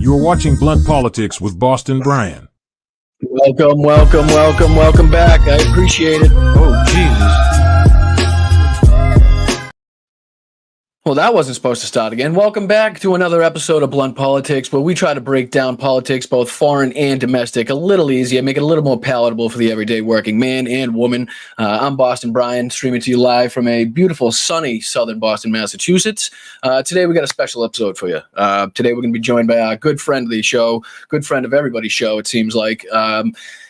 You're watching Blunt Politics with Boston Brian. Welcome back. I appreciate it. Oh, Jesus. Well, that wasn't supposed to start again. Welcome back to another episode of Blunt Politics, where we try to break down politics, both foreign and domestic, a little easier, make it a little more palatable for the everyday working man and woman. I'm Boston Brian, streaming to you live from a beautiful, sunny southern Boston, Massachusetts. Today, we got a special episode for you. Today, we're going to be joined by our good friend of the show, good friend of everybody's show, it seems like,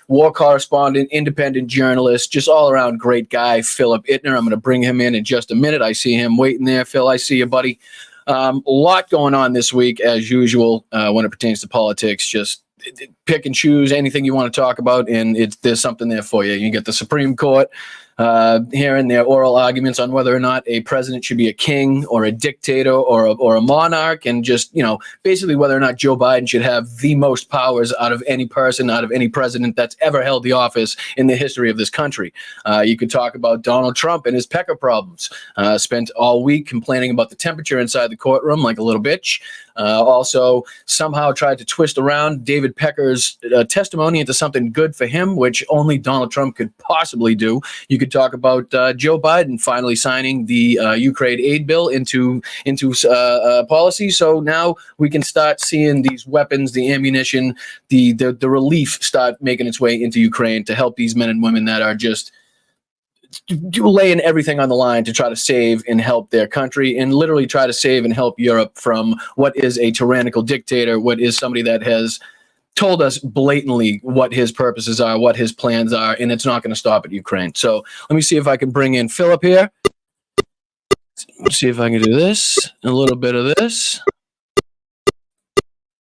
war correspondent, independent journalist, just all around great guy, Philip Ittner. I'm going to bring him in just a minute. I see him waiting there. Phil, I see you, buddy. A lot going on this week, as usual, when it pertains to politics. Just pick and choose anything you want to talk about, and there's something there for you. You get the Supreme Court hearing their oral arguments on whether or not a president should be a king or a dictator or a monarch, and just, basically whether or not Joe Biden should have the most powers out of any person, out of any president that's ever held the office in the history of this country. You could talk about Donald Trump and his Pecker problems. Spent all week complaining about the temperature inside the courtroom like a little bitch. Also somehow tried to twist around David Pecker's testimony into something good for him, which only Donald Trump could possibly do. You could talk about Joe Biden finally signing the Ukraine aid bill into policy. So now we can start seeing these weapons, the ammunition, the relief start making its way into Ukraine to help these men and women that are just laying everything on the line to try to save and help their country, and literally try to save and help Europe from what is a tyrannical dictator, what is somebody that has told us blatantly what his purposes are, what his plans are, and it's not going to stop at Ukraine. So let me see if I can bring in Philip here. Let's see if I can do this, a little bit of this.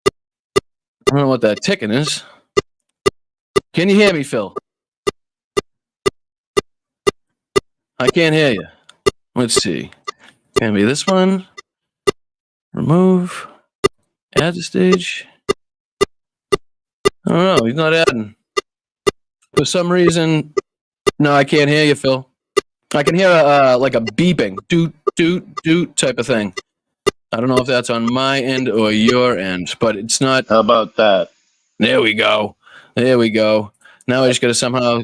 I don't know what that ticking is. Can you hear me, Phil? I can't hear you. Let's see. Can be this one. Remove. Add to stage. I don't know. He's not adding. For some reason, no, I can't hear you, Phil. I can hear like a beeping, doot, doot, doot type of thing. I don't know if that's on my end or your end, but it's not. How about that? There we go. There we go. Now I just got to somehow.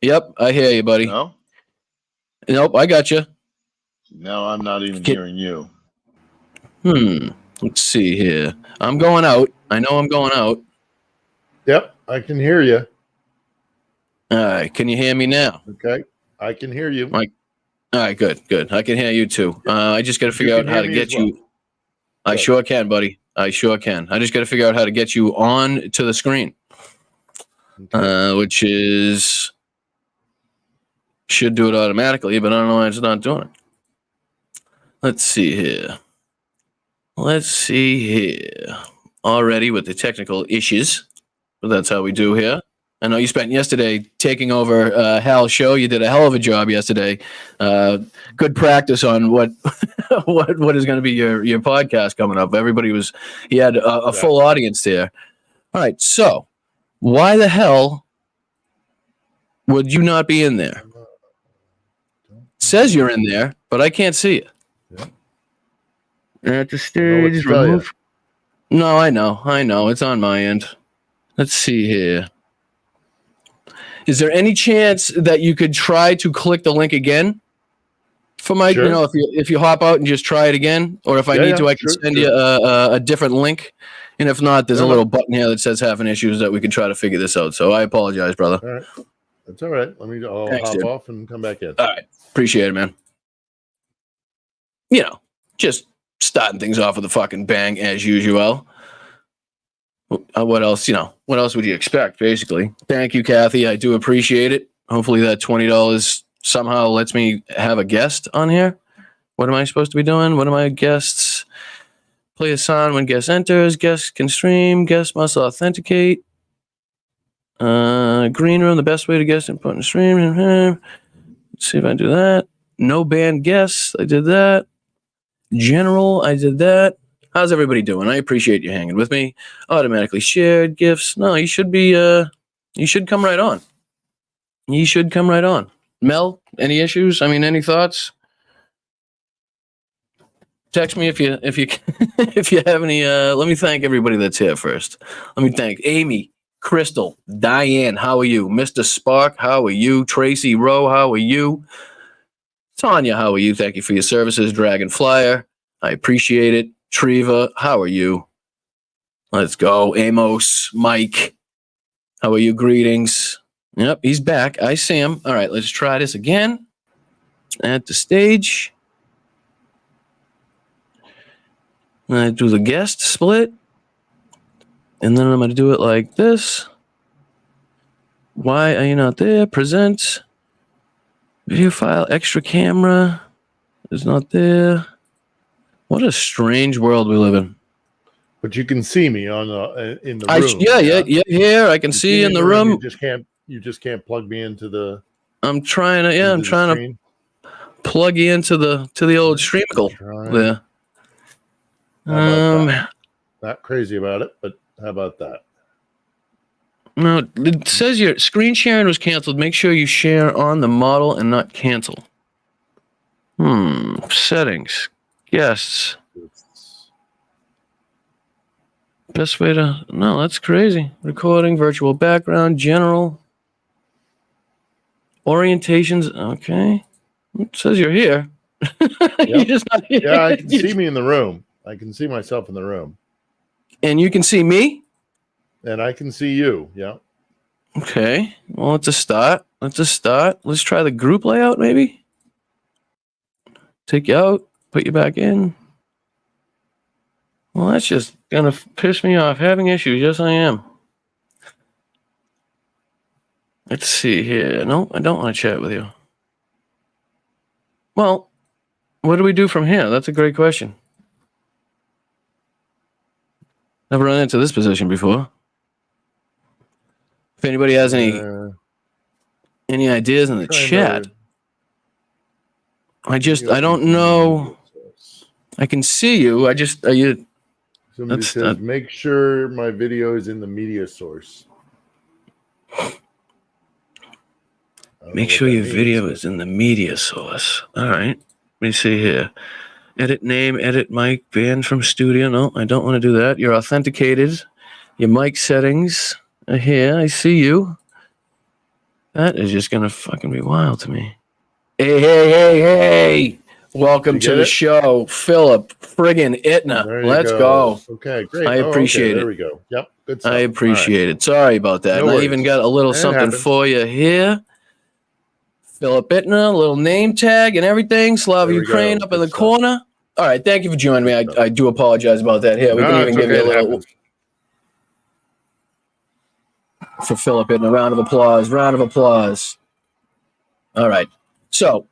Yep, I hear you, buddy. No? Nope, I got you. No, I'm not even hearing you. Let's see here. I'm going out. I know I'm going out. Yep, I can hear you. All right, can you hear me now? Okay, I can hear you. All right, good. I can hear you too. I just got to figure out how to get you. I sure can, buddy. I sure can. I just got to figure out how to get you on to the screen, which is should do it automatically, but I don't know why it's not doing it. Let's see here. Already with the technical issues, but that's how we do here. I know you spent yesterday taking over Hal's show. You did a hell of a job yesterday. Good practice on what is going to be your podcast coming up. He had a full audience there. All right, so why the hell would you not be in there? It says you're in there, but I can't see it. Yeah. At the stage, remove. No, I know. It's on my end. Let's see here. Is there any chance that you could try to click the link again? For my, Sure. if you hop out and just try it again, or if I need to, I can send you a different link. And if not, there's a little button here that says having issues that we can try to figure this out. So I apologize, brother. All right. That's all right. I'll Thanks, hop dude. off and come back in. All right. Appreciate it, man. Just starting things off with a fucking bang as usual. What else, what else would you expect, basically? Thank you, Kathy. I do appreciate it. Hopefully that $20 somehow lets me have a guest on here. What am I supposed to be doing? What are my guests? Play a song when guest enters. Guest can stream. Guest must authenticate. Green room, the best way to guest input and stream. Let's see if I do that. No banned guests. I did that. General, I did that. How's everybody doing? I appreciate you hanging with me. Automatically shared gifts. No, you should be. You should come right on. You should come right on. Mel, any issues? I mean, any thoughts? Text me if you if you have any. Let me thank everybody that's here first. Let me thank Amy, Crystal, Diane. How are you, Mr. Spark? How are you, Tracy Rowe? How are you, Tanya? How are you? Thank you for your services, Dragon Flyer. I appreciate it. Treva, how are you? Let's go, Amos, Mike. How are you? Greetings. Yep, he's back. I see him. All right, let's try this again. At the stage. I do the guest split. And then I'm going to do it like this. Why are you not there? Present. Video file, extra camera is not there. What a strange world we live in. But you can see me on in the room. Yeah, here. I can see you in the room. You just can't plug me into the. I'm trying to plug you into the old streamicle there. Not crazy about it, but how about that? No, it says your screen sharing was canceled. Make sure you share on the model and not cancel. Settings. Guests. Best way to... No, that's crazy. Recording, virtual background, general. Orientations. Okay. It says you're here. Yep. You're just not here. Yeah, I can see me in the room. I can see myself in the room. And you can see me? And I can see you. Yeah. Okay. Well, let's just start. Let's try the group layout, maybe. Take you out. Put you back in. Well, that's just going to piss me off. Having issues. Yes, I am. Let's see here. No, I don't want to chat with you. Well, what do we do from here? That's a great question. Never run into this position before. If anybody has any ideas in the chat, I don't know. I can see you. Are you? Somebody says, make sure my video is in the media source. Make sure your video is in the media source. All right. Let me see here. Edit name, edit mic, banned from studio. No, I don't want to do that. You're authenticated. Your mic settings are here. I see you. That is just going to fucking be wild to me. Hey. Welcome to the show, Philip friggin' Ittner. Let's go. Okay, great. I appreciate it. There we go. Yep, good stuff. I appreciate it. Sorry about that. No I even got a little something for you here. Philip Ittner, a little name tag and everything. Slava Ukraine up in the corner. All right, thank you for joining me. I do apologize about that. Here, we can even give you a little for Philip Ittner. Round of applause. All right. So,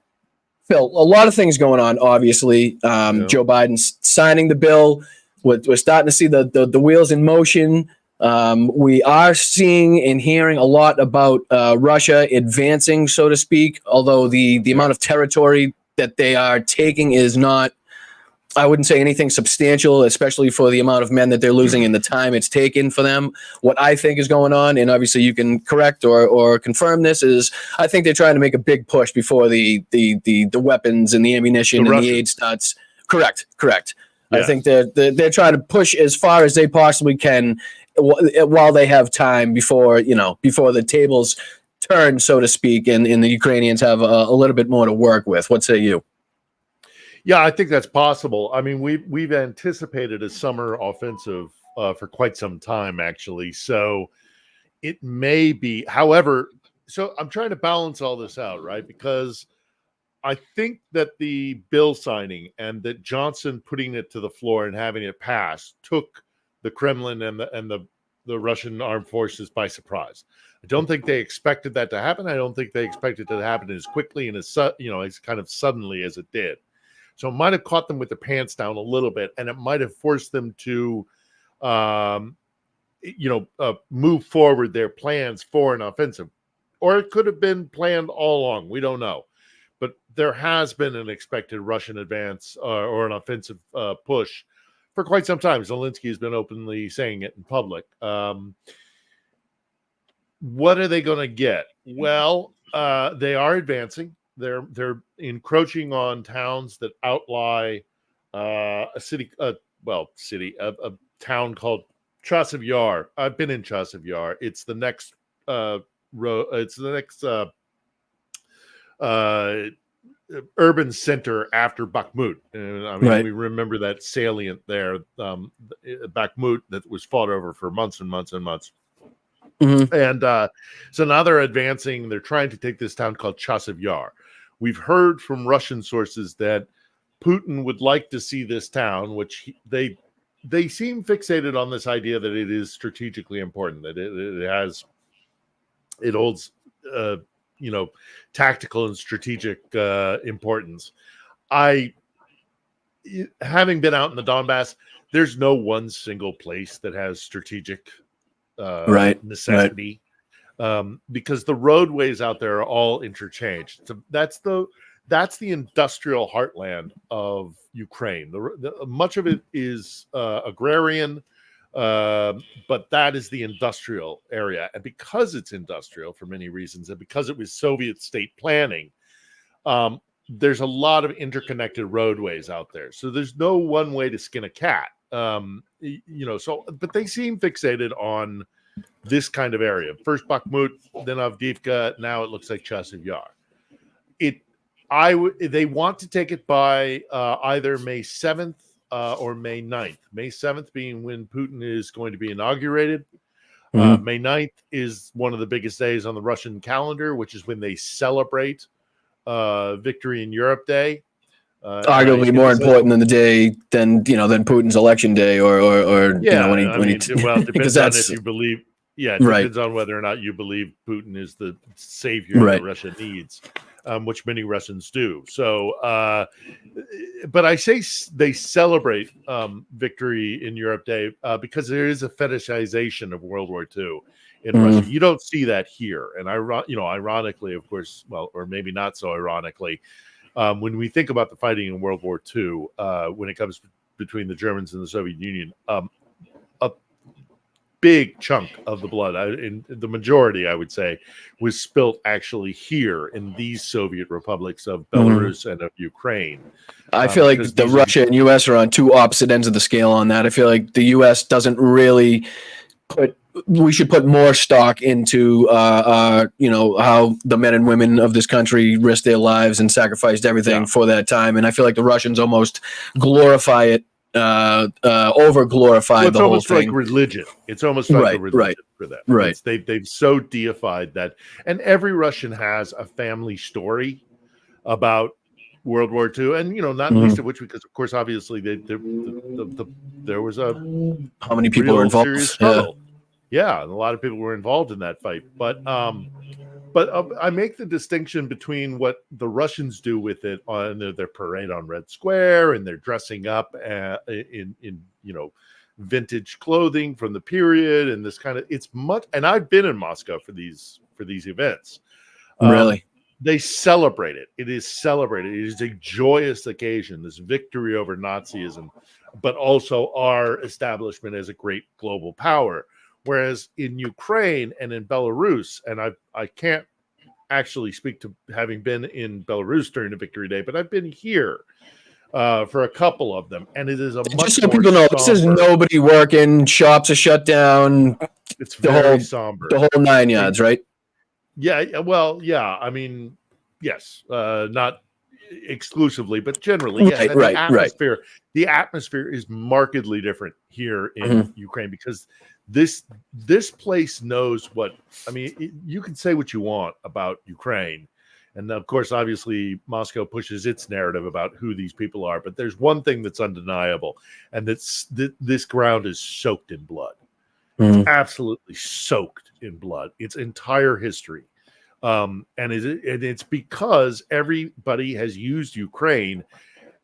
Phil, a lot of things going on, obviously. Joe Biden's signing the bill. We're starting to see the wheels in motion. We are seeing and hearing a lot about Russia advancing, so to speak, although the amount of territory that they are taking is not, I wouldn't say anything substantial, especially for the amount of men that they're losing and the time it's taken for them. What I think is going on, and obviously you can correct or confirm this, is I think they're trying to make a big push before the weapons and the ammunition and the aid starts. Correct. Yeah. I think they're trying to push as far as they possibly can while they have time before the tables turn, so to speak, and the Ukrainians have a little bit more to work with. What say you? Yeah, I think that's possible. I mean, we've anticipated a summer offensive for quite some time, actually. So it may be, however, so I'm trying to balance all this out, right? Because I think that the bill signing and that Johnson putting it to the floor and having it passed took the Kremlin and the Russian armed forces by surprise. I don't think they expected that to happen. I don't think they expected it to happen as quickly and as kind of suddenly as it did. So it might have caught them with their pants down a little bit, and it might have forced them to, move forward their plans for an offensive. Or it could have been planned all along. We don't know. But there has been an expected Russian advance or an offensive push for quite some time. Zelensky has been openly saying it in public. What are they going to get? Well, they are advancing. They're encroaching on towns that outlie a town called Chasiv Yar. I've been in Chasiv Yar. It's the next urban center after Bakhmut. And I mean, we remember that salient there, Bakhmut, that was fought over for months and months and months. Mm-hmm. And so now they're advancing. They're trying to take this town called Chasiv Yar. We've heard from Russian sources that Putin would like to see this town, which they seem fixated on this idea that it is strategically important, that it holds tactical and strategic importance. Having been out in the Donbas, there's no one single place that has strategic necessity, because the roadways out there are all interchanged. So that's the industrial heartland of Ukraine. Much of it is agrarian, but that is the industrial area. And because it's industrial for many reasons, and because it was Soviet state planning, there's a lot of interconnected roadways out there. So there's no one way to skin a cat. But they seem fixated on this kind of area. First Bakhmut, then Avdiivka, now it looks like Chasiv Yar. They want to take it by either May 7th or May 9th. May 7th being when Putin is going to be inaugurated. Mm-hmm. May 9th is one of the biggest days on the Russian calendar, which is when they celebrate Victory in Europe Day. Arguably more important than Putin's election day, or depends on if you believe. Yeah, it depends on whether or not you believe Putin is the savior that Russia needs, which many Russians do. So, but I say they celebrate Victory in Europe Day because there is a fetishization of World War II in Russia. You don't see that here, and ironically, of course, or maybe not so ironically, when we think about the fighting in World War II, when it comes between the Germans and the Soviet Union, a big chunk of the blood, in the majority, I would say, was spilt actually here in these Soviet republics of Belarus and of Ukraine. I feel like the Russia and U.S. are on two opposite ends of the scale on that. I feel like the U.S. doesn't really we should put more stock into, how the men and women of this country risked their lives and sacrificed everything for that time. And I feel like the Russians almost glorify it, over glorify the whole thing. Like religion. It's almost like a religion for them. Right. They've so deified that. And every Russian has a family story about World War II, and not least of which, because of course, obviously, there was a how many people were involved? Serious struggle. Yeah, and a lot of people were involved in that fight. But I make the distinction between what the Russians do with it on their parade on Red Square, and they're dressing up in vintage clothing from the period, and this kind of and I've been in Moscow for these events. Really, they celebrate it. It is celebrated. It is a joyous occasion. This victory over Nazism, but also our establishment as a great global power. Whereas in Ukraine and in Belarus, and I can't actually speak to having been in Belarus during the Victory Day, but I've been here for a couple of them, and it is a much just so more people know, somber. This is nobody working, shops are shut down. It's very somber. The whole 9 yards, right? Yeah, well, yeah. I mean, yes, not exclusively, but generally, yes. Right. The atmosphere is markedly different here in Ukraine, because this place knows what, I mean, you can say what you want about Ukraine. And of course, obviously, Moscow pushes its narrative about who these people are. But there's one thing that's undeniable, and that's this ground is soaked in blood. It's absolutely soaked in blood. Its entire history. And it's because everybody has used Ukraine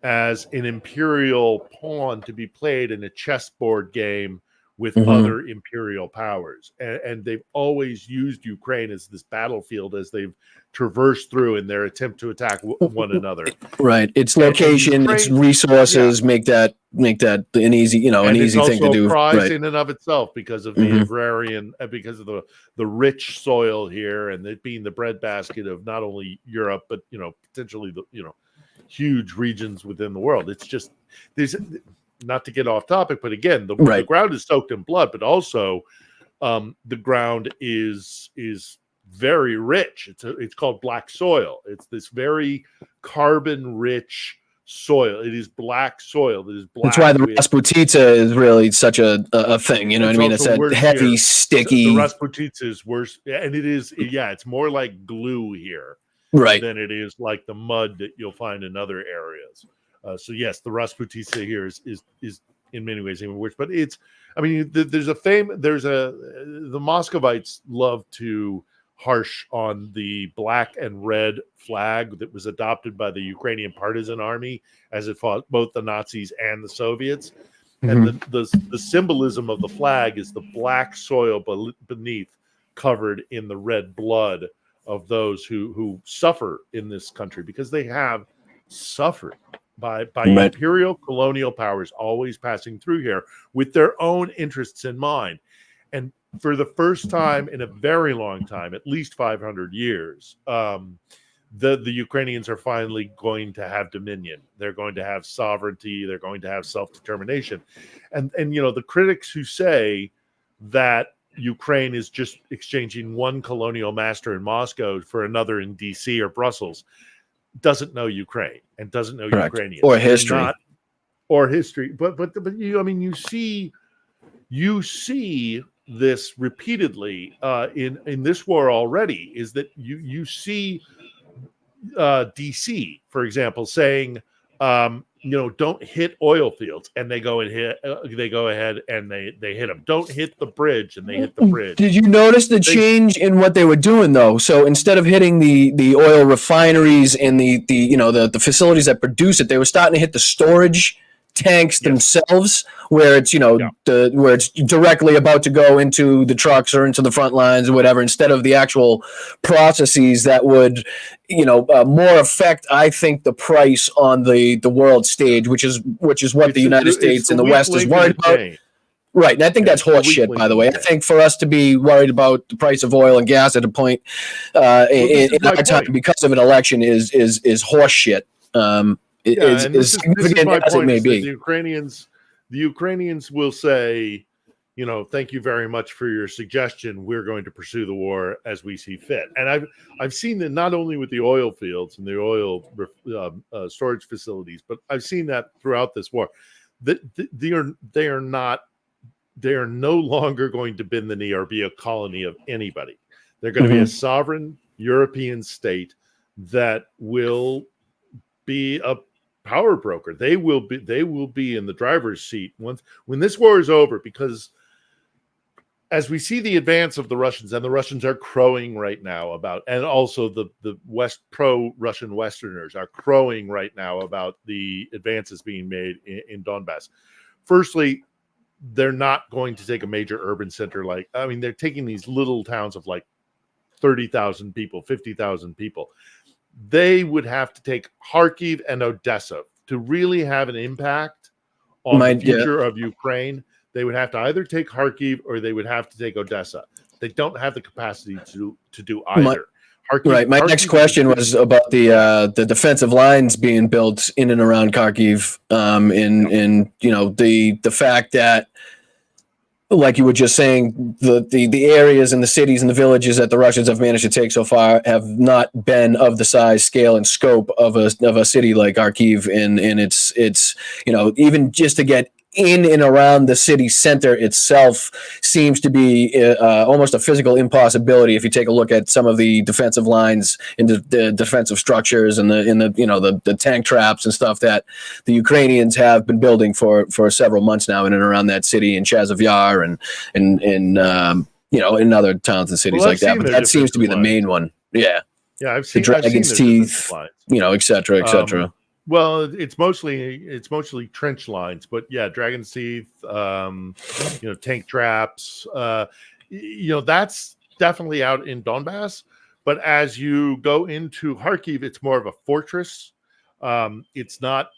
as an imperial pawn to be played in a chessboard game with other imperial powers. And they've always used Ukraine as this battlefield as they've traversed through in their attempt to attack one another. Right. Its location, Ukraine, its resources make that an easy, an easy thing to do. It's also a prize in and of itself because of the agrarian, because of the rich soil here, and it being the breadbasket of not only Europe, but, potentially huge regions within the world. It's just there's not to get off topic, but again, the ground is soaked in blood, but also the ground is very rich. It's called black soil. It's this very carbon rich soil. It is black soil. It is black. That's why the Rasputitsa is really such a thing. You know what I mean? It's a heavy, here. sticky. The Rasputitsa is worse, and it is. Yeah, it's more like glue here, right? Than it is like the mud that you'll find in other areas. So yes, the Rasputitsa here is in many ways even worse. But it's. I mean, the Muscovites love to harsh on the black and red flag that was adopted by the Ukrainian partisan army as it fought both the Nazis and the Soviets. Mm-hmm. And the symbolism of the flag is the black soil beneath, covered in the red blood of those who suffer in this country, because they have suffered by imperial colonial powers always passing through here with their own interests in mind. And for the first time in a very long time, at least 500 years, the Ukrainians are finally going to have dominion. They're going to have sovereignty. They're going to have self-determination. And the critics who say that Ukraine is just exchanging one colonial master in Moscow for another in DC or Brussels doesn't know Ukraine and doesn't know Ukrainians or history. But you see this repeatedly in this war already, is that you see DC, for example, saying don't hit oil fields, and they go ahead and they hit them. Don't hit the bridge, and they hit the bridge. Did you notice the change in what they were doing though? So instead of hitting the oil refineries and the facilities that produce it, they were starting to hit the storage tanks themselves, where it's where it's directly about to go into the trucks or into the front lines or whatever, instead of the actual processes that would more affect, I think, the price on the world stage, which is what the United States and the West is worried about. Right, and I think that's horse shit, by the way. I think for us to be worried about the price of oil and gas at a point in our time because of an election is horse shit. As significant as it may be. The Ukrainians will say, thank you very much for your suggestion. We're going to pursue the war as we see fit. And I've seen that not only with the oil fields and the oil storage facilities, but I've seen that throughout this war. That they are no longer going to bend the knee or be a colony of anybody. They're going to be a sovereign European state that will be a power broker. They will be in the driver's seat when this war is over, because as we see the advance of the Russians, and the Russians are crowing right now about, and also the pro-Russian Westerners are crowing right now about the advances being made in Donbas. Firstly, they're not going to take a major urban center they're taking these little towns of 30,000 people, 50,000 people. They would have to take Kharkiv and Odessa to really have an impact on the future of Ukraine. They would have to either take Kharkiv or they would have to take Odessa. They don't have the capacity to do either. My next question was about the defensive lines being built in and around Kharkiv. The fact that, like you were just saying, the areas and the cities and the villages that the Russians have managed to take so far have not been of the size, scale, and scope of a city like Kharkiv, and it's even just to get in and around the city center itself seems to be almost a physical impossibility if you take a look at some of the defensive lines and the defensive structures and the tank traps and stuff that the Ukrainians have been building for several months now in and around that city, in Chazov Yar and in other towns and cities like that. But that seems to be the main one. Yeah, I've seen the Dragon's Teeth, et cetera, et cetera. Well, it's mostly trench lines, but Dragon's Teeth, tank traps, that's definitely out in Donbas. But as you go into Kharkiv, it's more of a fortress. It's not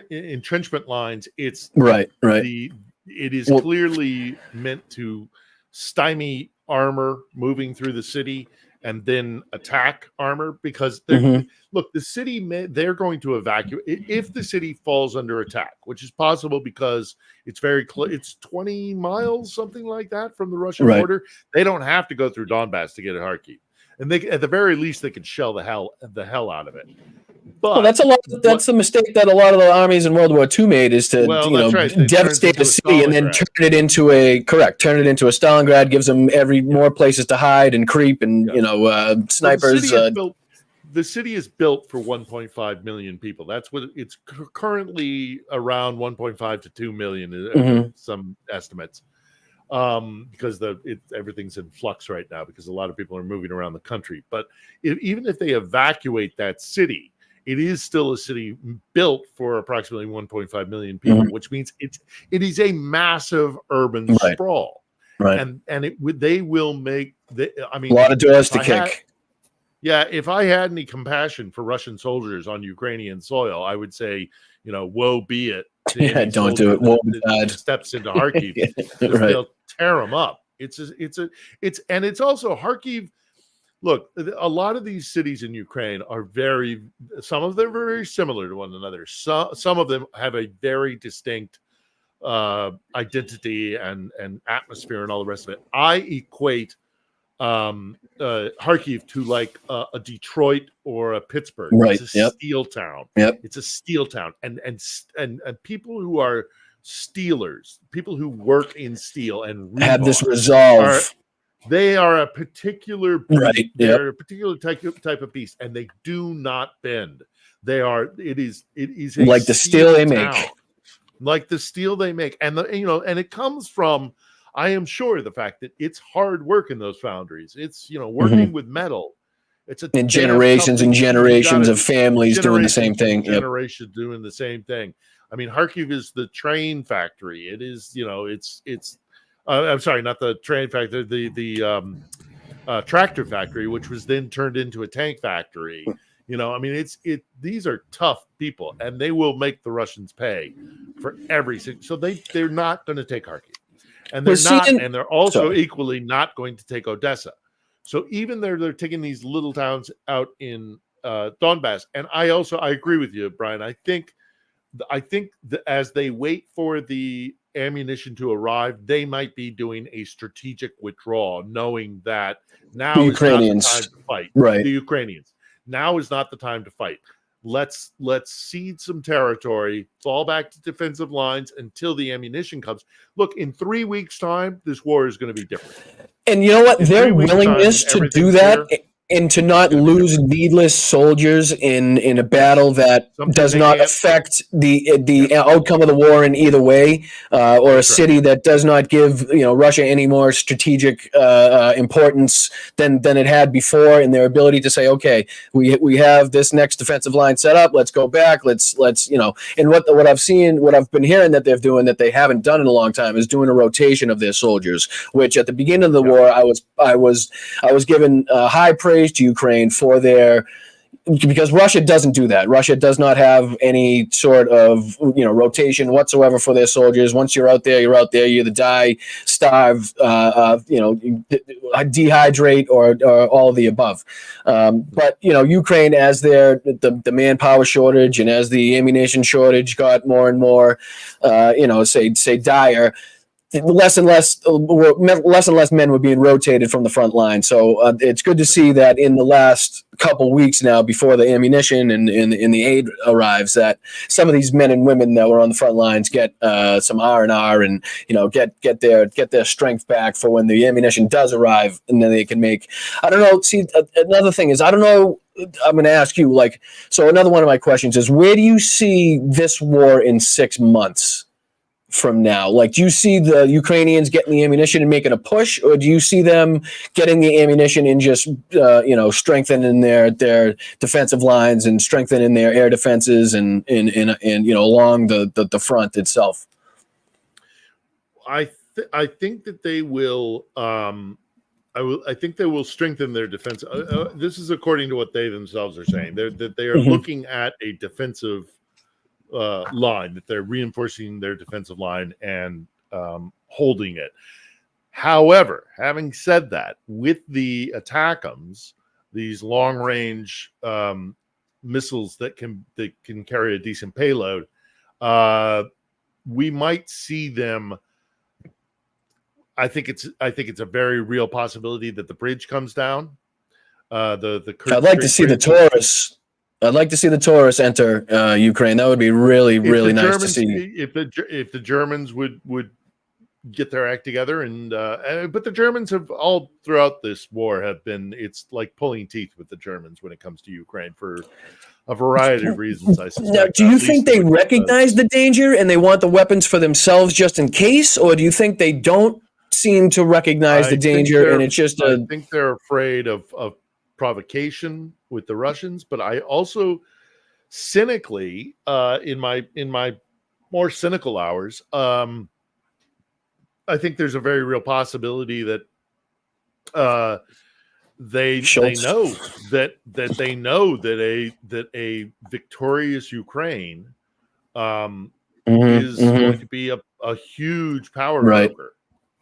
entrenchment lines. It's right. It is clearly meant to stymie armor moving through the city and then attack armor, because look, the city they're going to evacuate if the city falls under attack, which is possible because it's very close. It's 20 miles, something like that, from the Russian border. They don't have to go through Donbas to get to Kharkiv, and they, at the very least, they could shell the hell out of it. But that's the mistake that a lot of the armies in World War II made, is to devastate a city and then turn it into a Stalingrad. Gives them more places to hide and creep and snipers. The city is built for 1.5 million people. That's what it's currently, around 1.5 to 2 million, some estimates, because everything's in flux right now because a lot of people are moving around the country. But even if they evacuate that city, it is still a city built for approximately 1.5 million people, which means it is a massive urban sprawl. Right. And they will make a lot of doors to kick. If I had any compassion for Russian soldiers on Ukrainian soil, I would say, woe be it. Don't do it. Woe be God. Steps into Kharkiv. They'll tear them up. It's also Kharkiv. Look, a lot of these cities in Ukraine are some of them are very similar to one another. Some of them have a very distinct identity and atmosphere and all the rest of it. I equate Kharkiv to like a Detroit or a Pittsburgh. Right. It's a steel town. Yep. It's a steel town. And people who are steelers, people who work in steel and have this resolve. They are a particular beast. Right. They're a particular type of beast, and they do not bend. It is like the steel they make. Like the steel they make. And and it comes from, I am sure, the fact that it's hard work in those foundries. It's working with metal. It's generations and generations of families doing the same thing. Generations doing the same thing. I mean, Kharkiv is the train factory. It is, it's I'm sorry, not the train factory, the tractor factory, which was then turned into a tank factory. These are tough people, and they will make the Russians pay for everything. So they're not going to take Kharkiv, and they're also equally not going to take Odessa. So even they're taking these little towns out in Donbas, and I agree with you, Brian. I think that as they wait for the ammunition to arrive, they might be doing a strategic withdrawal, knowing that now is not the time to fight. Right. The Ukrainians. Now is not the time to fight. Let's cede some territory, fall back to defensive lines until the ammunition comes. Look, in 3 weeks' time, this war is going to be different. And you know what? Their willingness to do that and to not lose needless soldiers in a battle that does not affect the outcome of the war in either way, or a city that does not give Russia any more strategic importance than it had before, in their ability to say, okay, we have this next defensive line set up, let's go back, let's and what I've been hearing that they're doing that they haven't done in a long time is doing a rotation of their soldiers, which at the beginning of the war I was given high praise to Ukraine for because Russia doesn't do that. Russia does not have any sort of rotation whatsoever for their soldiers. Once you're out there, you're out there. You either die, starve, dehydrate, or all of the above. But Ukraine, as the manpower shortage and as the ammunition shortage got more and more, say dire. Less and less men were being rotated from the front line. So it's good to see that in the last couple weeks now, before the ammunition and the aid arrives, that some of these men and women that were on the front lines get some R&R and get their strength back for when the ammunition does arrive, and then they can make. I don't know. See, another thing is, I don't know. I'm going to ask you, so another one of my questions is, where do you see this war in 6 months? From now, do you see the Ukrainians getting the ammunition and making a push, or do you see them getting the ammunition and just strengthening their defensive lines and strengthening their air defenses and along the front itself? I think that they will. I think they will strengthen their defense. This is according to what they themselves are saying. They are looking at a defensive line, that they're reinforcing their defensive line and holding it. However, having said that, with the ATACMS, these long-range missiles that can carry a decent payload, we might see them. I think it's a very real possibility that the bridge comes down. The Kersch I'd like to Strait see the bridge. Taurus. I'd like to see the Taurus enter Ukraine. That would be really, really nice to see. If the Germans would get their act together, but the Germans have all throughout this war it's like pulling teeth with the Germans when it comes to Ukraine for a variety of reasons. I suspect. Now, do you think they recognize the danger and they want the weapons for themselves just in case, or do you think they don't seem to recognize the danger and it's just I think they're afraid of provocation with the Russians, but I also cynically, in my more cynical hours, I think there's a very real possibility that they know that a victorious Ukraine is going to be a huge power broker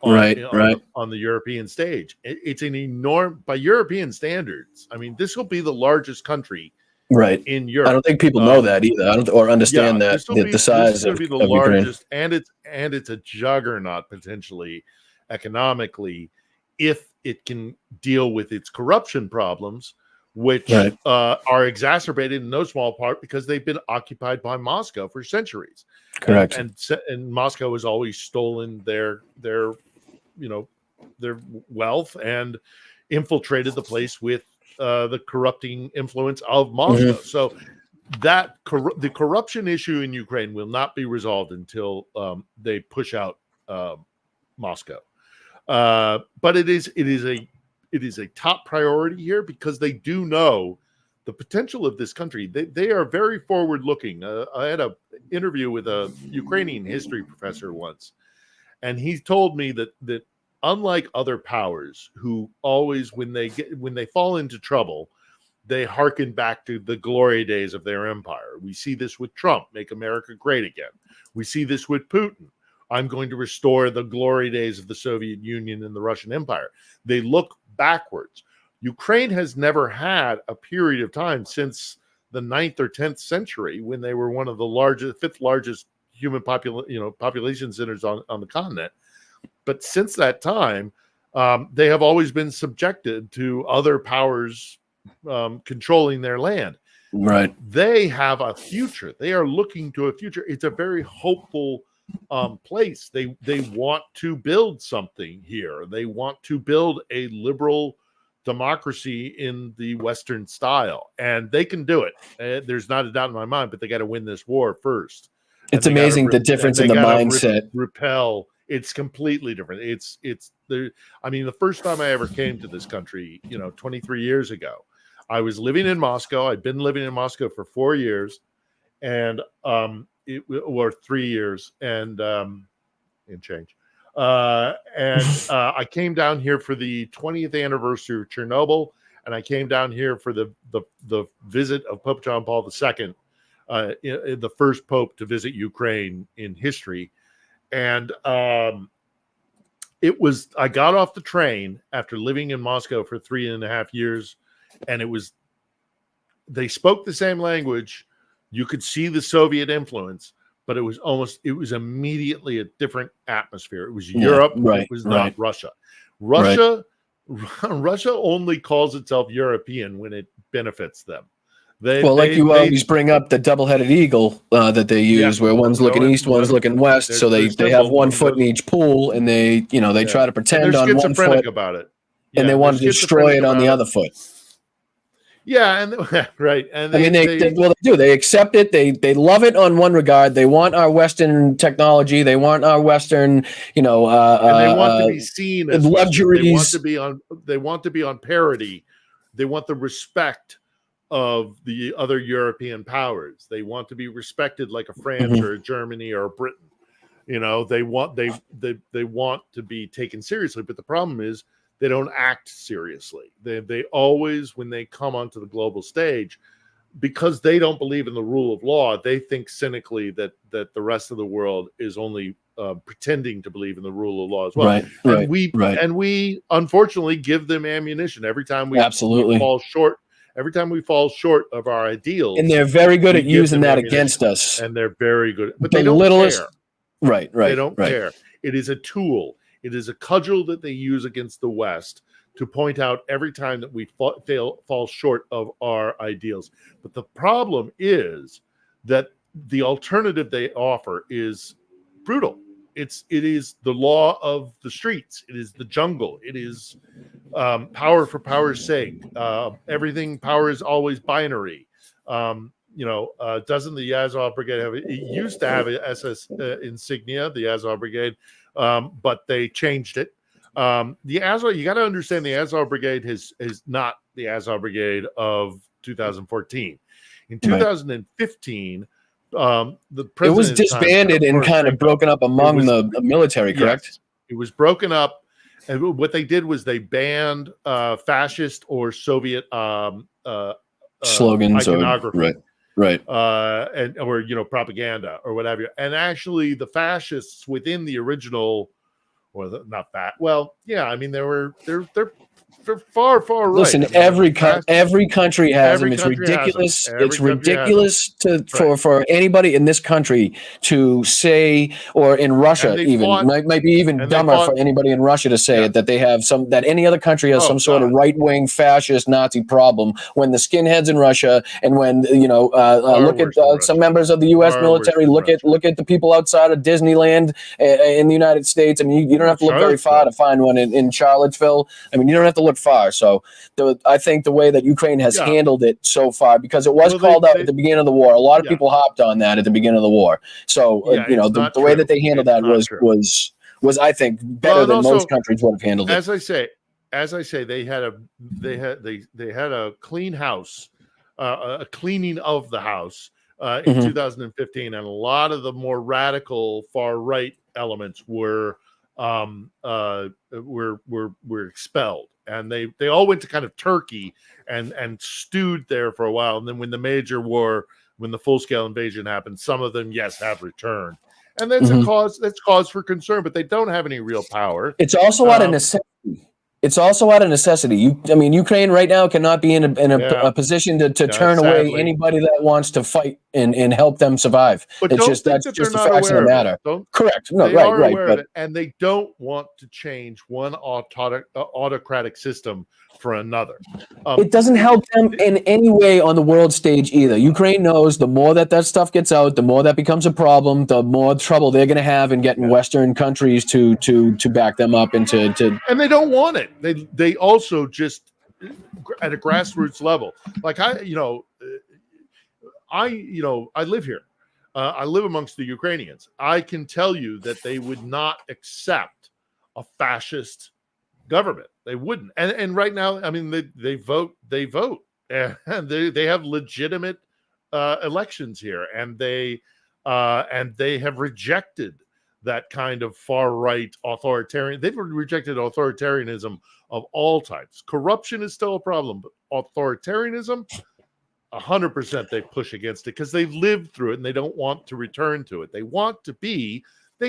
on the European stage. It's an enormous, by European standards. I mean, this will be the largest country in Europe. I don't think people know that either. I don't or understand that the size this is going to be the largest, and it's a juggernaut potentially economically if it can deal with its corruption problems, which are exacerbated in no small part because they've been occupied by Moscow for centuries. Correct. And Moscow has always stolen their wealth and infiltrated the place with the corrupting influence of Moscow. So that the corruption issue in Ukraine will not be resolved until they push out Moscow. But it is a top priority here because they do know the potential of this country. They are very forward looking. I had an interview with a Ukrainian history professor once, and he told me that unlike other powers who always, when they fall into trouble, they hearken back to the glory days of their empire. We see this with Trump, make America great again. We see this with Putin. I'm going to restore the glory days of the Soviet Union and the Russian Empire. They look backwards. Ukraine has never had a period of time since the 9th or 10th century when they were one of the fifth largest human population centers on the continent. But since that time, they have always been subjected to other powers controlling their land. Right. They have a future. They are looking to a future. It's a very hopeful place. They want to build something here. They want to build a liberal democracy in the Western style, and they can do it. There's not a doubt in my mind. But they got to win this war first. It's amazing the difference in the mindset. Repel. It's completely different. It's the. I mean, the first time I ever came to this country, 23 years ago, I was living in Moscow. I'd been living in Moscow for 4 years, and or 3 years and change. I came down here for the 20th anniversary of Chernobyl, and I came down here for the visit of Pope John Paul II, the first pope to visit Ukraine in history. And I got off the train after living in Moscow for 3.5 years, and they spoke the same language. You could see the Soviet influence, but it was immediately a different atmosphere. It was Europe. It was not Russia. Russia only calls itself European when it benefits them. You always bring up the double-headed eagle that they use, where one's looking east, one's looking west. So they have one foot in each pool, and they try to pretend on one foot about it, and they want to destroy it on the other foot. Yeah, and right. And they do. They accept it. They love it on one regard. They want our Western technology. They want our Western, and they want to be seen as luxuries. They want to be on parity. They want the respect of the other European powers. They want to be respected like a France or a Germany or a Britain. They want to be taken seriously. But the problem is, they don't act seriously. They always, when they come onto the global stage, because they don't believe in the rule of law, they think cynically that the rest of the world is only pretending to believe in the rule of law as well. Right, And we unfortunately give them ammunition every time we fall short. Every time we fall short of our ideals, and they're very good at using that against us. And they're very good, but they don't care. Right. They don't care. It is a tool. It is a cudgel that they use against the West to point out every time that we fall short of our ideals. But the problem is that the alternative they offer is brutal. It is the law of the streets. It is the jungle. It is power for power's sake. Power is always binary. Doesn't the Azov Brigade have? It used to have an SS insignia, the Azov Brigade, but they changed it. The Azov, you got to understand, the Azov Brigade is not the Azov Brigade of 2014. In 2015. It was disbanded and kind of broken up among the military, correct? Yes, it was broken up, and what they did was they banned fascist or Soviet slogans, iconography, right, or propaganda or whatever. And actually, the fascists within the original, not that. Well, yeah, I mean, they're far right. Listen, every country has them. It's ridiculous. It's ridiculous for anybody in this country to say, or in Russia even, might be even dumber for anybody in Russia to say it, that they have that any other country has some sort of right-wing fascist Nazi problem, when the skinheads in Russia, and when look at some members of the U.S. military, look at the people outside of Disneyland in the United States. I mean, you don't have to look very far to find one in Charlottesville. I mean, you don't have to look far. So I think the way that Ukraine has handled it so far, because it was called out at the beginning of the war, a lot of people hopped on that at the beginning of the war. So the way that they handled that was I think better than most countries would have handled it. As I say, they had a clean house, a cleaning of the house in 2015, and a lot of the more radical far right elements were expelled. And they all went to kind of Turkey and stewed there for a while. And then when the major war, when the full-scale invasion happened, some of them, have returned. And that's that's cause for concern, but they don't have any real power. It's also out of necessity. Ukraine right now cannot be in a position to turn away anybody that wants to fight and help them survive. But that's just the facts of the matter. Correct. No, right. But and they don't want to change one autocratic system for another. It doesn't help them in any way on the world stage either. Ukraine knows the more that stuff gets out, the more that becomes a problem, the more trouble they're going to have in getting Western countries to back them up and to. And they don't want it. They also just at a grassroots level, like I live here. I live amongst the Ukrainians. I can tell you that they would not accept a fascist government. They wouldn't. And right now, I mean, they vote, and they have legitimate elections here, and they have rejected that kind of far right authoritarian. They've rejected authoritarianism of all types. Corruption is still a problem, but authoritarianism, 100% they push against it because they've lived through it and they don't want to return to it. They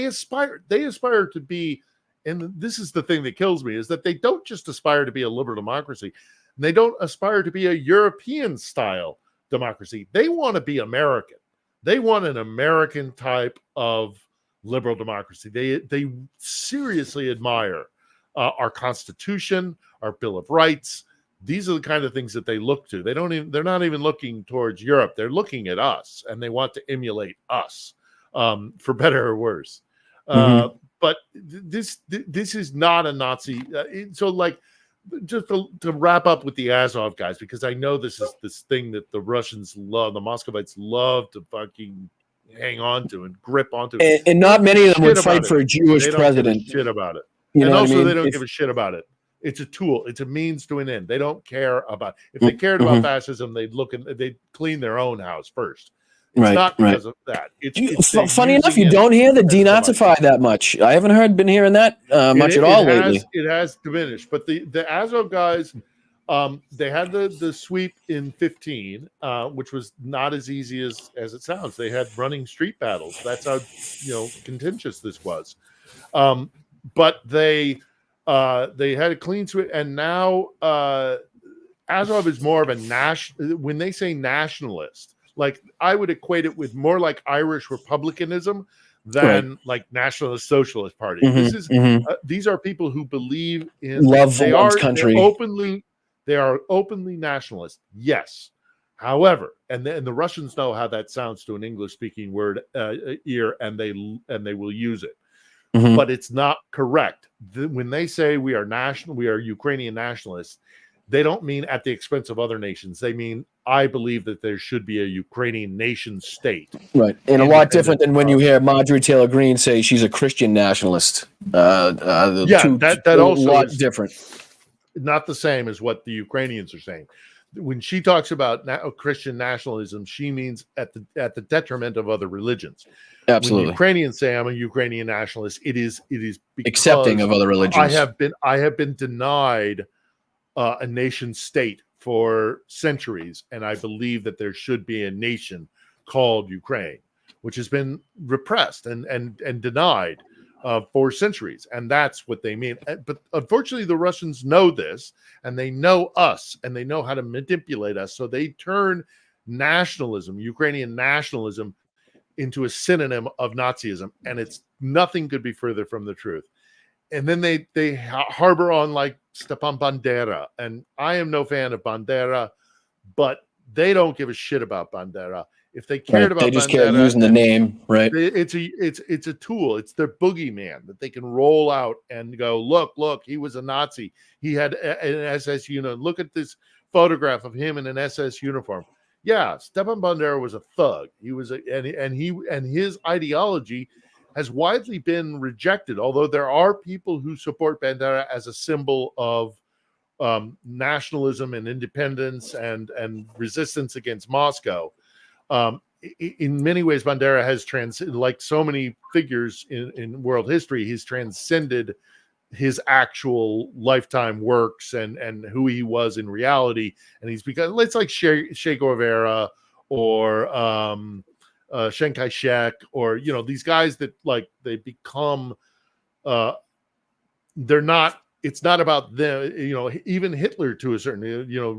aspire to be, and this is the thing that kills me, is that they don't just aspire to be a liberal democracy. They don't aspire to be a European style democracy. They want to be American. They want an American type of liberal democracy. They seriously admire our Constitution, our Bill of Rights. These are the kind of things that they look to. They're not even looking towards Europe. They're looking at us, and they want to emulate us, for better or worse. But this is not a Nazi. So, like, just to wrap up with the Azov guys, because I know this is this thing that the Russians love, the Moscovites love to fucking hang on to and grip onto. And not many of them would fight for a Jewish president. Shit about it. And also, they don't give a shit about it. It's a tool. It's a means to an end. They don't care about. If they cared about fascism, they'd clean their own house first. It's not because of that. Funny enough, you don't hear the denazify that much. I haven't been hearing that much at all lately. It has diminished. But the Azov guys, They had the sweep in 15, which was not as easy as it sounds. They had running street battles. That's how contentious this was. But they had a clean sweep, and now Azov is more of a national. When they say nationalist, like I would equate it with more like Irish republicanism than like Nationalist Socialist Party. This is these are people who believe in love for one's country. They are openly nationalist. Yes. However, and the Russians know how that sounds to an English-speaking word ear, and they will use it. But it's not correct. When they say we are Ukrainian nationalists, they don't mean at the expense of other nations. They mean I believe that there should be a Ukrainian nation state. Right. And a lot different than when you hear Marjorie Taylor Greene say she's a Christian nationalist. That a also lot is different. Not the same as what the Ukrainians are saying. When she talks about Christian nationalism, she means at the detriment of other religions. Absolutely. When Ukrainians say I'm a Ukrainian nationalist, it is accepting of other religions. I have been denied a nation state for centuries, and I believe that there should be a nation called Ukraine, which has been repressed and denied for centuries, and that's what they mean. But unfortunately, the Russians know this, and they know us, and they know how to manipulate us. So they turn nationalism, Ukrainian nationalism, into a synonym of Nazism, and it's nothing could be further from the truth. And then they harbor on like Stepan Bandera, and I am no fan of Bandera, but they don't give a shit about Bandera. If they cared about, they just Bandera, care using the name, right? It's a tool. It's their boogeyman that they can roll out and go, look, he was a Nazi. He had an SS unit. Look at this photograph of him in an SS uniform. Yeah, Stepan Bandera was a thug. He was and his ideology has widely been rejected. Although there are people who support Bandera as a symbol of nationalism and independence and resistance against Moscow. In many ways, Bandera has like so many figures in world history, he's transcended his actual lifetime works and who he was in reality. And he's become, it's like Che Guevara or Chiang Kai-shek, or, these guys that like they become, they're not, it's not about them, even Hitler to a certain,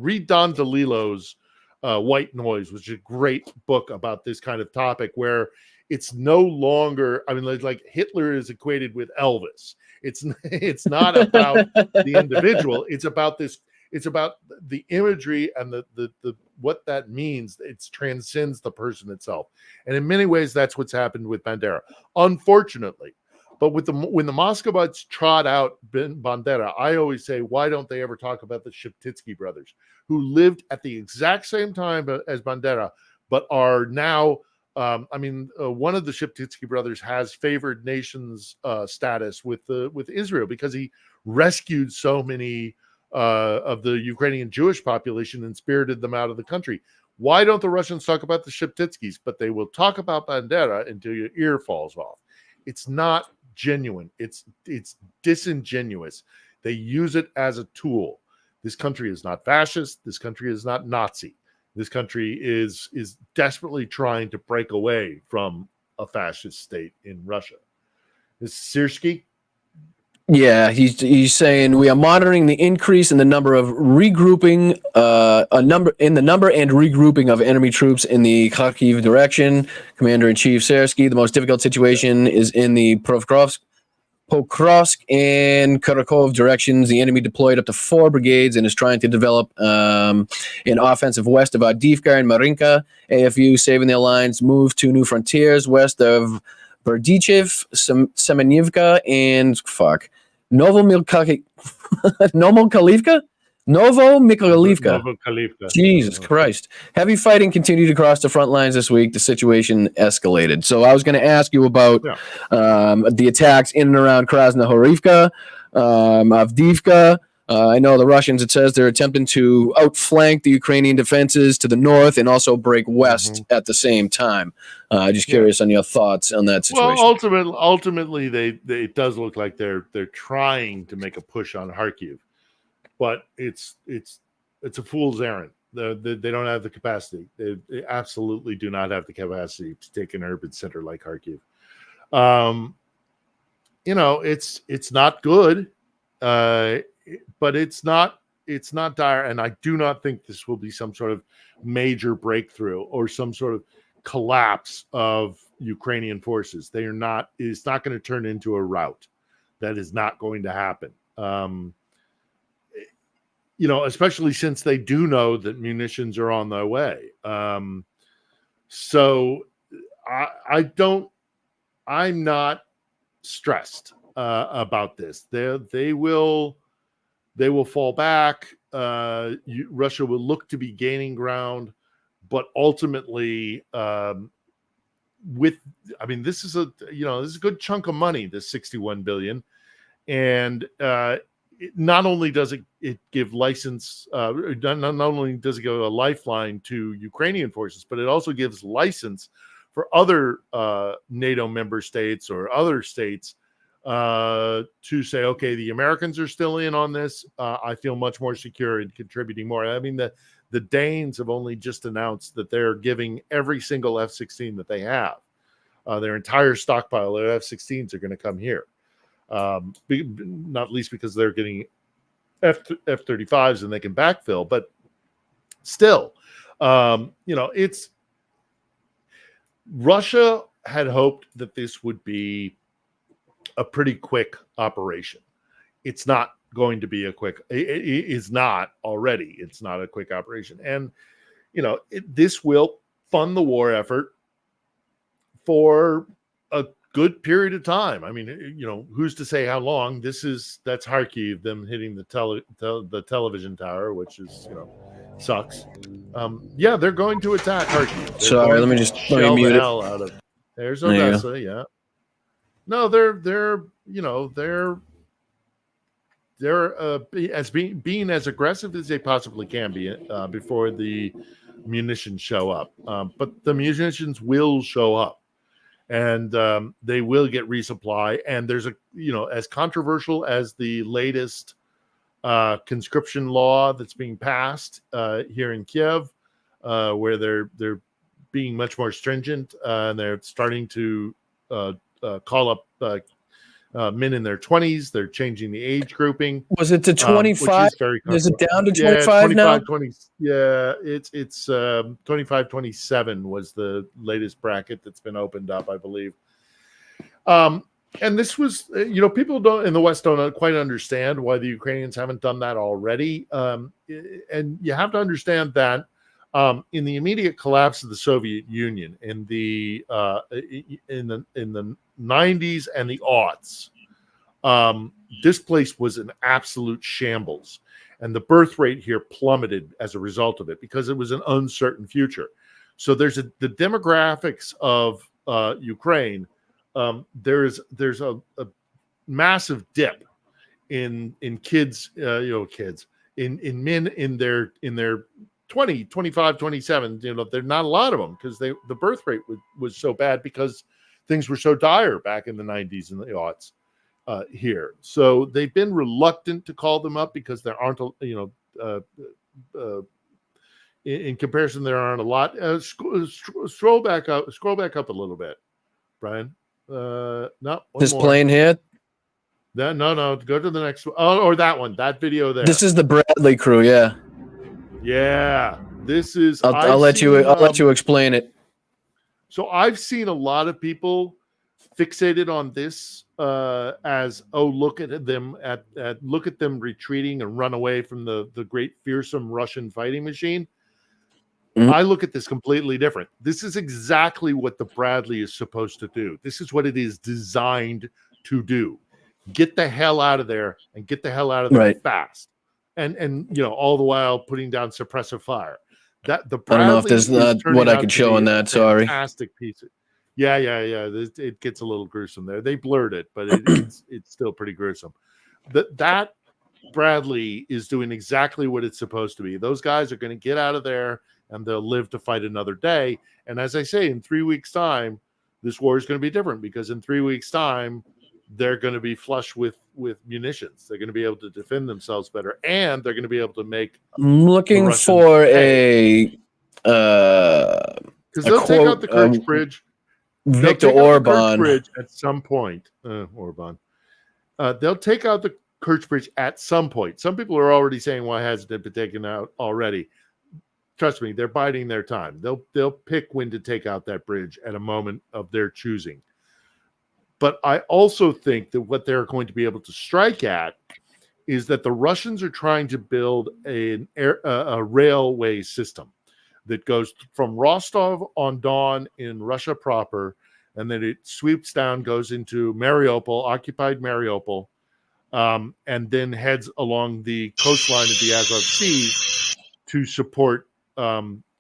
read Don DeLillo's White Noise, which is a great book about this kind of topic, where it's no longer, like Hitler is equated with Elvis. It's not about the individual. It's about this. It's about the imagery and the what that means. It transcends the person itself. And in many ways, that's what's happened with Bandera, unfortunately. But when the Moscovites trot out Bandera, I always say, why don't they ever talk about the Sheptytsky brothers, who lived at the exact same time as Bandera, but are now, one of the Sheptytsky brothers has favored nations status with Israel because he rescued so many of the Ukrainian Jewish population and spirited them out of the country. Why don't the Russians talk about the Sheptitskys? But they will talk about Bandera until your ear falls off. It's not genuine. It's disingenuous. They use it as a tool. This country is not fascist. This country is not Nazi. This country is desperately trying to break away from a fascist state in Russia. Is Siersky? Yeah, he's saying we are monitoring the increase in the number of regrouping, the number and regrouping of enemy troops in the Kharkiv direction. Commander-in-Chief Siersky, the most difficult situation is in the Pokrovsk and Kharkov directions. The enemy deployed up to 4 brigades and is trying to develop an offensive west of Avdiivka and Marinka. AFU saving their lines, move to new frontiers west of Berdichev, Semenivka, and Novomikhailivka. Jesus Christ. Heavy fighting continued across the front lines this week. The situation escalated. So I was going to ask you about the attacks in and around Krasnohorivka, Avdiivka. I know the Russians, it says they're attempting to outflank the Ukrainian defenses to the north and also break west at the same time. Just curious on your thoughts on that situation. Well, ultimately, it does look like they're trying to make a push on Kharkiv, but it's it's a fool's errand. They don't have the capacity. They absolutely do not have the capacity to take an urban center like Kharkiv. It's not good, but it's not dire. And I do not think this will be some sort of major breakthrough or some sort of collapse of Ukrainian forces. They are not. It's not going to turn into a rout. That is not going to happen. Especially since they do know that munitions are on their way. So I'm not stressed about this. They will fall back. Russia will look to be gaining ground, but ultimately, this is a good chunk of money, this 61 billion, and not only does it give license, not only does it give a lifeline to Ukrainian forces, but it also gives license for other NATO member states or other states to say, okay, the Americans are still in on this. I feel much more secure in contributing more. I mean, the Danes have only just announced that they're giving every single F-16 that they have. Their entire stockpile of F-16s are going to come here. Not least because they're getting F-35s and they can backfill, but still, it's Russia had hoped that this would be a pretty quick operation. It's not going to be a quick. It is not already. It's not a quick operation, and this will fund the war effort for a good period of time. I mean, who's to say how long? That's Kharkiv, them hitting the television tower, which is sucks. They're going to attack Kharkiv. Sorry, let me mute it. Out of there's Odessa. Yeah, no, they're as being as aggressive as they possibly can be before the munitions show up. But the munitions will show up. And they will get resupply. And there's as controversial as the latest conscription law that's being passed here in Kyiv, where they're being much more stringent and they're starting to call up men in their 20s. They're changing the age grouping. Was it to 25? Is it down to 25 now? 20. Yeah, it's 25, 27 was the latest bracket that's been opened up, I believe. And this was, people in the West don't quite understand why the Ukrainians haven't done that already. And you have to understand that in the immediate collapse of the Soviet Union in the 90s and the aughts, this place was an absolute shambles, and the birth rate here plummeted as a result of it because it was an uncertain future. So there's the demographics of Ukraine. There's a massive dip in kids, in men in their 20, 25, 27. There're not a lot of them because the birth rate was so bad because things were so dire back in the 90s and the aughts here. So they've been reluctant to call them up because there aren't, in comparison, there aren't a lot. Scroll back up a little bit, Brian. No, this plane here. No. Go to the next one. Oh, or that one. That video there. This is the Bradley crew. Yeah. Yeah. This is. I'll let you explain it. So I've seen a lot of people fixated on this as, look at them look at them retreating and run away from the great fearsome Russian fighting machine. Mm-hmm. I look at this completely different. This is exactly what the Bradley is supposed to do. This is what it is designed to do. Get the hell out of there and get the hell out of there fast. And all the while putting down suppressive fire. That the Bradley, I don't know if there's what I could show in that. Sorry. Fantastic piece. Yeah. It gets a little gruesome there. They blurred it, but it's still pretty gruesome. That Bradley is doing exactly what it's supposed to be. Those guys are going to get out of there and they'll live to fight another day. And as I say, in 3 weeks' time, this war is going to be different because in 3 weeks' time, they're going to be flush with munitions. They're going to be able to defend themselves better, and they're going to be able to make. I'm looking for because they'll take out the Kersch Bridge. Viktor Orban. The Kersch Bridge at some point. Orban. They'll take out the Kersch Bridge at some point. Some people are already saying, "Why hasn't it been taken out already?" Trust me, they're biding their time. They'll pick when to take out that bridge at a moment of their choosing. But I also think that what they're going to be able to strike at is that the Russians are trying to build a railway system that goes from Rostov-on-Don in Russia proper, and then it sweeps down, goes into Mariupol, occupied Mariupol, and then heads along the coastline of the Azov Sea to support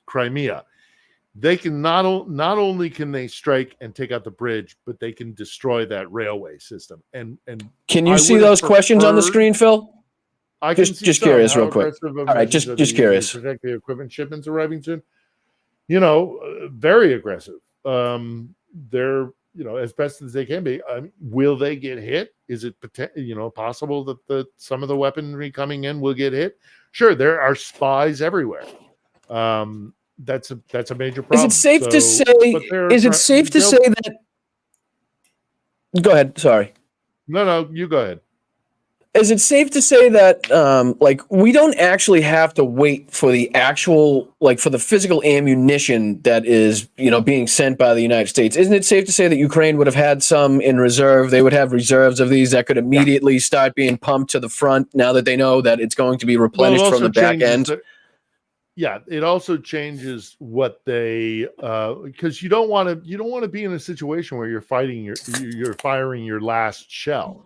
Crimea. They can not only can they strike and take out the bridge, but they can destroy that railway system. And can you see those questions on the screen, Phil? I just curious, real quick. All right, just curious. Protect the equipment shipments arriving soon. Very aggressive. They're as best as they can be. Will they get hit? Is it possible that some of the weaponry coming in will get hit? Sure, there are spies everywhere. That's a major problem. Is it safe to say that? Go ahead. Sorry. No, you go ahead. Is it safe to say that, we don't actually have to wait for the actual, for the physical ammunition that is, being sent by the United States? Isn't it safe to say that Ukraine would have had some in reserve? They would have reserves of these that could immediately start being pumped to the front now that they know that it's going to be replenished from the back end? It also changes what they because you don't want to be in a situation where you're firing your last shell.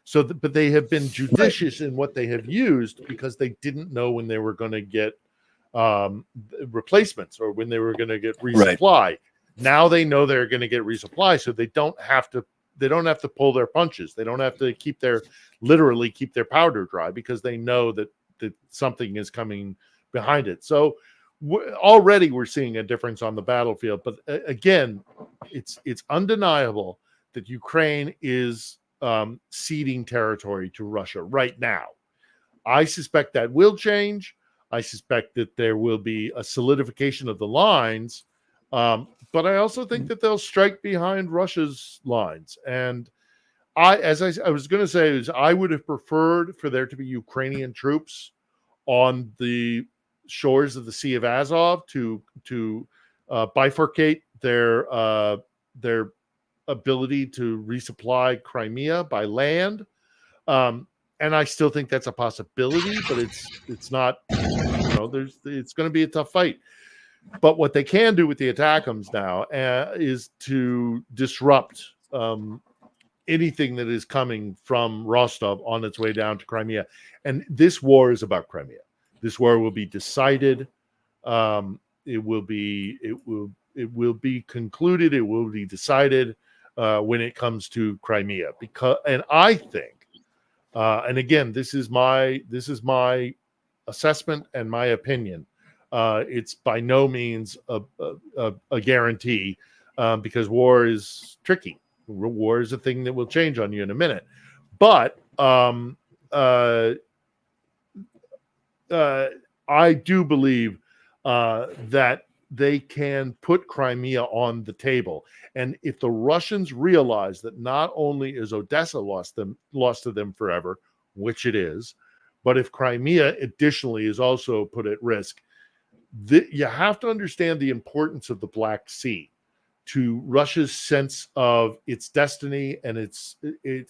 So, but they have been judicious in what they have used because they didn't know when they were going to get replacements or when they were going to get resupply. Right. Now they know they're going to get resupply, so they don't have to pull their punches. They don't have to keep their powder dry because they know that something is coming behind it. So already we're seeing a difference on the battlefield. But again, it's undeniable that Ukraine is ceding territory to Russia right now. I suspect that will change. I suspect that there will be a solidification of the lines, but I also think that they'll strike behind Russia's lines. And I was going to say, is I would have preferred for there to be Ukrainian troops on the shores of the Sea of Azov to bifurcate their ability to resupply Crimea by land, and I still think that's a possibility, but it's not. It's going to be a tough fight. But what they can do with the ATACMS now is to disrupt anything that is coming from Rostov on its way down to Crimea. And this war is about Crimea. This war will be decided. It will be concluded. It will be decided when it comes to Crimea. And I think, and again, this is my assessment and my opinion. It's by no means a guarantee because war is tricky. War is a thing that will change on you in a minute. But I do believe that they can put Crimea on the table. And if the Russians realize that not only is Odessa lost to them forever, which it is, but if Crimea additionally is also put at risk, you have to understand the importance of the Black Sea to Russia's sense of its destiny and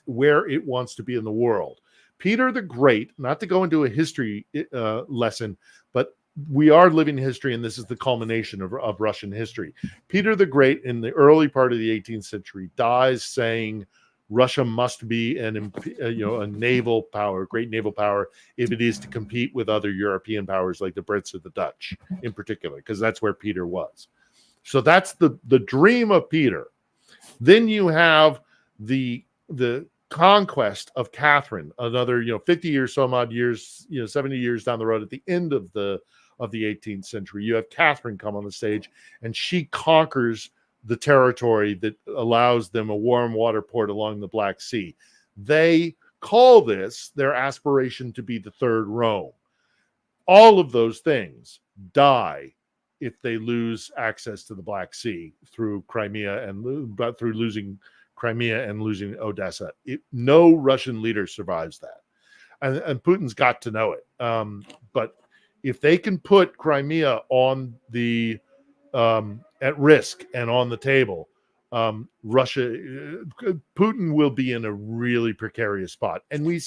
where it wants to be in the world. Peter the Great, not to go into a history lesson, but we are living history, and this is the culmination of Russian history. Peter the Great, in the early part of the 18th century, dies saying Russia must be a naval power, great naval power, if it is to compete with other European powers like the Brits or the Dutch, in particular, because that's where Peter was. So that's the dream of Peter. Then you have the conquest of Catherine, another 50 years, some odd years, 70 years down the road at the end of the 18th century. You have Catherine come on the stage, and she conquers the territory that allows them a warm water port along the Black Sea. They call this their aspiration to be the third Rome. All of those things die if they lose access to the Black Sea through Crimea and through losing Crimea and losing Odessa. No Russian leader survives that, and Putin's got to know it. But if they can put Crimea on the at risk and on the table, Putin will be in a really precarious spot. And we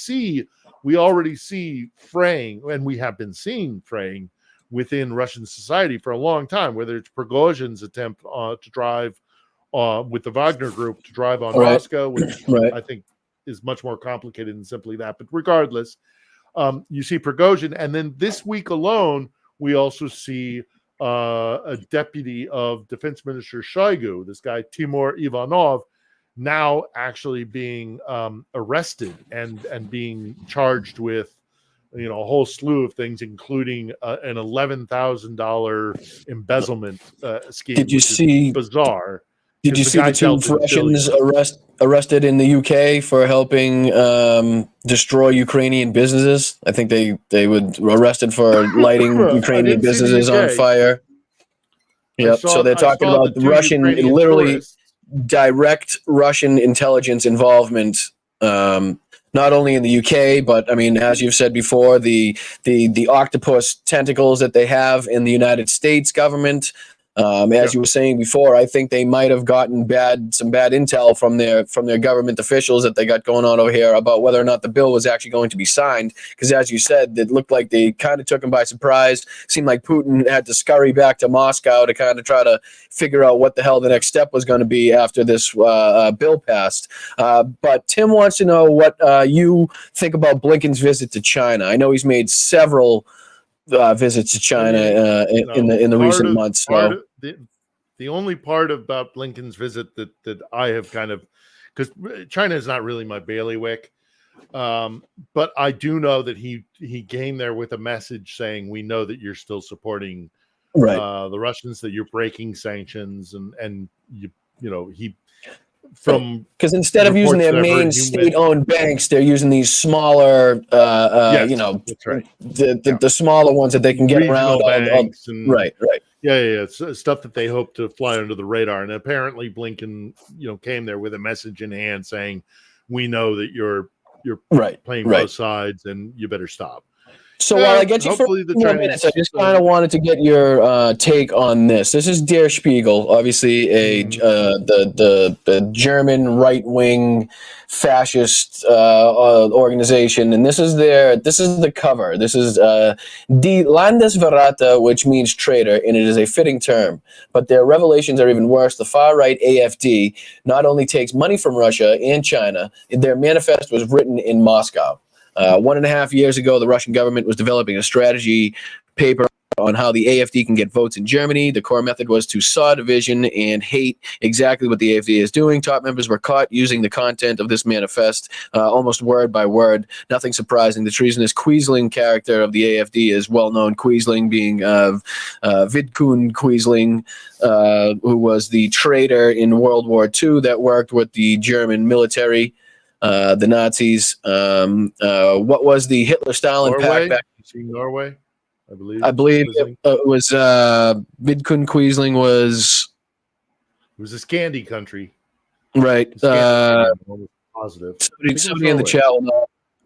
already see fraying, and we have been seeing fraying within Russian society for a long time, whether it's Prigozhin's attempt to drive with the Wagner Group to drive on Moscow, which I think is much more complicated than simply that. But regardless, you see Prigozhin. And then this week alone, we also see a deputy of Defense Minister Shoigu, this guy Timur Ivanov, now actually being arrested and being charged with a whole slew of things, including an $11,000 embezzlement scheme. Did you see bizarre? Did you see the two Russians arrested in the UK for helping destroy Ukrainian businesses? I think they were arrested for lighting Ukrainian businesses on fire. Yep. So they're talking about the Russian, literally direct Russian intelligence involvement, not only in the UK, but I mean, as you've said before, the octopus tentacles that they have in the United States government. As you were saying before, I think they might have gotten some bad intel from their government officials that they got going on over here about whether or not the bill was actually going to be signed. Because as you said, it looked like they kind of took them by surprise. Seemed like Putin had to scurry back to Moscow to kind of try to figure out what the hell the next step was going to be after this bill passed. But Tim wants to know what you think about Blinken's visit to China. I know he's made several visits to China in the recent months. So. The only part about Blinken's visit that I have kind of, because China is not really my bailiwick, but I do know that he came there with a message saying, we know that you're still supporting the Russians, that you're breaking sanctions, and he. Because instead of using their main state-owned banks, they're using these smaller, that's right. the smaller ones that they can get regional around. Banks and, right. Yeah. It's stuff that they hope to fly under the radar. And apparently, Blinken, came there with a message in hand saying, "We know that you're playing both sides, and you better stop." So while I get you for a few more minutes, I just kind of wanted to get your take on this. This is Der Spiegel, obviously the German right-wing fascist organization, and this is the cover. This is Die Landesverräter, which means traitor, and it is a fitting term. But their revelations are even worse. The far-right AfD not only takes money from Russia and China, their manifesto was written in Moscow. 1.5 years ago, the Russian government was developing a strategy paper on how the AfD can get votes in Germany. The core method was to sow division and hate, exactly what the AfD is doing. Top members were caught using the content of this manifest almost word by word. Nothing surprising. The treasonous Quisling character of the AfD is well known. Quisling being Vidkun Quisling, who was the traitor in World War II that worked with the German military. The Nazis. What was the Hitler-Stalin pact back? Norway, I believe it was Vidkun Quisling was. It was a Scandi country, right? Positive. Somebody in the chat.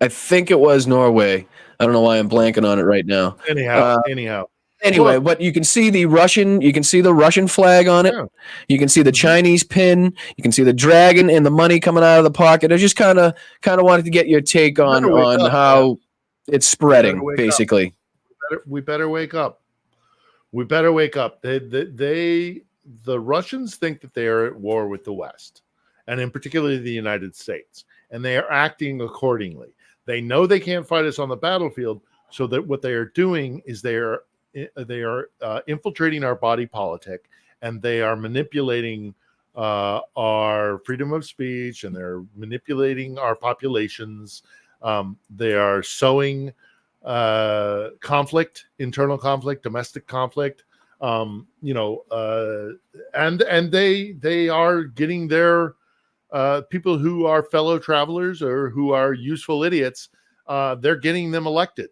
I think it was Norway. I don't know why I'm blanking on it right now. Anyhow. Anyway, but you can see the Russian flag on it. Yeah. You can see the Chinese pin. You can see the dragon and the money coming out of the pocket. I just kind of wanted to get your take on how it's spreading, basically. We better wake up. We better wake up. The Russians think that they are at war with the West, and in particular the United States, and they are acting accordingly. They know they can't fight us on the battlefield, so that what they are doing is they are infiltrating our body politic, and they are manipulating our freedom of speech, and they're manipulating our populations. They are sowing conflict, internal conflict, domestic conflict. And they are getting their people who are fellow travelers or who are useful idiots. They're getting them elected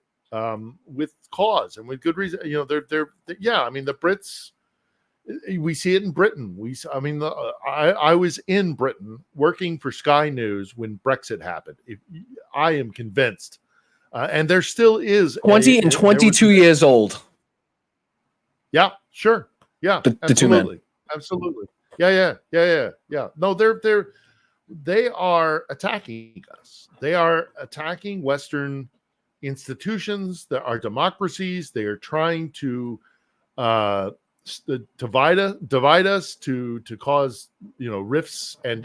with cause and with good reason. They're I mean, the Brits. We see it in Britain. I was in Britain working for Sky News when Brexit happened. I am convinced, and there still is 20 and 22 years old. Yeah, sure. Yeah, the two men. Absolutely. Yeah. No, they are attacking us. They are attacking Western institutions. There are democracies. They are trying to divide us to cause rifts and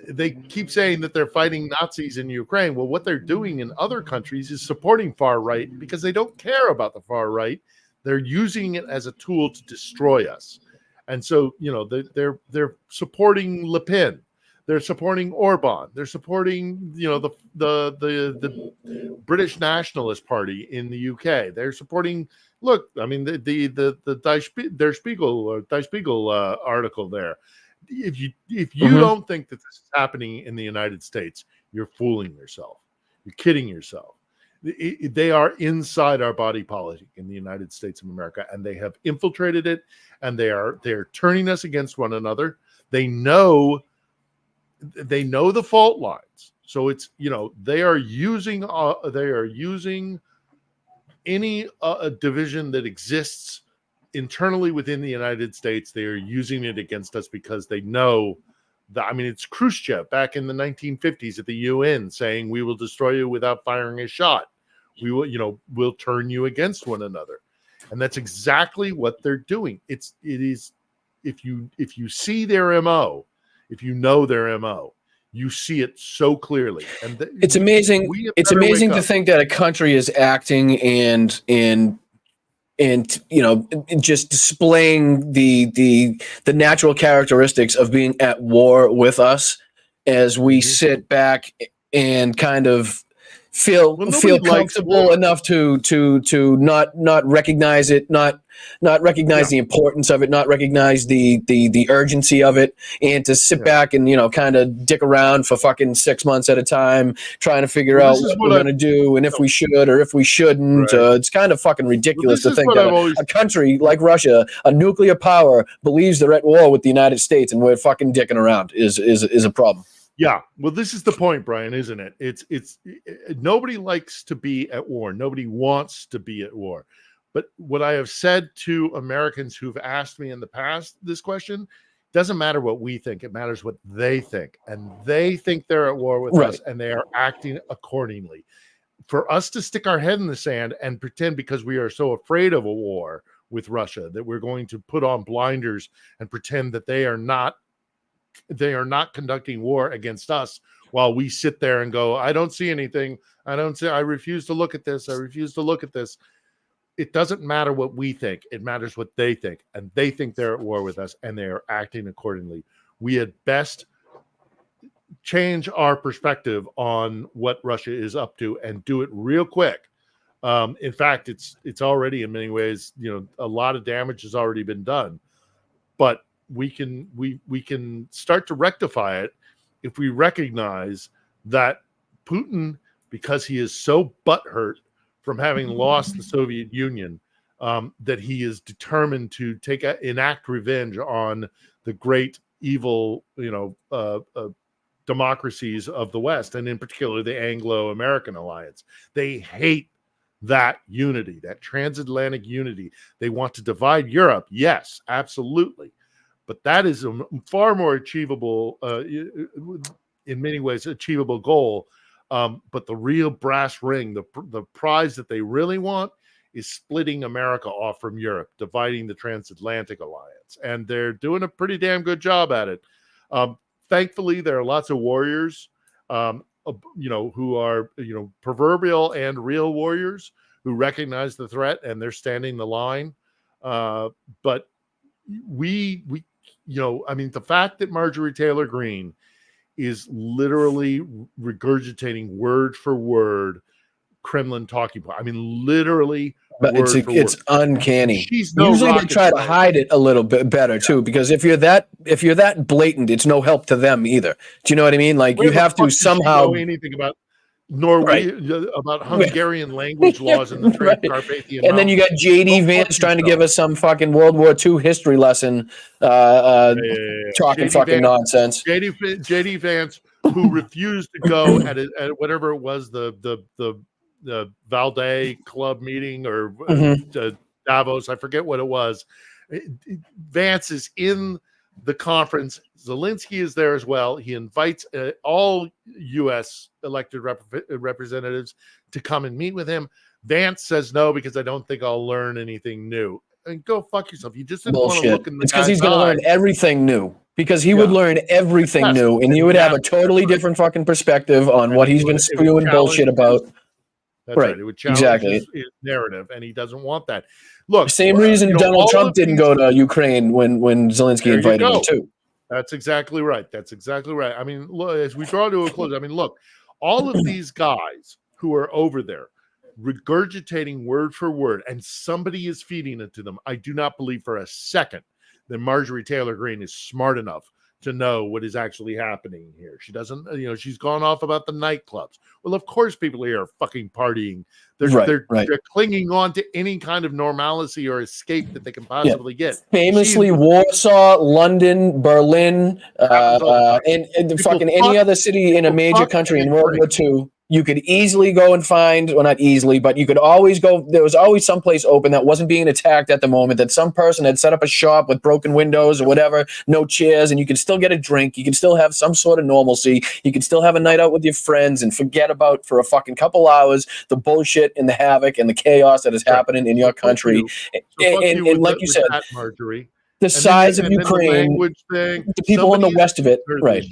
they keep saying that they're fighting Nazis in Ukraine. Well, what they're doing in other countries is supporting far right because they don't care about the far right. They're using it as a tool to destroy us. And so they're supporting Le Pen. They're supporting Orban. They're supporting the British Nationalist Party in the UK. They're supporting. Look, I mean the Der Spiegel article there. If you don't think that this is happening in the United States, you're fooling yourself. You're kidding yourself. They are inside our body politic in the United States of America, and they have infiltrated it, and they're turning us against one another. They know the fault lines. So it's they are using any division that exists internally within the United States. They are using it against us because they know that. I mean, it's Khrushchev back in the 1950s at the UN saying, "We will destroy you without firing a shot. We will, we'll turn you against one another," and that's exactly what they're doing. It is if you see their MO, if you know their MO, you see it so clearly. And it's amazing. It's amazing to think that a country is acting and just displaying the natural characteristics of being at war with us as we sit back and kind of feel comfortable enough to not recognize it, not recognize the importance of it, not recognize the urgency of it, and to sit back and kind of dick around for fucking 6 months at a time trying to figure out what we're going to do and if we should or if we shouldn't. Right. It's kind of fucking ridiculous to think that a country like Russia, a nuclear power, believes they're at war with the United States and we're fucking dicking around is a problem. Yeah, well, this is the point, Brian, isn't it? It's nobody likes to be at war. Nobody wants to be at war. But what I have said to Americans who've asked me in the past this question, doesn't matter what we think. It matters what they think. And they think they're at war with us, and they are acting accordingly. For us to stick our head in the sand and pretend because we are so afraid of a war with Russia that we're going to put on blinders and pretend that they are not conducting war against us while we sit there and go, I don't see anything. I refuse to look at this. I refuse to look at this. It doesn't matter what we think. It matters what they think. And they think they're at war with us and they are acting accordingly. We at best change our perspective on what Russia is up to and do it real quick. In fact, it's already in many ways, a lot of damage has already been done, but we can start to rectify it if we recognize that Putin, because he is so butthurt from having lost the Soviet Union, that he is determined to enact revenge on the great evil, democracies of the West, and in particular the Anglo-American alliance. They hate that unity, that transatlantic unity. They want to divide Europe. Yes, absolutely. But that is a far more achievable, in many ways, achievable goal. But the real brass ring, the prize that they really want is splitting America off from Europe, dividing the transatlantic alliance. And they're doing a pretty damn good job at it. Thankfully, there are lots of warriors, who are, proverbial and real warriors who recognize the threat and they're standing the line. But the fact that Marjorie Taylor Greene is literally regurgitating word for word Kremlin talking point. I mean, literally But word for word. it's uncanny. She's no Usually they rocket try to scientist. hide it a little bit better too, because if you're that blatant, it's no help to them either. Do you know what I mean? Like Where you the have fuck to does she somehow know anything about Norway, about Hungarian language laws in the Right. Carpathian And then you got Mountains? JD Go fuck Vance trying to yourself. give us some fucking World War II history lesson, talking JD fucking Vance, nonsense. JD Vance, who refused to go at whatever it was, the Valday Club meeting or Davos, I forget what it was. Vance is in the conference. Zelensky is there as well. He invites all U.S. elected representatives to come and meet with him. Vance says no because I don't think I'll learn anything new. And go fuck yourself. You just didn't want to look in the It's because he's guy's going to eye. learn everything new. Because he would learn everything new, and he would have a totally different fucking perspective on what he's been spewing bullshit about. That's right. It would challenge his narrative, and he doesn't want that. Look, same reason Donald Trump didn't go to Ukraine when Zelensky invited him too. That's exactly right. That's exactly right. I mean, look, as we draw to a close, I mean, look, all of these guys who are over there regurgitating word for word, and somebody is feeding it to them. I do not believe for a second that Marjorie Taylor Greene is smart enough to know what is actually happening here. She doesn't, she's gone off about the nightclubs. Well, of course, people here are fucking partying. They're clinging on to any kind of normalcy or escape that they can possibly get. Famously, Warsaw, London, Berlin, and fucking any other city in a major country in World War II. You could easily go and find, well, not easily, but you could always go. There was always some place open that wasn't being attacked at the moment, that some person had set up a shop with broken windows or whatever, no chairs, and you could still get a drink. You could still have some sort of normalcy. You could still have a night out with your friends and forget about, for a fucking couple hours, the bullshit and the havoc and the chaos that is happening in your country. And like you said, Marjorie, the size of Ukraine, the people in the west of it, right?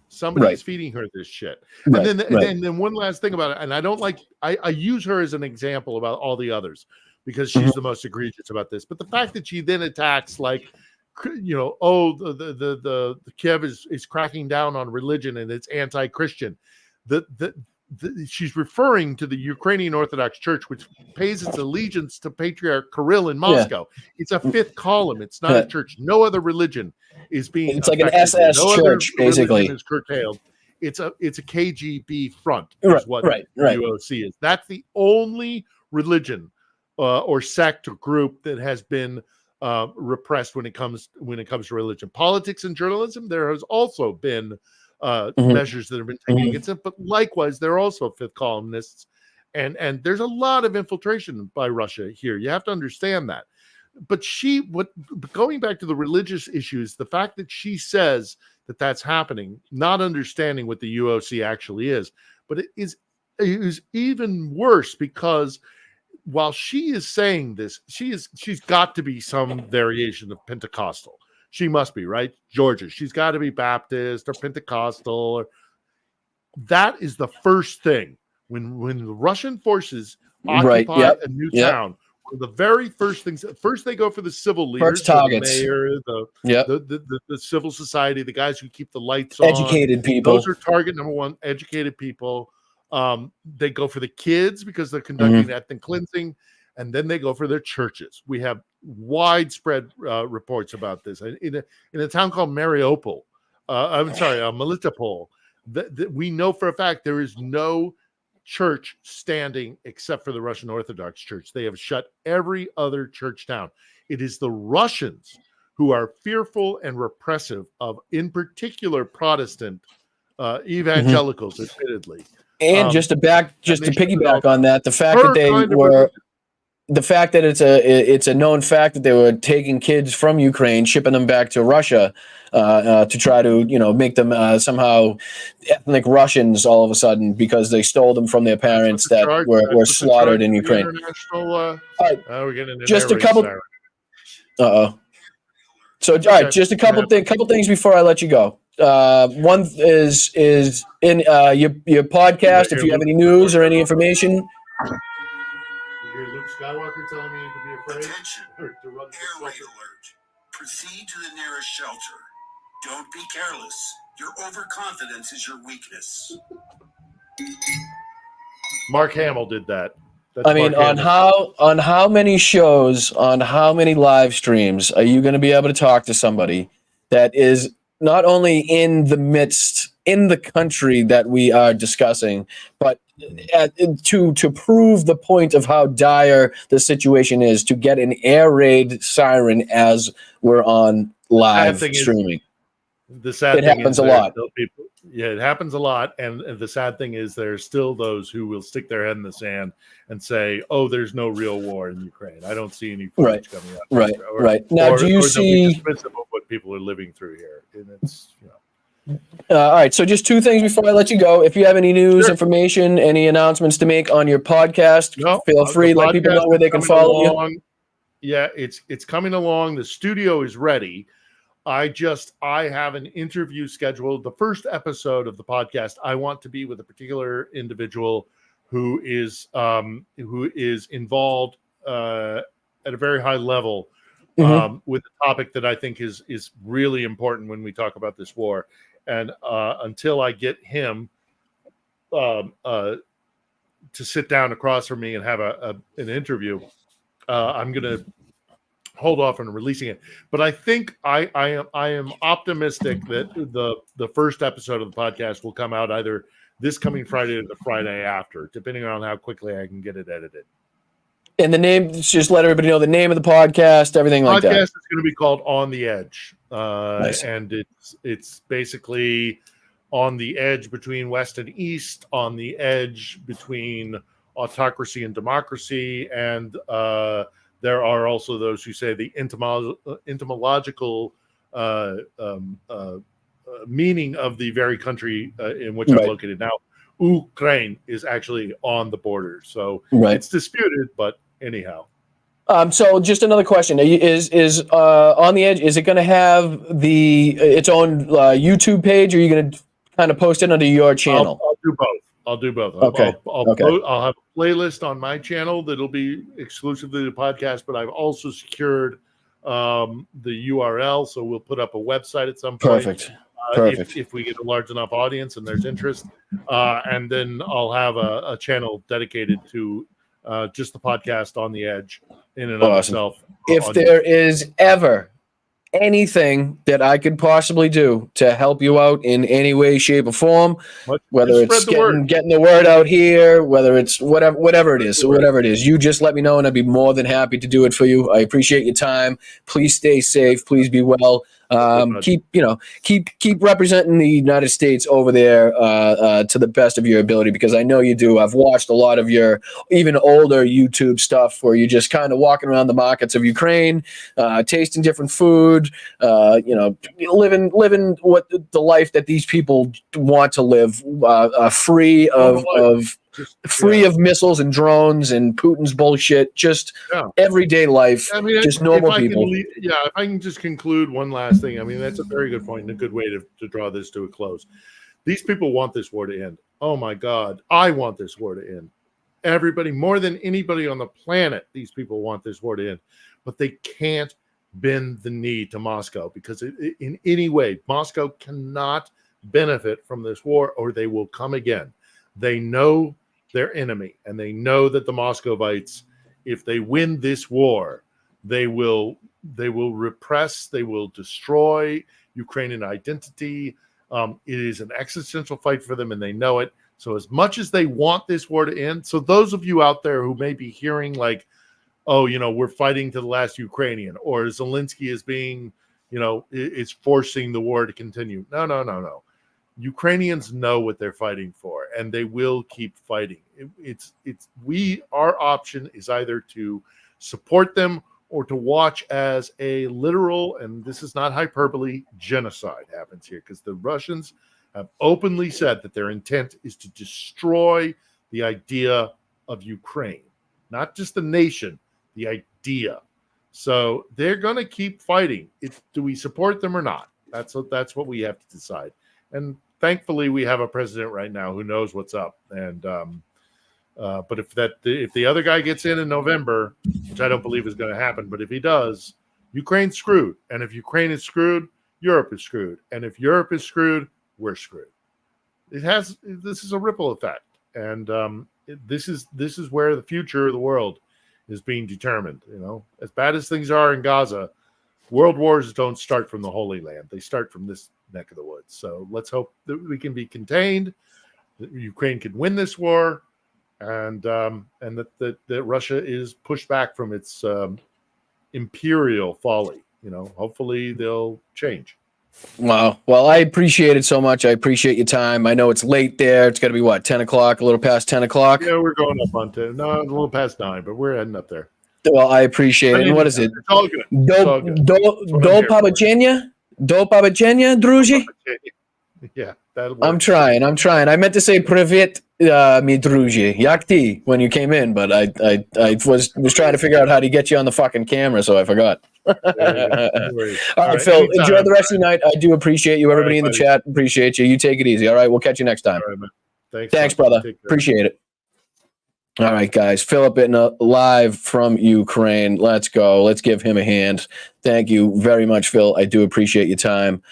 Somebody's feeding her this shit. Right, and then one last thing about it, and I don't like, I use her as an example about all the others because she's the most egregious about this. But the fact that she then attacks the Kyiv is cracking down on religion and it's anti-Christian. She's referring to the Ukrainian Orthodox Church, which pays its allegiance to Patriarch Kirill in Moscow. It's a fifth column. It's not a church. No other religion is being. It's like an SS church, basically. Is curtailed. It's a KGB front. Is what UOC is. That's the only religion or sect or group that has been repressed when it comes to religion, politics, and journalism. There has also been measures that have been taken against it, but likewise, they're also fifth columnists, and there's a lot of infiltration by Russia here. You have to understand that. But going back to the religious issues, the fact that she says that that's happening, not understanding what the UOC actually is, but it is even worse because while she is saying this, she's got to be some variation of Pentecostal. She must be, right? Georgia. She's got to be Baptist or Pentecostal. That is the first thing. When the Russian forces occupy a new town, one of the very first things, first they go for the civil leaders, the mayor, the civil society, the guys who keep the lights on. Educated people. Those are target number one, educated people. They go for the kids because they're conducting ethnic cleansing. And then they go for their churches. We have widespread reports about this in a town called Melitopol. We know for a fact there is no church standing except for the Russian Orthodox Church. They have shut every other church down. It is the Russians who are fearful and repressive of, in particular, Protestant evangelicals, admittedly. And just to piggyback on that, the fact that they were. The fact that it's a known fact that they were taking kids from Ukraine, shipping them back to Russia to try to make them somehow ethnic Russians all of a sudden because they stole them from their parents that were slaughtered in Ukraine. Just a couple. So all right, just a couple things before I let you go. One is in your podcast. If you have any news or any information. Luke Skywalker telling me to be afraid. Attention, to run air raid alert. Proceed to the nearest shelter. Don't be careless. Your overconfidence is your weakness. Mark Hamill did that. That's I mean, Mark on how many shows, on how many live streams are you going to be able to talk to somebody that is not only in the country that we are discussing, but to prove the point of how dire the situation is, to get an air raid siren as we're on live streaming. The sad It thing happens is a lot. it happens a lot. And the sad thing is there's still those who will stick their head in the sand and say, oh, there's no real war in Ukraine. I don't see any footage coming out. Right. Now, do you see dismissive of what people are living through here? And it's, all right, so just two things before I let you go. If you have any news, information, any announcements to make on your podcast, feel free. Let people know where they can follow you. Yeah, it's coming along. The studio is ready. I have an interview scheduled. The first episode of the podcast, I want to be with a particular individual who is involved at a very high level with a topic that I think is really important when we talk about this war. And until I get him to sit down across from me and have an interview, I'm going to hold off on releasing it. But I think I am optimistic that the first episode of the podcast will come out either this coming Friday or the Friday after, depending on how quickly I can get it edited. And the name, just let everybody know the name of the podcast, everything like that. The podcast is going to be called On the Edge. Nice. And it's basically on the edge between West and East, on the edge between autocracy and democracy. And there are also those who say the etymological meaning of the very country in which I'm located now. Ukraine is actually on the border. So it's disputed, but anyhow. So just another question: is On the Edge? Is it going to have its own YouTube page, or are you going to kind of post it under your channel? I'll do both. Okay. I'll have a playlist on my channel that'll be exclusive to the podcast, but I've also secured the URL, so we'll put up a website at some point. Perfect. If we get a large enough audience and there's interest, and then I'll have a channel dedicated to just the podcast On the Edge in and of itself. If there is ever anything that I could possibly do to help you out in any way, shape, or form, whether it's getting the word out here, whether it's whatever it is, you just let me know and I'd be more than happy to do it for you. I appreciate your time. Please stay safe. Please be well. Keep representing the United States over there to the best of your ability, because I know you do. I've watched a lot of your even older YouTube stuff where you're just kind of walking around the markets of Ukraine, tasting different food, living what the life that these people want to live, free of missiles and drones and Putin's bullshit, just everyday life, just normal people. If I can just conclude one last thing. I mean, that's a very good point and a good way to draw this to a close. These people want this war to end. Oh my God, I want this war to end. Everybody, more than anybody on the planet, these people want this war to end. But they can't bend the knee to Moscow, because in any way, Moscow cannot benefit from this war, or they will come again. They know their enemy, and they know that the Moscovites, if they win this war, they will repress, they will destroy Ukrainian identity. It is an existential fight for them, and they know it. So as much as they want this war to end, so those of you out there who may be hearing like, oh, we're fighting to the last Ukrainian, or Zelensky is being, is forcing the war to continue. No. Ukrainians know what they're fighting for, and they will keep fighting. Our option is either to support them or to watch as a literal, and this is not hyperbole, genocide happens here, because the Russians have openly said that their intent is to destroy the idea of Ukraine, not just the nation, the idea. So they're going to keep fighting. Do we support them or not? That's what we have to decide. And thankfully, we have a president right now who knows what's up. And but if the other guy gets in November, which I don't believe is going to happen, but if he does, Ukraine's screwed. And if Ukraine is screwed, Europe is screwed. And if Europe is screwed, we're screwed. This is a ripple effect. And this is where the future of the world is being determined. As bad as things are in Gaza, world wars don't start from the Holy Land. They start from this neck of the woods. So let's hope that we can be contained, that Ukraine can win this war, and that Russia is pushed back from its imperial folly. Hopefully they'll change. Wow. Well, I appreciate it so much. I appreciate your time. I know it's late there. It's got to be, 10 o'clock, a little past 10 o'clock? Yeah, we're going up on 10. No, a little past 9, but we're heading up there. Well, I appreciate it. And what is it? It's all good. It's all good. Do побачення? Do побачення, друзі? Yeah, that'll work. I'm trying. I meant to say привіт, мій друзі. Як ти when you came in, but I was trying to figure out how to get you on the fucking camera, so I forgot. All right, Phil, anytime. enjoy the rest of your night. I do appreciate you. Everybody in the buddy. chat, appreciate you. You take it easy. All right, we'll catch you next time. All right, man. Thanks, brother. Appreciate it. All right, guys. Philip Ittner live from Ukraine. Let's go. Let's give him a hand. Thank you very much, Phil. I do appreciate your time.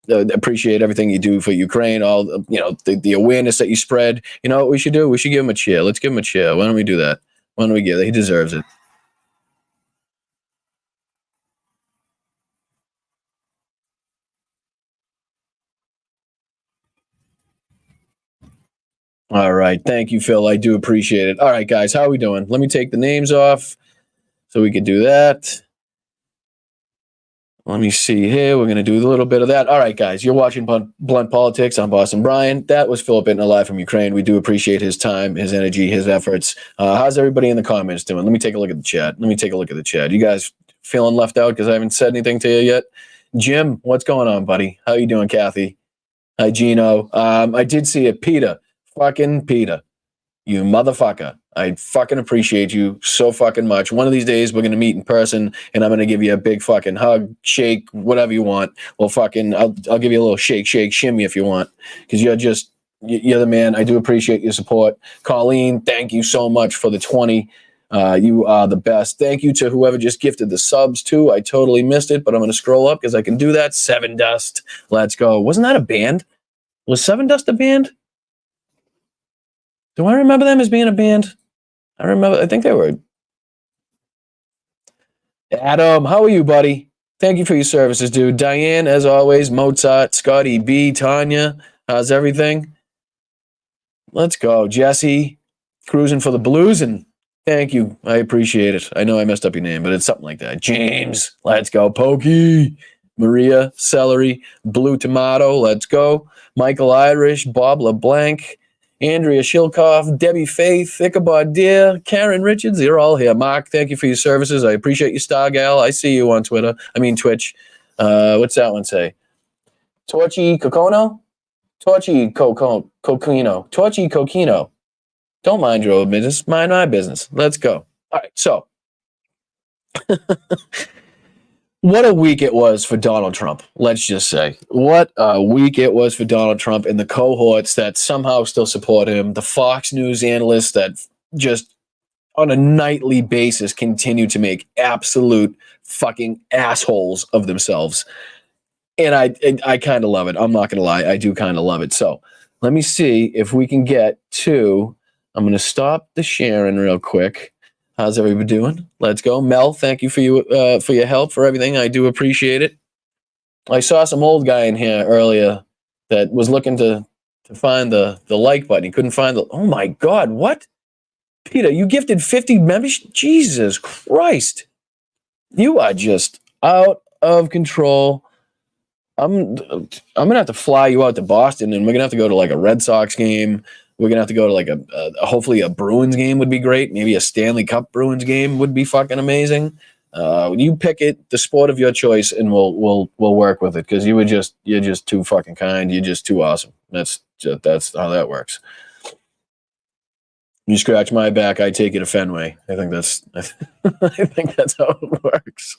Appreciate everything you do for Ukraine. All the awareness that you spread. You know what we should do? We should give him a cheer. Let's give him a cheer. Why don't we do that? Why don't we give that? He deserves it. All right. Thank you, Phil. I do appreciate it. All right, guys. How are we doing? Let me take the names off so we could do that. Let me see here. We're going to do a little bit of that. All right, guys. You're watching Blunt Politics. I'm Boston Brian. That was Philip Ittner live from Ukraine. We do appreciate his time, his energy, his efforts. How's everybody in the comments doing? Let me take a look at the chat. You guys feeling left out because I haven't said anything to you yet? Jim, what's going on, buddy? How you doing, Kathy? Hi, Gino. I did see it. Peter. Fucking Peter, you motherfucker. I fucking appreciate you so fucking much. One of these days we're going to meet in person and I'm going to give you a big fucking hug, shake, whatever you want. Well, I'll give you a little shake, shimmy if you want, because you're the man. I do appreciate your support. Colleen, thank you so much for the 20. You are the best. Thank you to whoever just gifted the subs too. I totally missed it, but I'm going to scroll up because I can do that. Seven Dust. Let's go. Wasn't that a band? Was Seven Dust a band? Do I remember them as being a band? I think they were. Adam, how are you, buddy? Thank you for your services, dude. Diane, as always. Mozart, Scotty B, Tanya. How's everything? Let's go. Jesse, cruising for the blues, and thank you. I appreciate it. I know I messed up your name, but it's something like that. James, let's go. Pokey, Maria, Celery, Blue Tomato, let's go. Michael Irish, Bob LeBlanc, Andrea Shilkoff, Debbie Faith, Ichabod Deer, Karen Richards, you're all here. Mark, thank you for your services. I appreciate you, Stargal. I see you on Twitch. What's that one say? Torchy Cocono? Torchy Coquino. Torchy Coquino. Don't mind your own business. Mind my business. Let's go. All right, so. What a week it was for Donald Trump, let's just say. What a week it was for Donald Trump and the cohorts that somehow still support him, the Fox News analysts that just on a nightly basis continue to make absolute fucking assholes of themselves. And I kind of love it. I'm not going to lie. I do kind of love it. So let me see if we can get to, I'm going to stop the sharing real quick. How's everybody doing? Let's go. Mel, thank you for your help, for everything. I do appreciate it. I saw some old guy in here earlier that was looking to find the like button. He couldn't find oh my God, what? Peter, you gifted 50 members? Jesus Christ. You are just out of control. I'm going to have to fly you out to Boston, and we're going to have to go to like a Red Sox game. We're going to have to go to like hopefully a Bruins game would be great. Maybe a Stanley Cup Bruins game would be fucking amazing. You pick it, the sport of your choice, and we'll work with it, because you're just too fucking kind. You're just too awesome. That's how that works. You scratch my back, I take you to Fenway. I think that's how it works.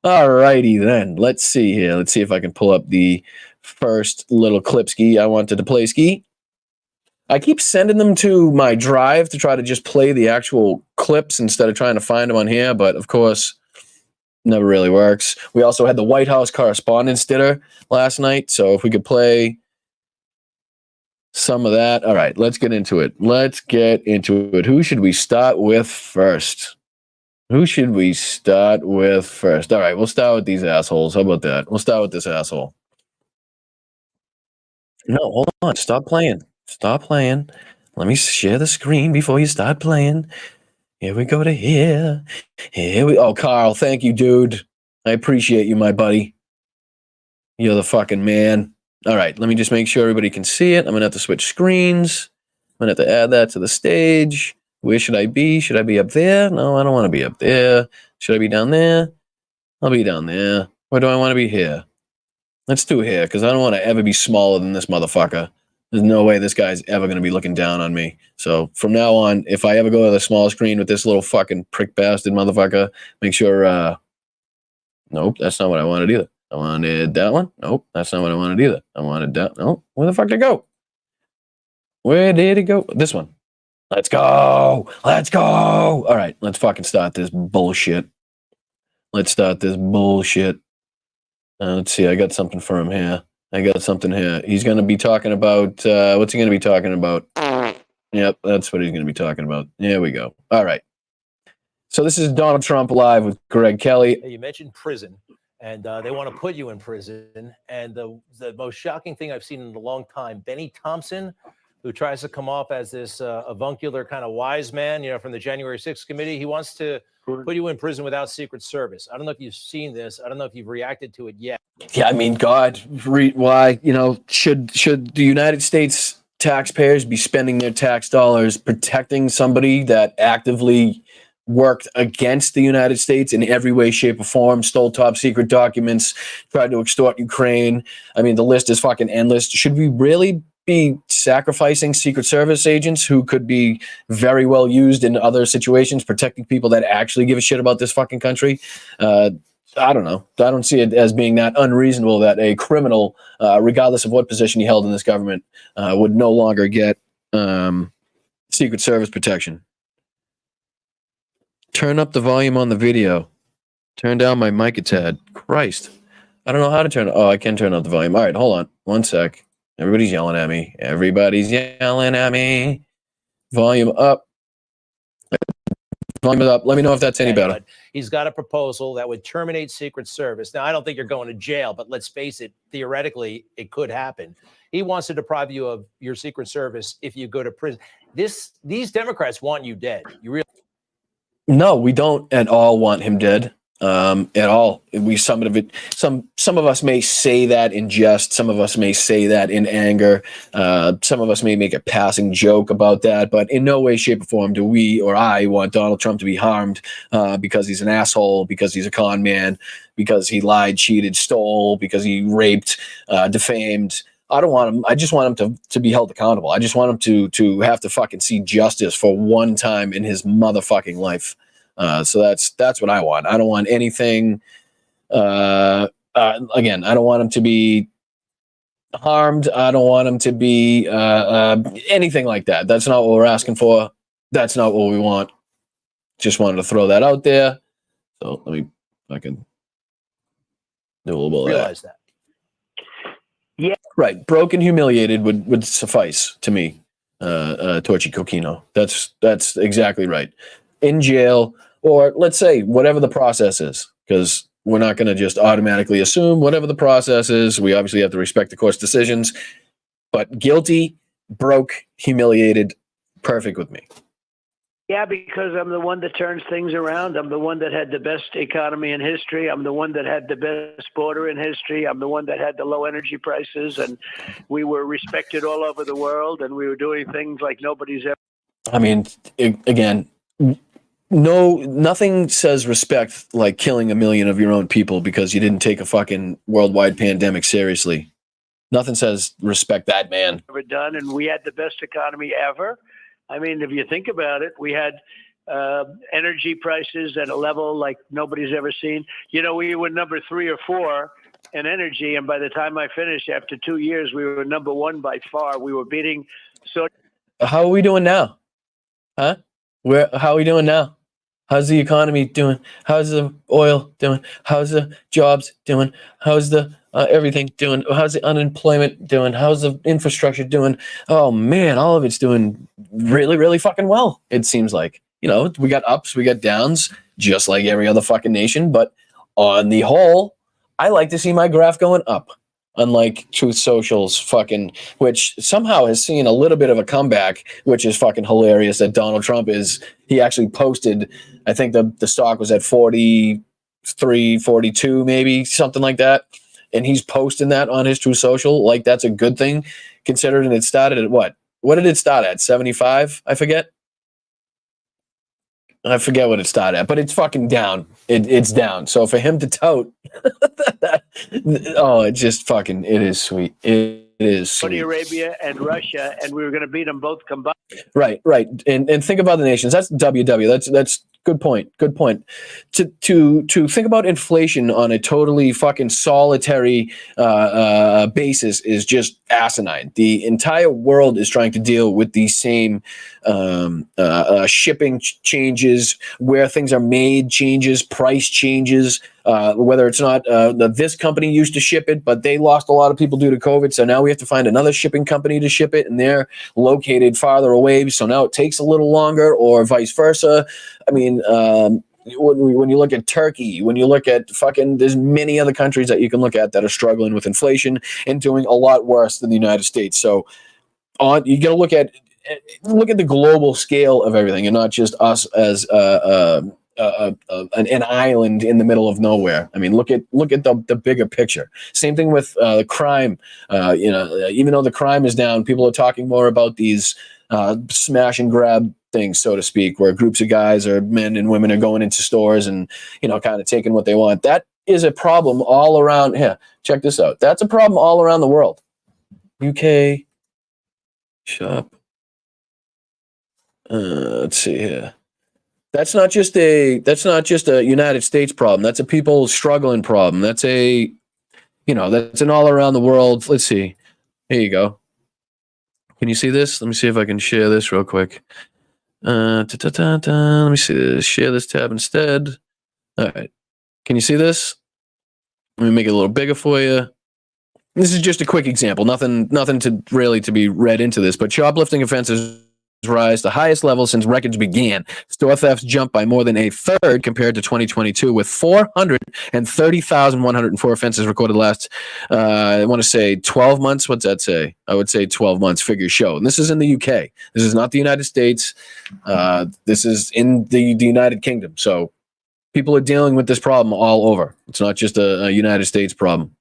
All righty then. Let's see here. Let's see if I can pull up the first little clip ski I wanted to play ski. I keep sending them to my drive to try to just play the actual clips instead of trying to find them on here, but of course, never really works. We also had the White House Correspondent dinner last night, so if we could play some of that. All right, let's get into it. Who should we start with first? All right, we'll start with these assholes. How about that? We'll start with this asshole. No, hold on. Stop playing. Let me share the screen before you start playing. Here we go to here. Oh, Carl, thank you, dude. I appreciate you, my buddy. You're the fucking man. All right, let me just make sure everybody can see it. I'm going to have to switch screens. I'm going to have to add that to the stage. Where should I be? Should I be up there? No, I don't want to be up there. Should I be down there? I'll be down there. Or do I want to be here? Let's do here, because I don't want to ever be smaller than this motherfucker. There's no way this guy's ever going to be looking down on me. So from now on, if I ever go to the small screen with this little fucking prick bastard motherfucker, make sure, nope, that's not what I wanted either. I wanted that one. Nope, that's not what I wanted either. I wanted that. No, where the fuck did it go? Where did it go? This one. Let's go. All right, let's fucking start this bullshit. Let's see, I got something for him here. He's going to be talking about, what's he going to be talking about? Yep, that's what he's going to be talking about. There we go. All right. So this is Donald Trump live with Greg Kelly. You mentioned prison, and they want to put you in prison. And the most shocking thing I've seen in a long time, Benny Thompson, who tries to come off as this avuncular kind of wise man, from the January 6th committee, he wants to put you in prison without Secret Service. I don't know if you've seen this. I don't know if you've reacted to it yet. Yeah, I mean, God, why, should the United States taxpayers be spending their tax dollars protecting somebody that actively worked against the United States in every way, shape, or form, stole top secret documents, tried to extort Ukraine? I mean, the list is fucking endless. Should we really be sacrificing Secret Service agents who could be very well used in other situations, protecting people that actually give a shit about this fucking country? I don't know. I don't see it as being that unreasonable that a criminal, regardless of what position he held in this government, would no longer get Secret Service protection. Turn up the volume on the video. Turn down my mic a tad. Christ. I don't know how to turn it. Oh, I can turn up the volume. All right, hold on. One sec. Everybody's yelling at me. Volume up. Volume up. Let me know if that's any better. He's got a proposal that would terminate Secret Service. Now, I don't think you're going to jail, but let's face it, theoretically, it could happen. He wants to deprive you of your Secret Service if you go to prison. These Democrats want you dead. You really? No, we don't at all want him dead. At all. Some of us may say that in jest. Some of us may say that in anger. Some of us may make a passing joke about that, but in no way, shape, or form do we or I want Donald Trump to be harmed because he's an asshole, because he's a con man, because he lied, cheated, stole, because he raped, defamed. I don't want him. I just want him to be held accountable. I just want him to have to fucking see justice for one time in his motherfucking life. So that's what I want. I don't want anything. Again, I don't want him to be harmed. I don't want him to be anything like that. That's not what we're asking for. That's not what we want. Just wanted to throw that out there. So let me fucking do a little bit of that. Yeah. Right. Broken, humiliated would suffice to me. Torchy Coquino. That's exactly right. In jail, or let's say whatever the process is, because we're not going to just automatically assume whatever the process is. We obviously have to respect the court's decisions, but guilty, broke, humiliated, perfect with me. Yeah, because I'm the one that turns things around. I'm the one that had the best economy in history. I'm the one that had the best border in history. I'm the one that had the low energy prices, and we were respected all over the world, and we were doing things like nobody's ever. I mean, again, nothing says respect like killing 1 million of your own people because you didn't take a fucking worldwide pandemic seriously. Nothing says respect that, man. Ever done, and we had the best economy ever. I mean, if you think about it, we had energy prices at a level like nobody's ever seen. We were number 3 or 4 in energy, and by the time I finished, after 2 years, we were number 1 by far. We were beating. So, how are we doing now? Huh? How are we doing now? How's the economy doing? How's the oil doing? How's the jobs doing? How's the everything doing? How's the unemployment doing? How's the infrastructure doing? Oh man, all of it's doing really, really fucking well. It seems like, we got ups, we got downs, just like every other fucking nation. But on the whole, I like to see my graph going up. Unlike Truth Social's fucking, which somehow has seen a little bit of a comeback, which is fucking hilarious. That Donald Trump he actually posted, I think the stock was at 43, 42, maybe something like that. And he's posting that on his Truth Social. Like, that's a good thing, considering it started at what? What did it start at? 75? I forget what it started at, but it's fucking down. It's down. So for him to tout, oh, it's just fucking, it is sweet. It is sweet. Saudi Arabia and Russia, and we were going to beat them both combined. Right. And think about the nations. That's WW. That's good point. Good point. To think about inflation on a totally fucking solitary basis is just asinine. The entire world is trying to deal with these same shipping changes, where things are made changes, price changes. Whether it's not this company used to ship it, but they lost a lot of people due to COVID, so now we have to find another shipping company to ship it, and they're located farther away, so now it takes a little longer, or vice versa. I mean, when you look at Turkey, when you look at there's many other countries that you can look at that are struggling with inflation and doing a lot worse than the United States. So you got to look at the global scale of everything, and not just us as an island in the middle of nowhere. I mean, look at the bigger picture. Same thing with crime. Even though the crime is down, people are talking more about these smash and grab things, so to speak, where groups of guys or men and women are going into stores and kind of taking what they want. That is a problem all around. Here, check this out. That's a problem all around the world. UK shop. Let's see here. That's not just a United States problem. That's a people struggling problem. That's that's an all around the world. Let's see. Here you go. Can you see this? Let me see if I can share this real quick. Let me see this. Share this tab instead. All right. Can you see this? Let me make it a little bigger for you. This is just a quick example. Nothing to be read into this, but shoplifting offenses rise to highest levels since records began. Store thefts jumped by more than a third compared to 2022, with 430,104 offenses recorded last, I want to say 12 months. What's that say? I would say 12 months, figures show. And this is in the UK. This is not the United States. This is in the United Kingdom. So people are dealing with this problem all over. It's not just a United States problem.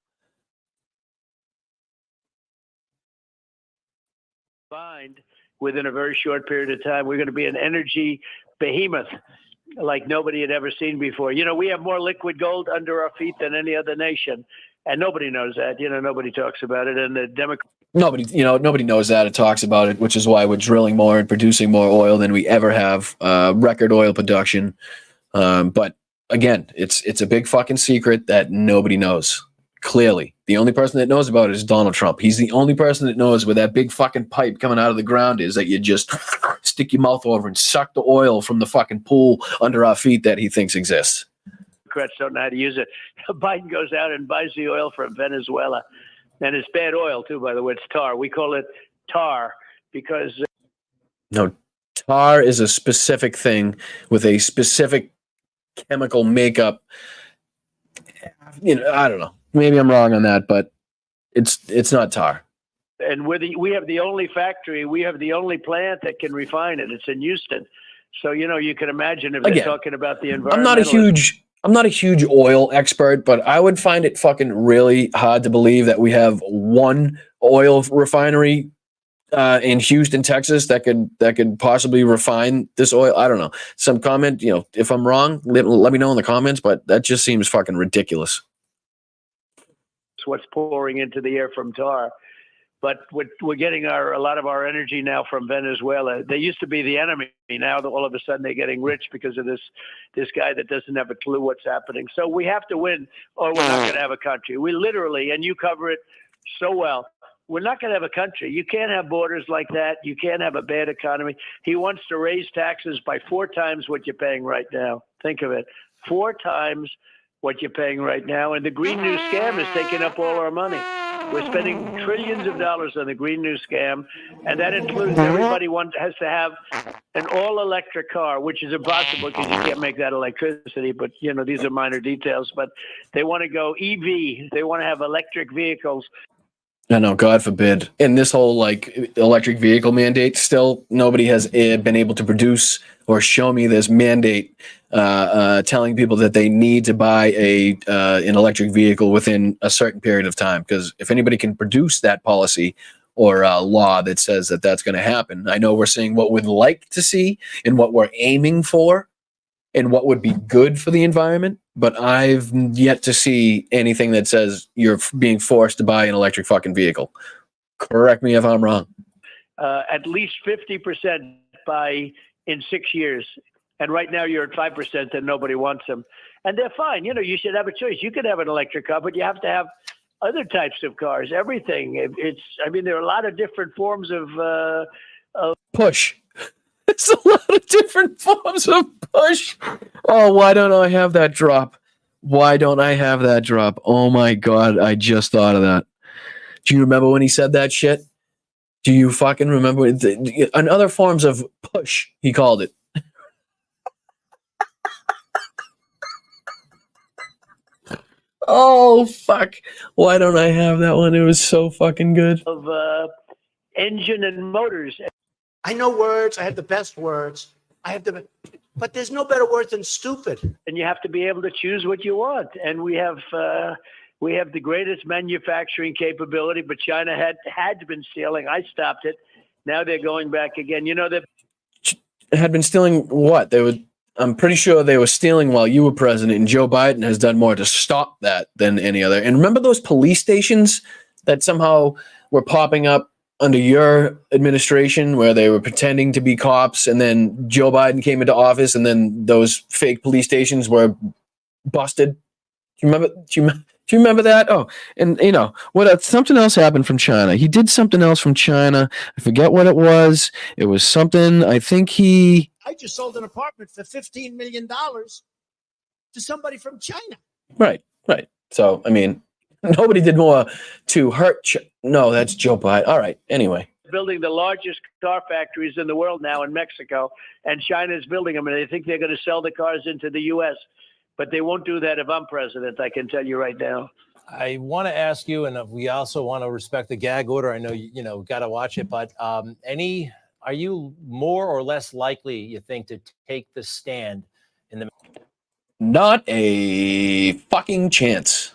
Within a very short period of time, we're going to be an energy behemoth like nobody had ever seen before. We have more liquid gold under our feet than any other nation, and nobody knows that. Nobody talks about it. And the Democrats. Nobody knows that. It talks about it, which is why we're drilling more and producing more oil than we ever have. Record oil production. But again, it's a big fucking secret that nobody knows. Clearly, the only person that knows about it is Donald Trump. He's the only person that knows where that big fucking pipe coming out of the ground is, that you just stick your mouth over and suck the oil from the fucking pool under our feet that he thinks exists. Democrats don't know how to use it. Biden goes out and buys the oil from Venezuela, and it's bad oil too, by the way. It's tar. We call it tar because no, tar is a specific thing with a specific chemical makeup. I don't know. Maybe I'm wrong on that, but it's not tar. And we have the only factory, we have the only plant that can refine it. It's in Houston. So, you can imagine if they're talking about the environment. I'm not a huge oil expert, but I would find it fucking really hard to believe that we have one oil refinery in Houston, Texas, that could possibly refine this oil. I don't know. Some comment, if I'm wrong, let me know in the comments, but that just seems fucking ridiculous. What's pouring into the air from tar, but we're getting a lot of our energy now from Venezuela. They used to be the enemy. Now all of a sudden they're getting rich because of this guy that doesn't have a clue what's happening. So we have to win, or we're not going to have a country. We literally, and you cover it so well, we're not going to have a country. You can't have borders like that. You can't have a bad economy. He wants to raise taxes by 4 times what you're paying right now. Think of it, 4 times what you're paying right now. And the Green New Scam is taking up all our money. We're spending trillions of dollars on the Green New Scam, and that includes everybody has to have an all-electric car, which is impossible because you can't make that electricity. But, you know, these are minor details. But they want to go EV. They want to have electric vehicles. I know, God forbid. And this whole like electric vehicle mandate, still nobody has been able to produce or show me this mandate telling people that they need to buy an electric vehicle within a certain period of time. Because if anybody can produce that policy or law that says that that's going to happen, I know we're saying what we'd like to see and what we're aiming for and what would be good for the environment, but I've yet to see anything that says you're being forced to buy an electric fucking vehicle. Correct me if I'm wrong. At least 50% in 6 years. And right now you're at 5% and nobody wants them. And they're fine. You know, you should have a choice. You could have an electric car, but you have to have other types of cars, everything. I mean, there are a lot of different forms of push. It's a lot of different forms of push. Oh, why don't I have that drop? Why don't I have that drop? Oh my God, I just thought of that. Do you remember when he said that shit? Do you fucking remember? And other forms of push, he called it. Oh, fuck. Why don't I have that one? It was so fucking good. Of engine and motors. I know words. I have the best words. But there's no better word than stupid. And you have to be able to choose what you want. And we have the greatest manufacturing capability, but China had been stealing. I stopped it. Now they're going back again. You know, they had been stealing what? I'm pretty sure they were stealing while you were president, and Joe Biden has done more to stop that than any other. And remember those police stations that somehow were popping up under your administration where they were pretending to be cops, and then Joe Biden came into office and then those fake police stations were busted? Do you remember that? Oh, and you know what? Something else happened from China. He did something else from China. I forget what it was. It was something. I just sold an apartment for $15 million to somebody from China. Right. So, I mean, nobody did more to hurt. No, that's Joe Biden. All right. Anyway. Building the largest car factories in the world now in Mexico, and China's building them, and they think they're going to sell the cars into the U.S., but they won't do that if I'm president, I can tell you right now. I want to ask you, and we also want to respect the gag order. I know you got to watch it, but are you more or less likely, you think, to take the stand in the? Not a fucking chance.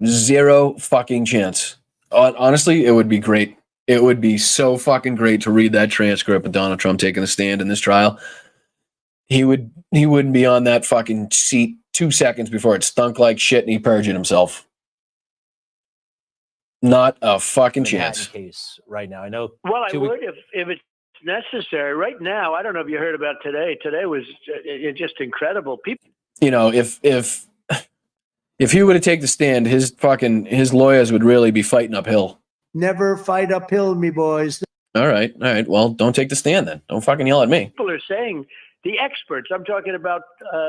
Zero fucking chance. Honestly, it would be great. It would be so fucking great to read that transcript of Donald Trump taking the stand in this trial. He wouldn't be on that fucking seat 2 seconds before it stunk like shit and he perjured himself. Not a fucking chance. Case right now, I know. Well, I would if it's necessary. Right now, I don't know if you heard about today. Today was just incredible. People, you know, if he were to take the stand, his lawyers would really be fighting uphill. Never fight uphill, me boys. All right. Well, don't take the stand then. Don't fucking yell at me. people are saying, the experts. I'm talking about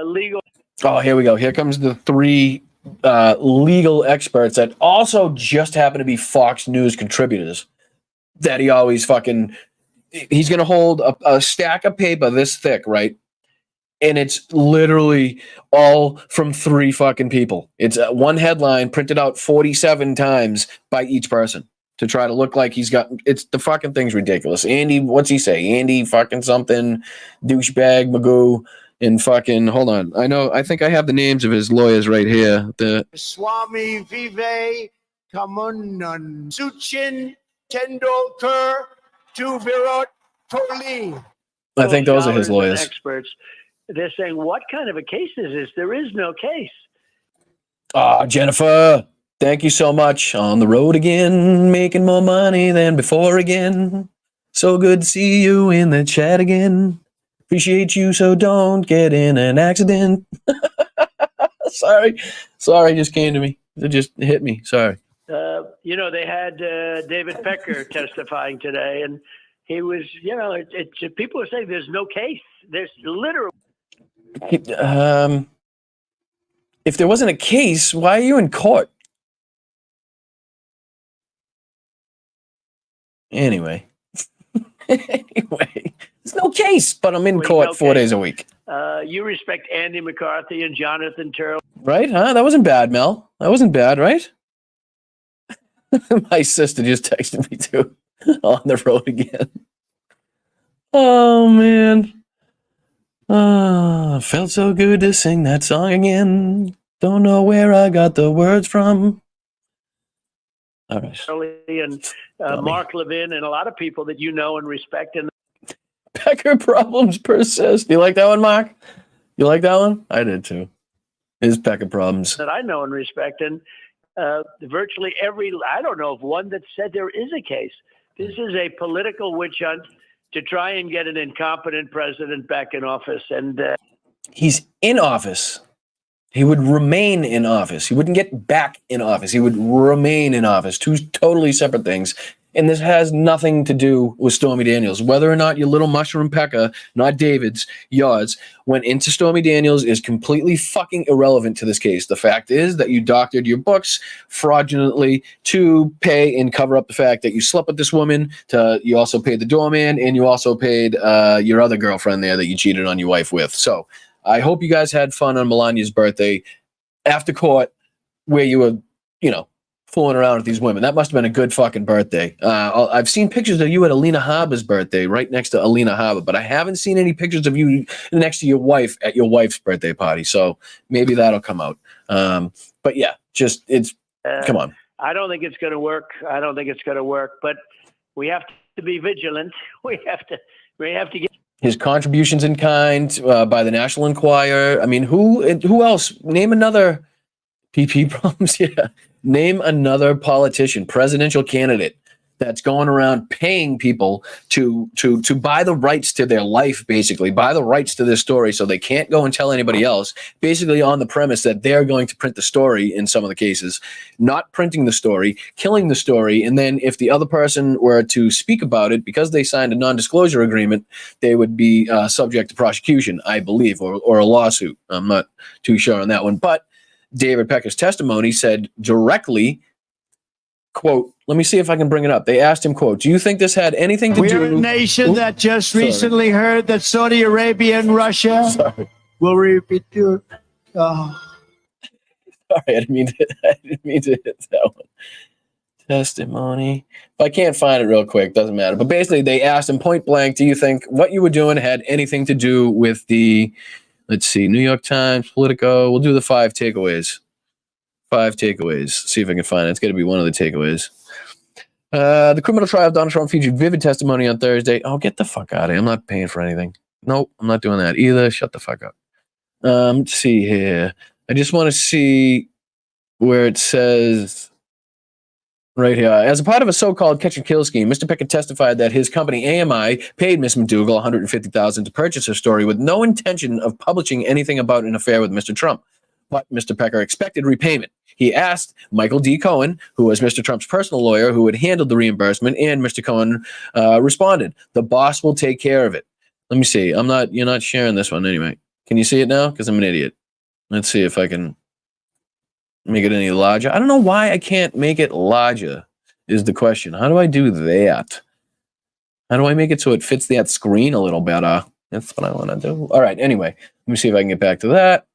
legal. Oh, here we go. Here comes the three legal experts that also just happen to be Fox News contributors that he always he's going to hold a stack of paper this thick, right? And it's literally all from three fucking people. It's one headline printed out 47 times by each person to try to look like it's the fucking thing's ridiculous. Andy, what's he say? Andy fucking something, douchebag, Magoo. And fucking, hold on. I think I have the names of his lawyers right here. The Swami Vive Kamunan Suchin Tendolkar to Virat Kohli. I think those are his lawyers. Experts. They're saying, what kind of a case is this? There is no case. Jennifer, thank you so much. On the road again, making more money than before again. So good to see you in the chat again. Appreciate you, so don't get in an accident. Sorry, just came to me. It just hit me. Sorry. They had David Pecker testifying today, and he was, people are saying there's no case. There's literally. If there wasn't a case, why are you in court? Anyway. Anyway, there's no case, but I'm in court 4 days a week. You respect Andy McCarthy and Jonathan Turley. Right? Huh? That wasn't bad, Mel. That wasn't bad, right? My sister just texted me too. On the road again. Oh, man. Felt so good to sing that song again. Don't know where I got the words from. All right. And Mark Levin and a lot of people that you know and respect. And Pecker problems persist. You like that one, Mark? You like that one? I did too. His Pecker problems. That I know and respect. And virtually I don't know of one that said there is a case. This is a political witch hunt to try and get an incompetent president back in office. And he's in office. He would remain in office. He wouldn't get back in office. He would remain in office. Two totally separate things. And this has nothing to do with Stormy Daniels. Whether or not your little mushroom Pecker, not David's, yours, went into Stormy Daniels is completely fucking irrelevant to this case. The fact is that you doctored your books fraudulently to pay and cover up the fact that you slept with this woman. You also paid the doorman, and you also paid your other girlfriend there that you cheated on your wife with. So I hope you guys had fun on Melania's birthday after court where you were, fooling around with these women. That must have been a good fucking birthday. I've seen pictures of you at Alina Harbor's birthday, right next to Alina Harbor, but I haven't seen any pictures of you next to your wife at your wife's birthday party. So maybe that'll come out. But yeah, come on. I don't think it's going to work. But we have to be vigilant. We have to get his contributions in kind by the National Enquirer. I mean, who else? Name another PP problems. Yeah. Name another politician, presidential candidate that's going around paying people to buy the rights to their life, basically, buy the rights to their story so they can't go and tell anybody else, basically on the premise that they're going to print the story in some of the cases, not printing the story, killing the story, and then if the other person were to speak about it, because they signed a non-disclosure agreement, they would be subject to prosecution, I believe, or a lawsuit. I'm not too sure on that one, but David Pecker's testimony said directly, quote, let me see if I can bring it up. They asked him, quote, do you think this had anything to do... We're a nation that just recently heard that Saudi Arabia and Russia will repeat your... Sorry, I didn't mean to hit that one. Testimony. If I can't find it real quick, doesn't matter. But basically, they asked him point blank, do you think what you were doing had anything to do with the... Let's see, New York Times, Politico. We'll do the 5 takeaways. 5 takeaways. See if I can find it. It's got to be one of the takeaways. The criminal trial of Donald Trump featured vivid testimony on Thursday. Oh, get the fuck out of here. I'm not paying for anything. Nope, I'm not doing that either. Shut the fuck up. Let's see here. I just want to see where it says... Right here. As a part of a so-called catch and kill scheme, Mr. Pecker testified that his company AMI paid Ms. McDougal $150,000 to purchase her story with no intention of publishing anything about an affair with Mr. Trump. But Mr. Pecker expected repayment. He asked Michael D. Cohen, who was Mr. Trump's personal lawyer who had handled the reimbursement, and Mr. Cohen responded, the boss will take care of it. Let me see. You're not sharing this one anyway. Can you see it now? Because I'm an idiot. Let's see if I can make it any larger. I don't know why I can't make it larger is the question. How do I do that? How do I make it so it fits that screen a little better? That's what I want to do. All right. Anyway, let me see if I can get back to that.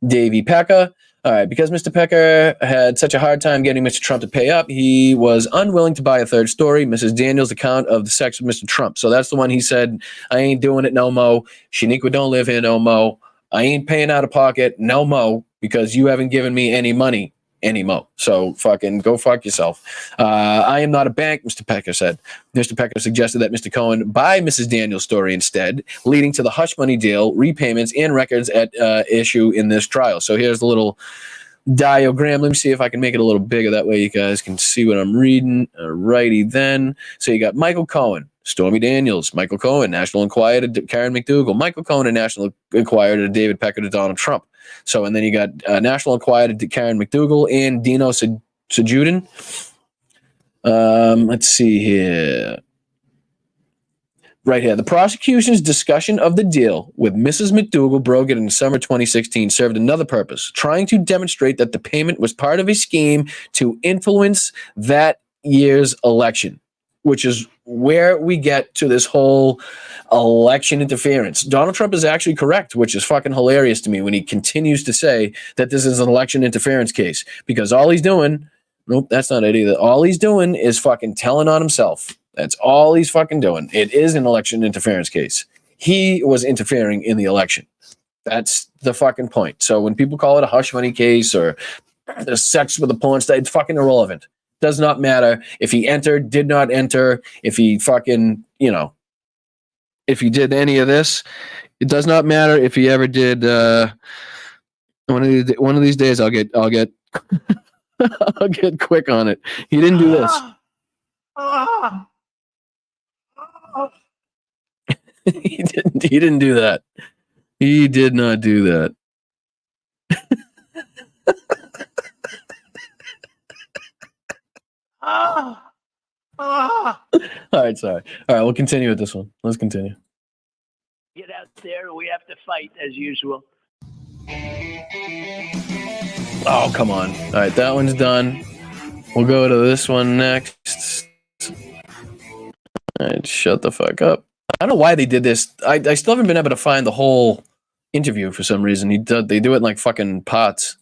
Davey Pecker. All right. Because Mr. Pecker had such a hard time getting Mr. Trump to pay up, he was unwilling to buy a third story, Mrs. Daniels' account of the sex with Mr. Trump. So that's the one he said, I ain't doing it no mo. Shaniqua don't live here no mo. I ain't paying out of pocket no mo, because you haven't given me any money anymore. So fucking go fuck yourself. I am not a bank, Mr. Pecker said. Mr. Pecker suggested that Mr. Cohen buy Mrs. Daniels' story instead, leading to the hush money deal, repayments, and records at issue in this trial. So here's the little diagram. Let me see if I can make it a little bigger. That way you guys can see what I'm reading. Alrighty then. So you got Michael Cohen, Stormy Daniels, Michael Cohen, National Enquirer to Karen McDougal, Michael Cohen, and National Enquirer to David Pecker to Donald Trump. So, and then you got National Enquirer to Karen McDougal and Dino Sajudin. Let's see here. right here. The prosecution's discussion of the deal with Mrs. McDougal Brogan in summer 2016 served another purpose, trying to demonstrate that the payment was part of a scheme to influence that year's election, which is where we get to this whole election interference. Donald Trump is actually correct, which is fucking hilarious to me when he continues to say that this is an election interference case, because all he's doing, nope, that's not it either. All he's doing is fucking telling on himself. That's all he's fucking doing. It is an election interference case. He was interfering in the election. That's the fucking point. So when people call it a hush money case or the sex with a porn star, it's fucking irrelevant. Does not matter if he entered, did not enter, if he fucking, if he did any of this. It does not matter if he ever did. One of these days, I'll get I'll get quick on it. He didn't do this. He didn't do that. He did not do that. All right, sorry. All right, we'll continue with this one. Let's continue. Get out there, and we have to fight as usual. Oh, come on. All right, that one's done. We'll go to this one next. All right, shut the fuck up. I don't know why they did this. I still haven't been able to find the whole interview for some reason. They do it in like fucking pots.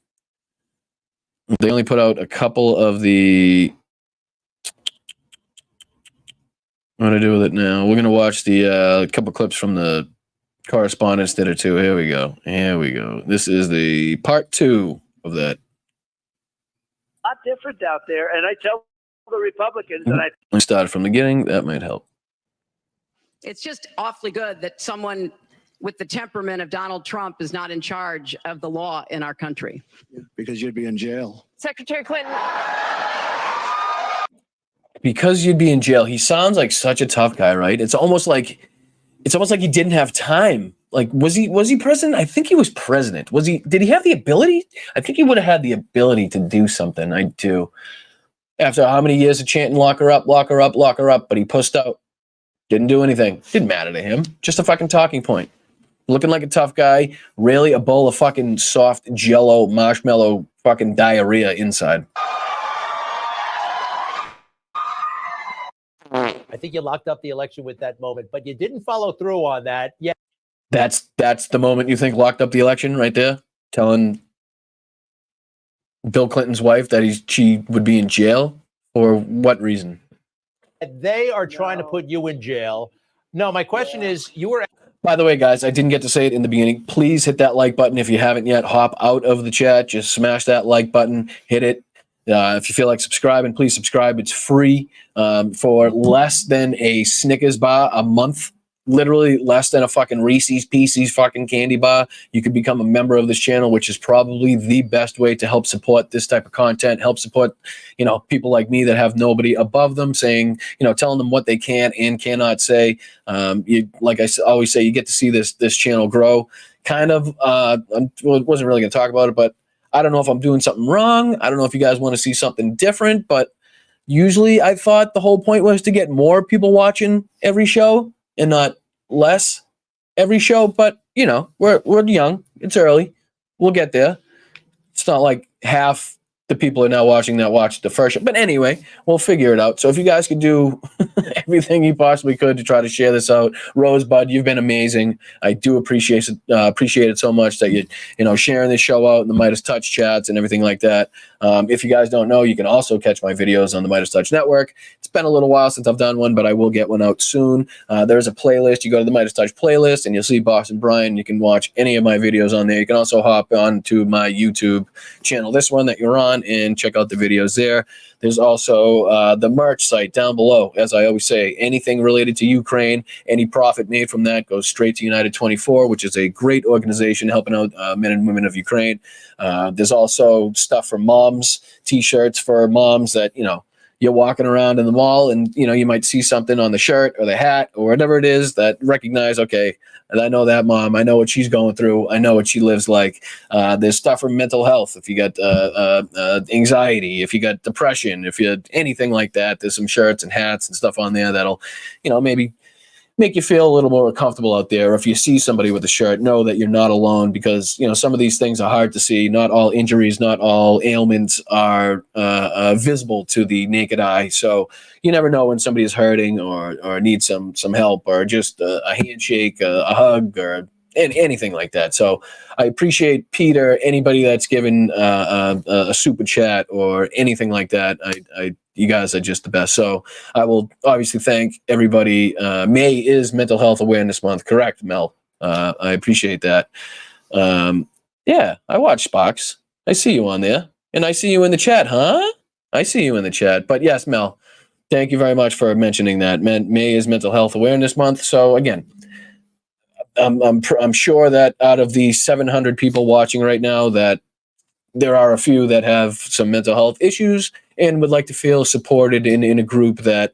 They only put out a couple of the... I'm going to do with it now. We're going to watch the couple clips from the correspondents did it too. Here we go. Here we go. This is the part 2 of that. A lot different out there, and I tell the Republicans that I started from the beginning. That might help. It's just awfully good that someone with the temperament of Donald Trump is not in charge of the law in our country. Because you'd be in jail. Secretary Clinton. Because you'd be in jail. He sounds like such a tough guy, right? It's almost like he didn't have time. Like, was he president? I think he was president. Did he have the ability? I think he would have had the ability to do something. I do. After how many years of chanting, lock her up, lock her up, lock her up, but he pussed out. Didn't do anything. Didn't matter to him. Just a fucking talking point. Looking like a tough guy. Really a bowl of fucking soft jello, marshmallow, fucking diarrhea inside. I think you locked up the election with that moment, but you didn't follow through on that. Yeah. That's the moment you think locked up the election right there? Telling Bill Clinton's wife that she would be in jail? For what reason? They are trying to put you in jail. No, my question is, you were... By the way, guys, I didn't get to say it in the beginning. Please hit that like button if you haven't yet. Hop out of the chat. Just smash that like button. Hit it. If you feel like subscribing, please subscribe. It's free for less than a Snickers bar a month. Literally less than a fucking Reese's Pieces fucking candy bar. You could become a member of this channel, which is probably the best way to help support this type of content, help support, people like me that have nobody above them saying, telling them what they can and cannot say. Like I always say, you get to see this channel grow. Kind of, wasn't really going to talk about it, but I don't know if I'm doing something wrong. I don't know if you guys want to see something different, but usually I thought the whole point was to get more people watching every show and not less every show. But, we're young. It's early. We'll get there. It's not like half the people are now watching that watched the first show. But anyway, we'll figure it out. So if you guys could do everything you possibly could to try to share this out, Rosebud, you've been amazing. I do appreciate it so much that you sharing this show out in the Midas Touch chats and everything like that. If you guys don't know, you can also catch my videos on the Midas Touch Network. It's been a little while since I've done one, but I will get one out soon. There's a playlist. You go to the Midas Touch playlist and you'll see Boston Brian. You can watch any of my videos on there. You can also hop on to my YouTube channel, this one that you're on, and check out the videos there. There's also the merch site down below. As I always say, anything related to Ukraine, any profit made from that goes straight to United 24, which is a great organization helping out men and women of Ukraine. There's also stuff for moms, t-shirts for moms that, you're walking around in the mall and, you might see something on the shirt or the hat or whatever it is that recognize, okay, and I know that mom. I know what she's going through. I know what she lives like. There's stuff for mental health. If you got anxiety, if you got depression, if you had anything like that, there's some shirts and hats and stuff on there that'll, maybe make you feel a little more comfortable out there. Or if you see somebody with a shirt, know that you're not alone, because some of these things are hard to see. Not all injuries, not all ailments are visible to the naked eye. So you never know when somebody is hurting or needs some help, or just a handshake, a hug, or anything like that. So I appreciate Peter, anybody that's given a super chat or anything like that. You guys are just the best. So I will obviously thank everybody. May is Mental Health Awareness Month. Correct, Mel. I appreciate that. Yeah, I watch Spox. I see you on there. And I see you in the chat, huh? I see you in the chat. But yes, Mel, thank you very much for mentioning that. May is Mental Health Awareness Month. So again, I'm sure that out of the 700 people watching right now, that there are a few that have some mental health issues and would like to feel supported in a group that,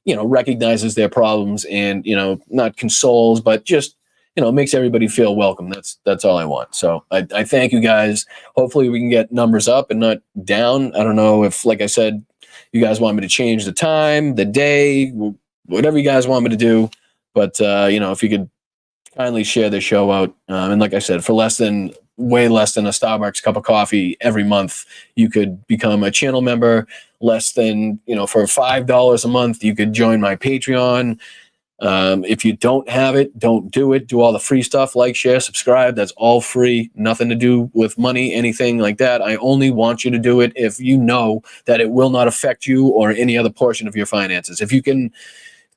recognizes their problems and, not consoles, but just, makes everybody feel welcome. That's all I want. So I thank you guys. Hopefully we can get numbers up and not down. I don't know if, like I said, you guys want me to change the time, the day, whatever you guys want me to do. But, if you could kindly share the show out. And like I said, for way less than a Starbucks cup of coffee every month, you could become a channel member. Less than, for $5 a month, you could join my Patreon. If you don't have it, don't do it. Do all the free stuff, like, share, subscribe. That's all free. Nothing to do with money, anything like that. I only want you to do it if you know that it will not affect you or any other portion of your finances. If you can,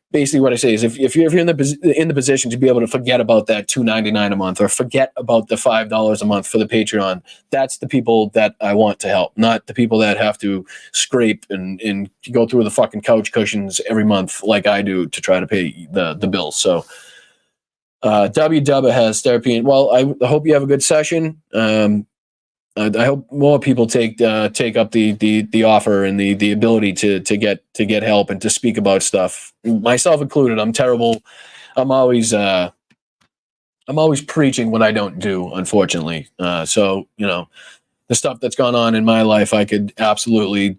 basically what I say is if you're in the position to be able to forget about that $2.99 a month, or forget about the $5 a month for the Patreon, that's the people that I want to help, not the people that have to scrape and go through the fucking couch cushions every month like I do to try to pay the bills. So WW has therapy. Well, I hope you have a good session. I hope more people take up the offer and the ability to get help and to speak about stuff, myself included. I'm terrible. I'm always preaching what I don't do, unfortunately. So the stuff that's gone on in my life, I could absolutely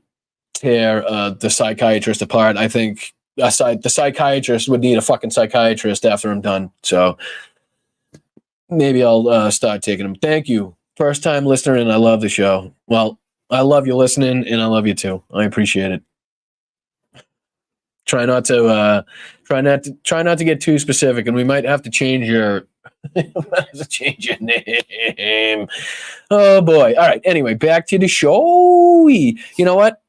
tear the psychiatrist apart. I think the psychiatrist would need a fucking psychiatrist after I'm done. So maybe I'll start taking them. Thank you. First time listener, and I love the show. Well, I love you listening, and I love you too. I appreciate it. Try not to get too specific, and we might have to change your name. Oh boy! All right. Anyway, back to the show. You know what?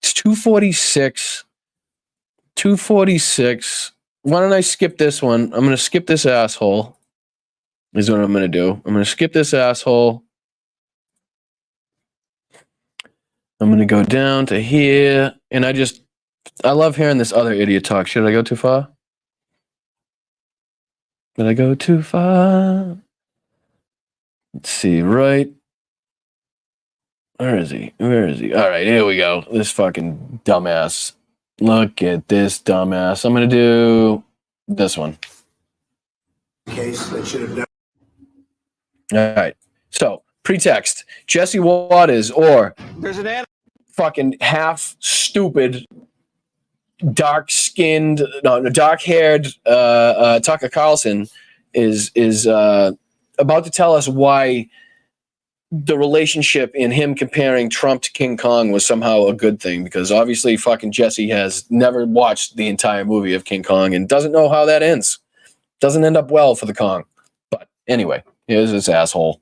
It's 2:46. 2:46. Why don't I skip this one? I'm going to skip this asshole. Is what I'm going to do. I'm going to skip this asshole. I'm going to go down to here. And I love hearing this other idiot talk. Should I go too far? Did I go too far? Let's see, right? Where is he? All right, here we go. This fucking dumbass. Look at this dumbass. I'm going to do this one. Case that should have done. All right. So, pretext. Jesse Waters or fucking half stupid, dark-haired Tucker Carlson is about to tell us why the relationship in him comparing Trump to King Kong was somehow a good thing, because obviously fucking Jesse has never watched the entire movie of King Kong and doesn't know how that ends. Doesn't end up well for the Kong. But anyway. Here's this asshole.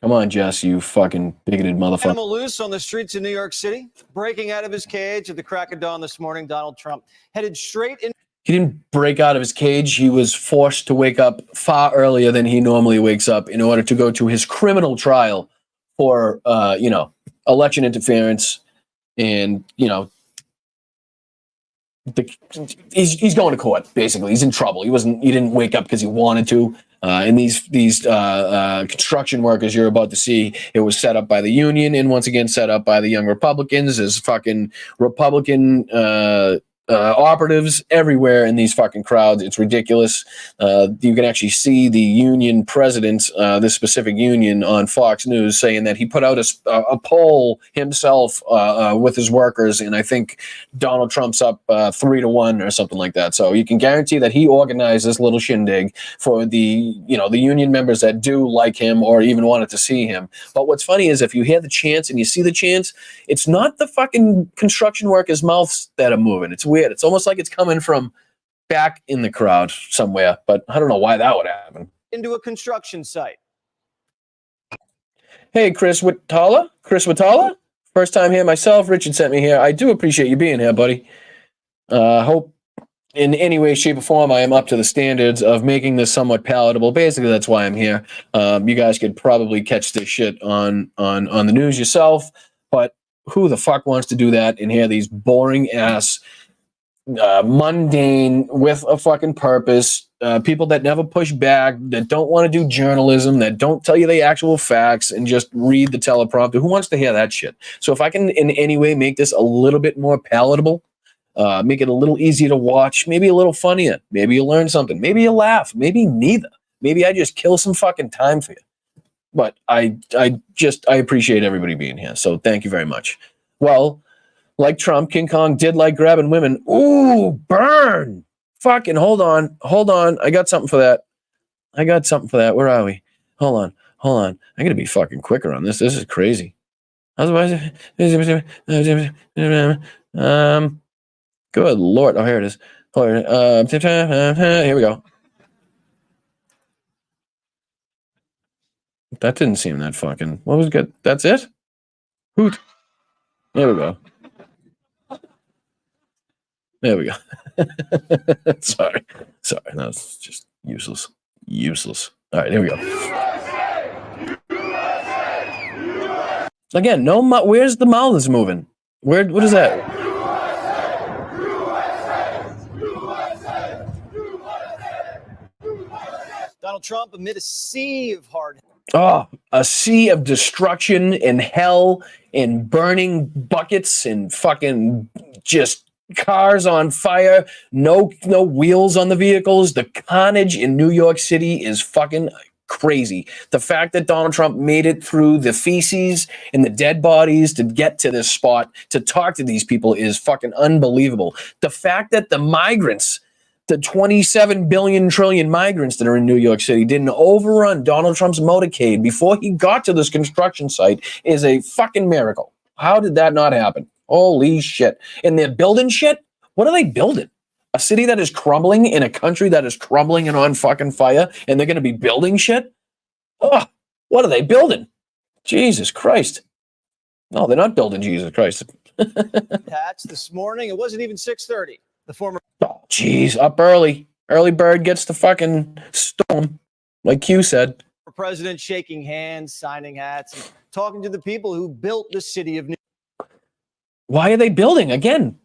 Come on, Jess, you fucking bigoted motherfucker. Animal loose on the streets of New York City, breaking out of his cage at the crack of dawn this morning. Donald Trump headed straight in. He didn't break out of his cage. He was forced to wake up far earlier than he normally wakes up in order to go to his criminal trial for, election interference and, he's going to court. Basically, he's in trouble. He didn't wake up because he wanted to. And these construction workers you're about to see, it was set up by the union and once again set up by the young Republicans as fucking Republican operatives everywhere in these fucking crowds. It's ridiculous. You can actually see the union president, this specific union, on Fox News saying that he put out a poll himself with his workers, and I think Donald Trump's up 3-1 or something like that. So you can guarantee that he organized this little shindig for the union members that do like him or even wanted to see him. But what's funny is if you hear the chants and you see the chants, it's not the fucking construction workers' mouths that are moving. It's weird. It's almost like it's coming from back in the crowd somewhere, but I don't know why that would happen. Into a construction site. Hey, Chris Wittala? First time here myself. Richard sent me here. I do appreciate you being here, buddy. Hope in any way, shape, or form I am up to the standards of making this somewhat palatable. Basically, that's why I'm here. You guys could probably catch this shit on the news yourself, but who the fuck wants to do that and hear these boring ass mundane with a fucking purpose, people that never push back, that don't want to do journalism, that don't tell you the actual facts and just read the teleprompter? Who wants to hear that shit? So if I can in any way make this a little bit more palatable, make it a little easier to watch, maybe a little funnier, maybe you learn something, maybe you laugh, maybe neither, maybe I just kill some fucking time for you. But I appreciate everybody being here, so thank you very much. Well, like Trump, King Kong did like grabbing women. Ooh, burn! Fucking hold on. I got something for that. Where are we? Hold on. I gotta be fucking quicker on this. This is crazy. Otherwise, good Lord. Oh, here it is. Here we go. That didn't seem that fucking. What was good? That's it? Hoot. There we go. There we go. Sorry. That was just useless. All right, here we go. Again, no. Where's the mouths moving? What is that? Donald Trump amid a sea of hard. Oh, a sea of destruction and hell and burning buckets and fucking just cars on fire, no wheels on the vehicles. The carnage in New York City is fucking crazy. The fact that Donald Trump made it through the feces and the dead bodies to get to this spot to talk to these people is fucking unbelievable. The fact that the migrants, the 27 billion trillion migrants that are in New York City, didn't overrun Donald Trump's motorcade before he got to this construction site is a fucking miracle. How did that not happen? Holy shit. And they're building shit? What are they building? A city that is crumbling in a country that is crumbling and on fucking fire, and they're going to be building shit? Oh, what are they building? Jesus Christ. No, they're not building Jesus Christ. Patch this morning. It wasn't even 6:30. The former. Oh, geez, up early. Early bird gets the fucking storm, like Q said. President shaking hands, signing hats, and talking to the people who built the city of New York. Why are they building? Again,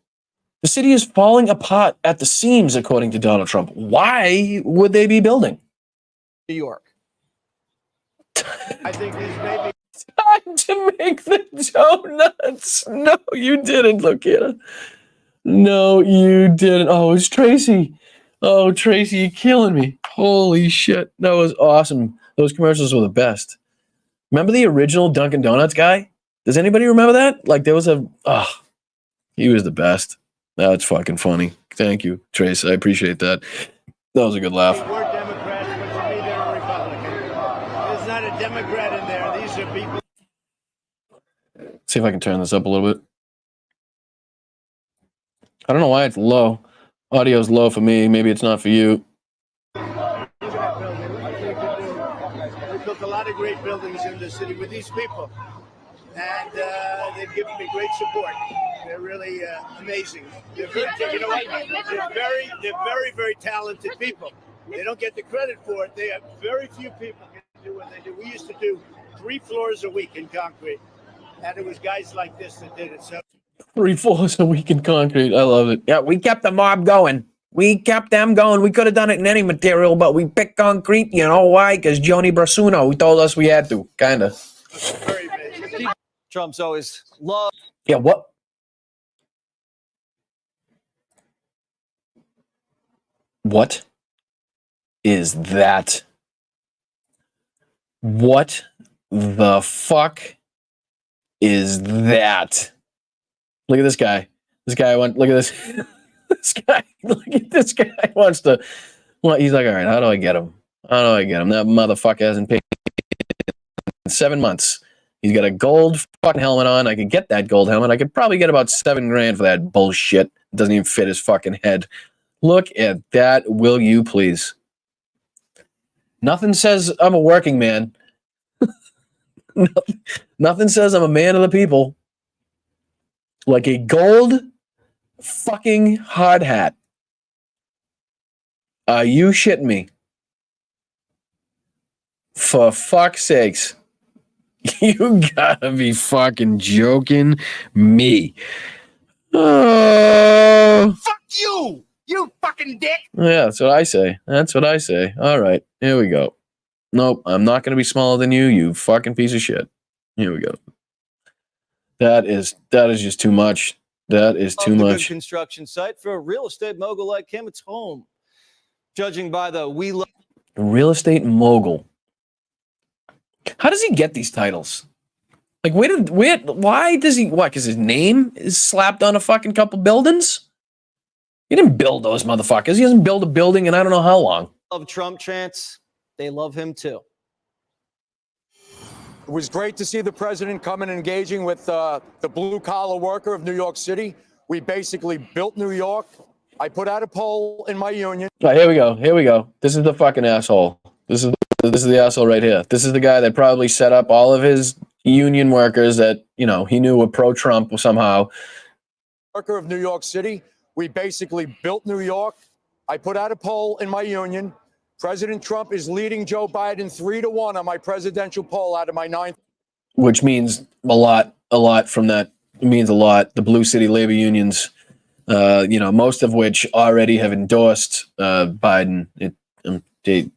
the city is falling apart at the seams, according to Donald Trump. Why would they be building? New York. I think this may be time to make the donuts. No, you didn't, Lokita. No, you didn't. Oh, it's Tracy. Oh, Tracy, you're killing me. Holy shit. That was awesome. Those commercials were the best. Remember the original Dunkin' Donuts guy? Does anybody remember that? Like there was he was the best. That's fucking funny. Thank you, Trace. I appreciate that. That was a good laugh. We're Democrats, but to me, they're a Republican. There's not a Democrat in there. These are people. See if I can turn this up a little bit. I don't know why it's low. Audio's low for me. Maybe it's not for you. We built a lot of great buildings in the city with these people, and they've given me great support. They're really amazing. They're very, you know what? They're very, very talented people. They don't get the credit for it. They have very few people can do what they do. We used to do 3 floors a week in concrete, and it was guys like this that did it. So 3 floors a week in concrete. I love it. Yeah, we kept the mob going. We kept them going. We could have done it in any material, but we picked concrete. You know why? Because Joni Brasuno told us we had to. Kind of. Trump's always loved. Yeah, what? What is that? What the fuck is that? Look at this guy. This guy went. Look at this. This guy. Look at this guy. Wants to. Well, he's like, all right. How do I get him? How do I get him? That motherfucker hasn't paid in 7 months. He's got a gold fucking helmet on. I could get that gold helmet. I could probably get about $7,000 for that bullshit. It doesn't even fit his fucking head. Look at that, will you please? Nothing says I'm a working man. Nothing says I'm a man of the people like a gold fucking hard hat. Are you shitting me? For fuck's sakes. You gotta be fucking joking me. Oh. Fuck you, you fucking dick. Yeah, that's what I say. That's what I say. All right, here we go. Nope, I'm not going to be smaller than you, you fucking piece of shit. Here we go. That is just too much. That is too much. Construction site for a real estate mogul like him. It's home. Judging by the Real estate mogul. How does he get these titles? Like, why does he, what, because his name is slapped on a fucking couple buildings? He didn't build those motherfuckers. He hasn't built a building in I don't know how long. Love Trump chants. They love him too. It was great to see the president come and engaging with the blue-collar worker of New York City. We basically built New York. I put out a poll in my union. All right, here we go. Here we go. This is the fucking asshole. This is the asshole right here. This is the guy that probably set up all of his union workers that, you know, he knew were pro-Trump somehow. Worker of New York City. We basically built New York. I put out a poll in my union. President Trump is leading Joe Biden 3-1 on my presidential poll out of my 9. Which means a lot from that. It means a lot. The Blue City labor unions, you know, most of which already have endorsed Biden.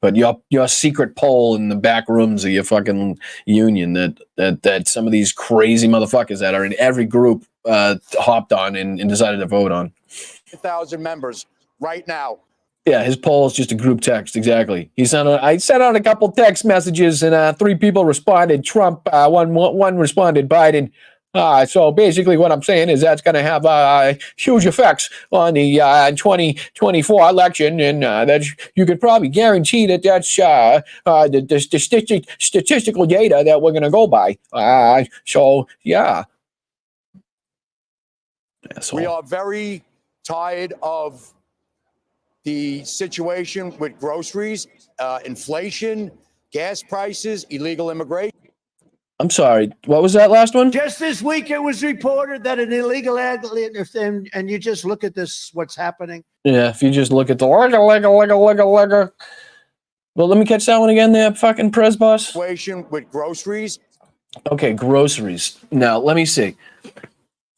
But your secret poll in the back rooms of your fucking union that some of these crazy motherfuckers that are in every group hopped on and decided to vote on. 1,000 members right now. Yeah, his poll is just a group text. Exactly. I sent out a couple text messages and 3 people responded. Trump, one responded Biden. So basically what I'm saying is that's going to have huge effects on the 2024 election, and that you could probably guarantee that that's the statistical data that we're going to go by. So, yeah. Asshole. We are very tired of the situation with groceries, inflation, gas prices, illegal immigration. I'm sorry. What was that last one? Just this week, it was reported that an illegal alien, and you just look at this, what's happening. Yeah, if you just look at the lega. Well, let me catch that one again there, fucking Prez boss. Situation with groceries. Okay, groceries. Now, let me see.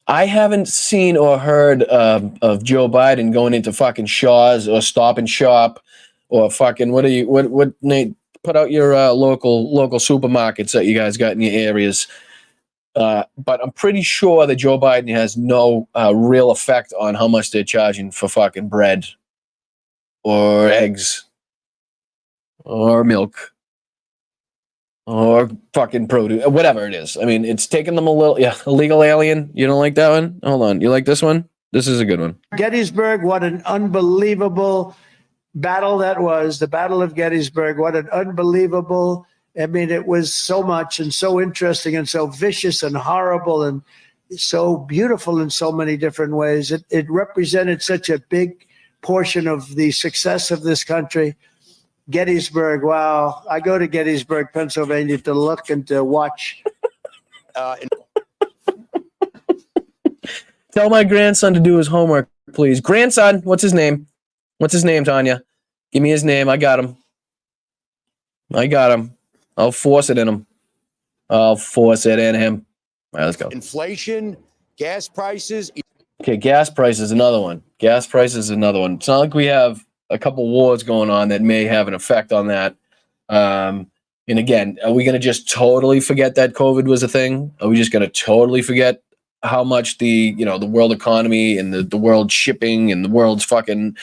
I haven't seen or heard of Joe Biden going into fucking Shaw's or Stop and Shop or fucking, what Nate, put out your local supermarkets that you guys got in your areas. But I'm pretty sure that Joe Biden has no real effect on how much they're charging for fucking bread or eggs or milk or fucking produce, whatever it is. I mean, it's taken them a little, illegal alien. You don't like that one? Hold on. You like this one? This is a good one. Gettysburg, what an unbelievable battle that was. The Battle of Gettysburg, what an unbelievable, I mean, it was so much and so interesting and so vicious and horrible and so beautiful in so many different ways. It represented such a big portion of the success of this country. Gettysburg, wow. I go to Gettysburg, Pennsylvania to look and to watch. Tell my grandson to do his homework, please. Grandson, what's his name? What's his name, Tanya? Give me his name. I got him. I'll force it in him. All right, let's go. Inflation, gas prices. Okay, gas price is another one. It's not like we have a couple wars going on that may have an effect on that. And again, are we going to just totally forget that COVID was a thing? Are we just going to totally forget how much the world economy and the world shipping and the world's fucking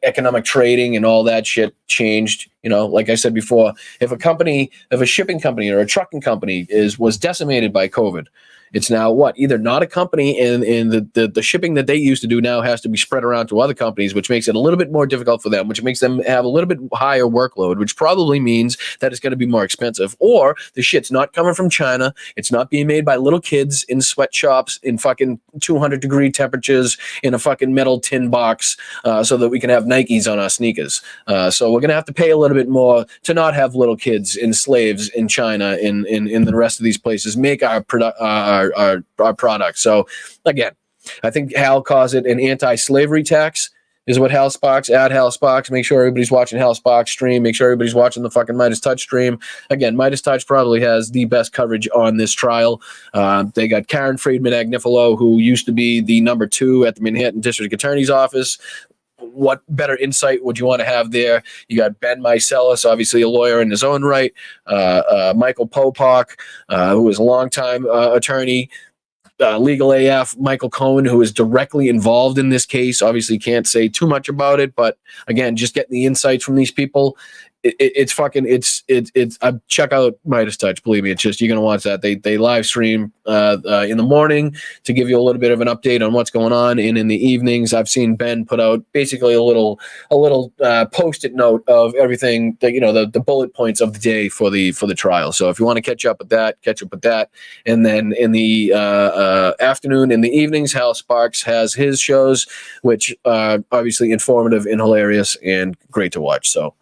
economic trading and all that shit changed. Like I said before, if a shipping company or a trucking company was decimated by COVID, it's now either not a company, and the shipping that they used to do now has to be spread around to other companies, which makes it a little bit more difficult for them, which makes them have a little bit higher workload, which probably means that it's going to be more expensive. Or the shit's not coming from China. It's not being made by little kids in sweatshops in fucking 200-degree temperatures in a fucking metal tin box so that we can have Nikes on our sneakers. So we're going to have to pay a little bit more to not have little kids and slaves in China, in the rest of these places, make our product. So again, I think Hal calls it an anti-slavery tax, is what Hal Sparks, at Hal Sparks. Make sure everybody's watching Hal Sparks stream. Make sure everybody's watching the fucking Midas Touch stream. Again, Midas Touch probably has the best coverage on this trial. They got Karen Friedman Agnifilo, who used to be the number 2 at the Manhattan District Attorney's Office. What better insight would you want to have there? You got Ben Meiselas, obviously a lawyer in his own right. Michael Popak, who is a longtime attorney. Legal AF, Michael Cohen, who is directly involved in this case. Obviously can't say too much about it, but again, just getting the insights from these people. It's check out Midas Touch. Believe me, it's just, you're going to watch that. They live stream in the morning to give you a little bit of an update on what's going on. And in the evenings, I've seen Ben put out basically a little post-it note of everything that, the bullet points of the day for the trial. So if you want to catch up with that. And then in the afternoon, in the evenings, Hal Sparks has his shows, which are obviously informative and hilarious and great to watch. So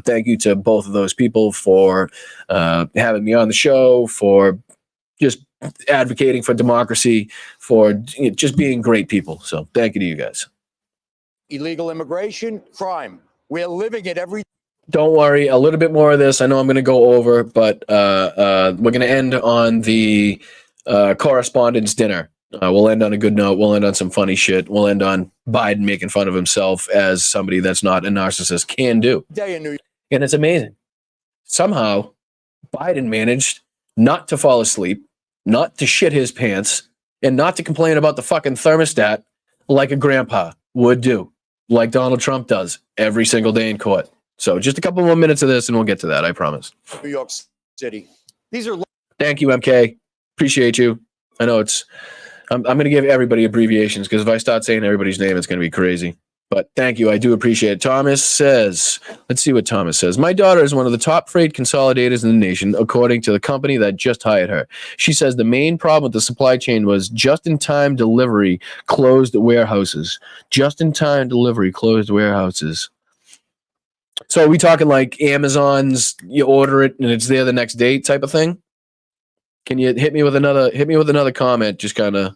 thank you to both of those people for having me on the show, for just advocating for democracy, for just being great people. So thank you to you guys. Illegal immigration, crime. We're living it every. Don't worry, a little bit more of this. I know I'm going to go over, but we're going to end on the correspondent's dinner. We'll end on a good note. We'll end on some funny shit. We'll end on Biden making fun of himself as somebody that's not a narcissist can do. And it's amazing. Somehow, Biden managed not to fall asleep, not to shit his pants, and not to complain about the fucking thermostat like a grandpa would do, like Donald Trump does every single day in court. So just a couple more minutes of this and we'll get to that, I promise. New York City. These are. Thank you, MK. Appreciate you. I know I'm going to give everybody abbreviations because if I start saying everybody's name, it's going to be crazy. But thank you. I do appreciate it. Thomas says, let's see what Thomas says. My daughter is one of the top freight consolidators in the nation, according to the company that just hired her. She says the main problem with the supply chain was just-in-time delivery closed warehouses. Just-in-time delivery closed warehouses. So are we talking like Amazon's, you order it and it's there the next day type of thing? Can you hit me with another comment, just kind of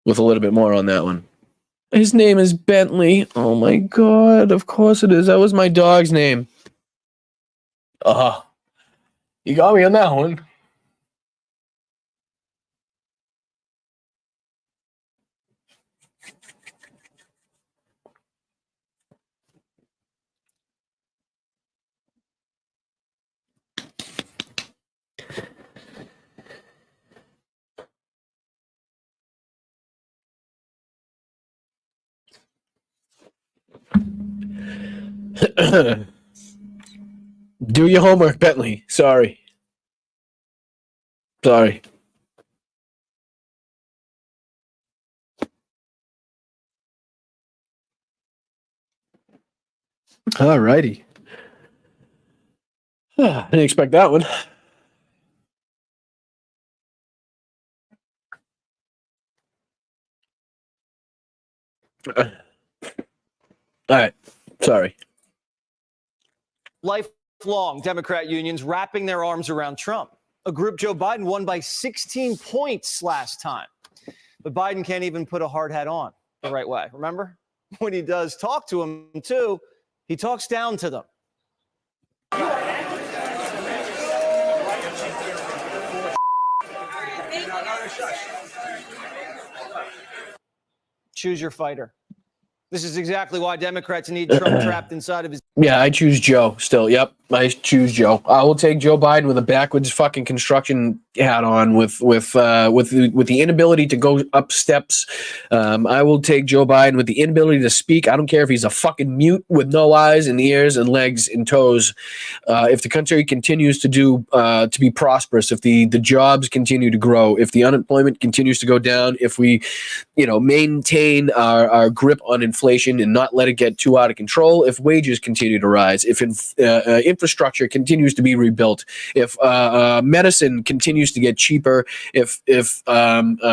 with a little bit more on that one? His name is Bentley. Oh my God, of course it is. That was my dog's name. You got me on that one. Do your homework, Bentley. Sorry. All righty. I didn't expect that one. All right. Sorry. Lifelong Democrat unions wrapping their arms around Trump. A group Joe Biden won by 16 points last time. But Biden can't even put a hard hat on the right way. Remember? When he does talk to them, too, he talks down to them. Choose your fighter. This is exactly why Democrats need Trump trapped inside of his. Yeah, I choose Joe still. Yep, I choose Joe. I will take Joe Biden with a backwards fucking construction hat on, with the inability to go up steps. I will take Joe Biden with the inability to speak. I don't care if he's a fucking mute with no eyes and ears and legs and toes. If the country continues to be prosperous, if the jobs continue to grow, if the unemployment continues to go down, if we, maintain our grip on inflation and not let it get too out of control, if wages continue to rise, if infrastructure continues to be rebuilt, if medicine continues to get cheaper, if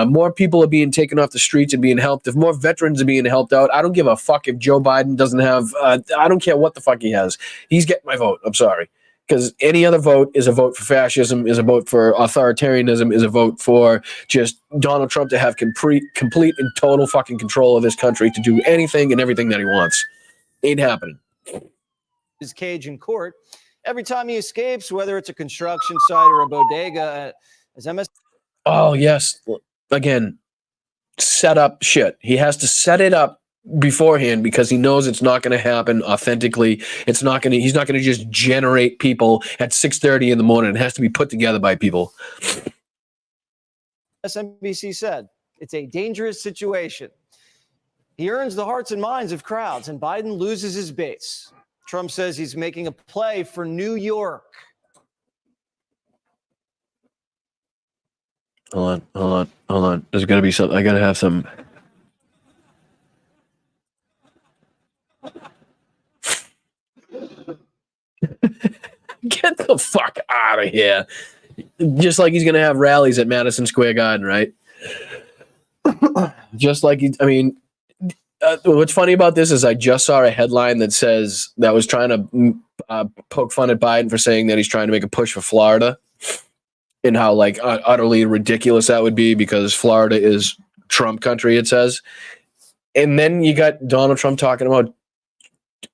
more people are being taken off the streets and being helped, if more veterans are being helped out, I don't give a fuck if Joe Biden doesn't have, I don't care what the fuck he has. He's getting my vote. I'm sorry. Because any other vote is a vote for fascism, is a vote for authoritarianism, is a vote for just Donald Trump to have complete and total fucking control of this country to do anything and everything that he wants. Ain't happening. His cage in court. Every time he escapes, whether it's a construction site or a bodega, as MS. Oh, yes. Again, set up shit. He has to set it up beforehand because he knows it's not going to happen authentically. He's not going to just generate people at 6:30 in the morning. It has to be put together by people. MSNBC said it's a dangerous situation. He earns the hearts and minds of crowds, and Biden loses his base. Trump says he's making a play for New York. Hold on. There's got to be something. I got to have some. Get the fuck out of here. Just like he's going to have rallies at Madison Square Garden, right? Just like what's funny about this is I just saw a headline that was trying to poke fun at Biden for saying that he's trying to make a push for Florida and how utterly ridiculous that would be because Florida is Trump country, it says. And then you got Donald Trump talking about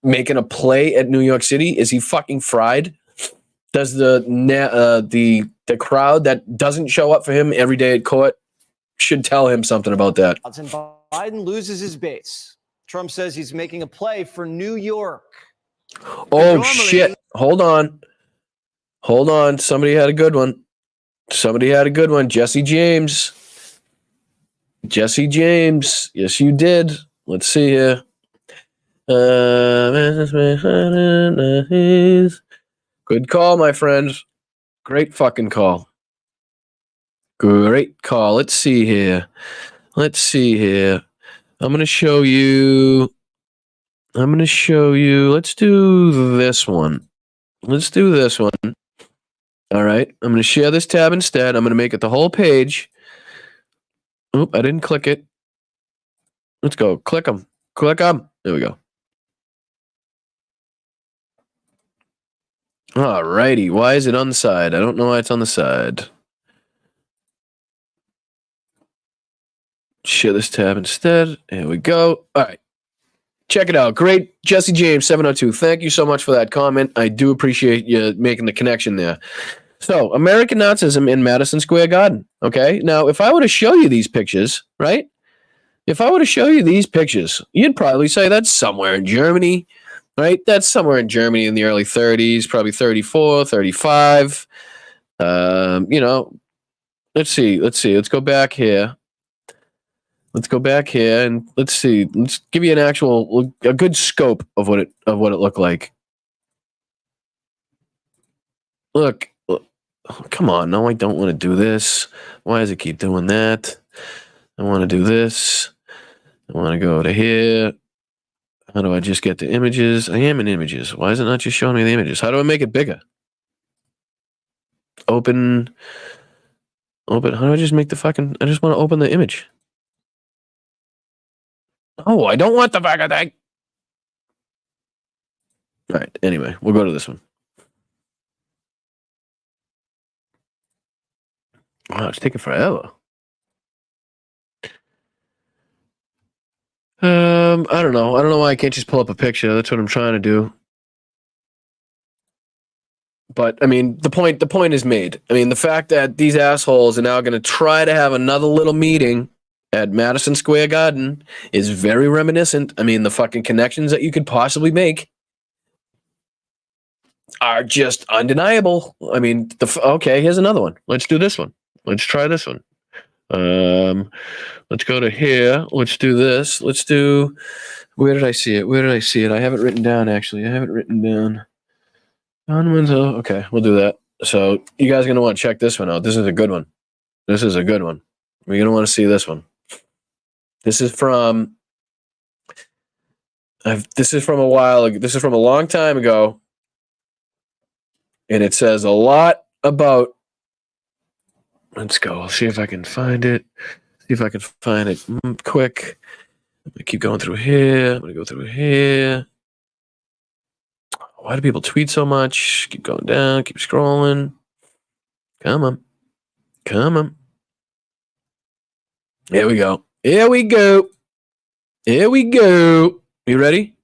making a play at New York City. Is he fucking fried? Does the crowd that doesn't show up for him every day at court should tell him something about that? And Biden loses his base. Trump says he's making a play for New York. Oh, shit. Hold on. Somebody had a good one. Jesse James. Yes, you did. Let's see here. Good call, my friend. Great fucking call. Let's see here. I'm going to show you. Let's do this one. All right. I'm going to share this tab instead. I'm going to make it the whole page. Oop, I didn't click it. Let's go. Click them. There we go. All righty. Why is it on the side? I don't know why it's on the side. Share this tab instead. Here we go. All right. Check it out. Great. Jesse James 702. Thank you so much for that comment. I do appreciate you making the connection there. So, American Nazism in Madison Square Garden. Okay. Now, if I were to show you these pictures, right? You'd probably say that's somewhere in Germany. Right? That's somewhere in Germany in the early 30s, probably 34, 35. Let's see. Let's go back here. And let's see. Let's give you a good scope of what it looked like. Look. Oh, come on. No, I don't want to do this. Why does it keep doing that? I want to do this. I want to go to here. How do I just get the images? I am in images. Why is it not just showing me the images? How do I make it bigger? Open. How do I just make I just want to open the image. Oh, I don't want the fucking thing. All right. Anyway, we'll go to this one. Wow, it's taking forever. I don't know. Why I can't just pull up a picture. That's what I'm trying to do. But I mean, the point is made. I mean, the fact that these assholes are now going to try to have another little meeting at Madison Square Garden is very reminiscent. I mean, the fucking connections that you could possibly make are just undeniable. I mean, okay, here's another one. Let's do this one. Let's try this one. Let's go to here. Let's do this. Let's do, where did I see it? I have it written down, actually. Okay, we'll do that. So you guys are going to want to check this one out. This is a good one. We're going to want to see this one. This is from a while ago. This is from a long time ago. And it says a lot about, let's go. I'll see if I can find it. Quick. I'm going to keep going through here. I'm going to go through here. Why do people tweet so much? Keep going down. Keep scrolling. Come on. Here we go. You ready?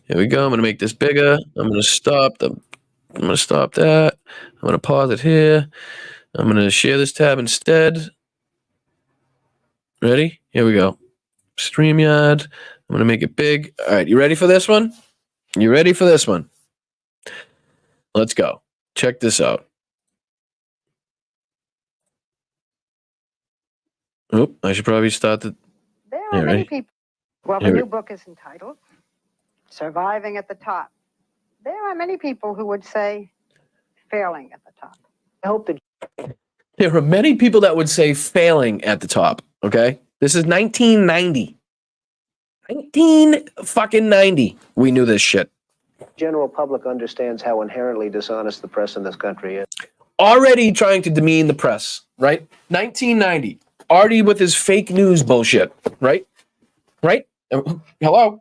Here we go. I'm going to make this bigger. I'm going to stop that. I'm going to pause it here. I'm going to share this tab instead. Ready? Here we go. StreamYard. I'm going to make it big. All right. You ready for this one? Let's go. Check this out. Oop, I should probably start the... There are many people. Well, the new book is entitled Surviving at the Top. There are many people who would say failing at the top. I hope that there are many people that would say failing at the top, okay? This is 1990. 1990. We knew this shit. General public understands how inherently dishonest the press in this country is. Already trying to demean the press, right? 1990. Already with his fake news bullshit, right? Hello?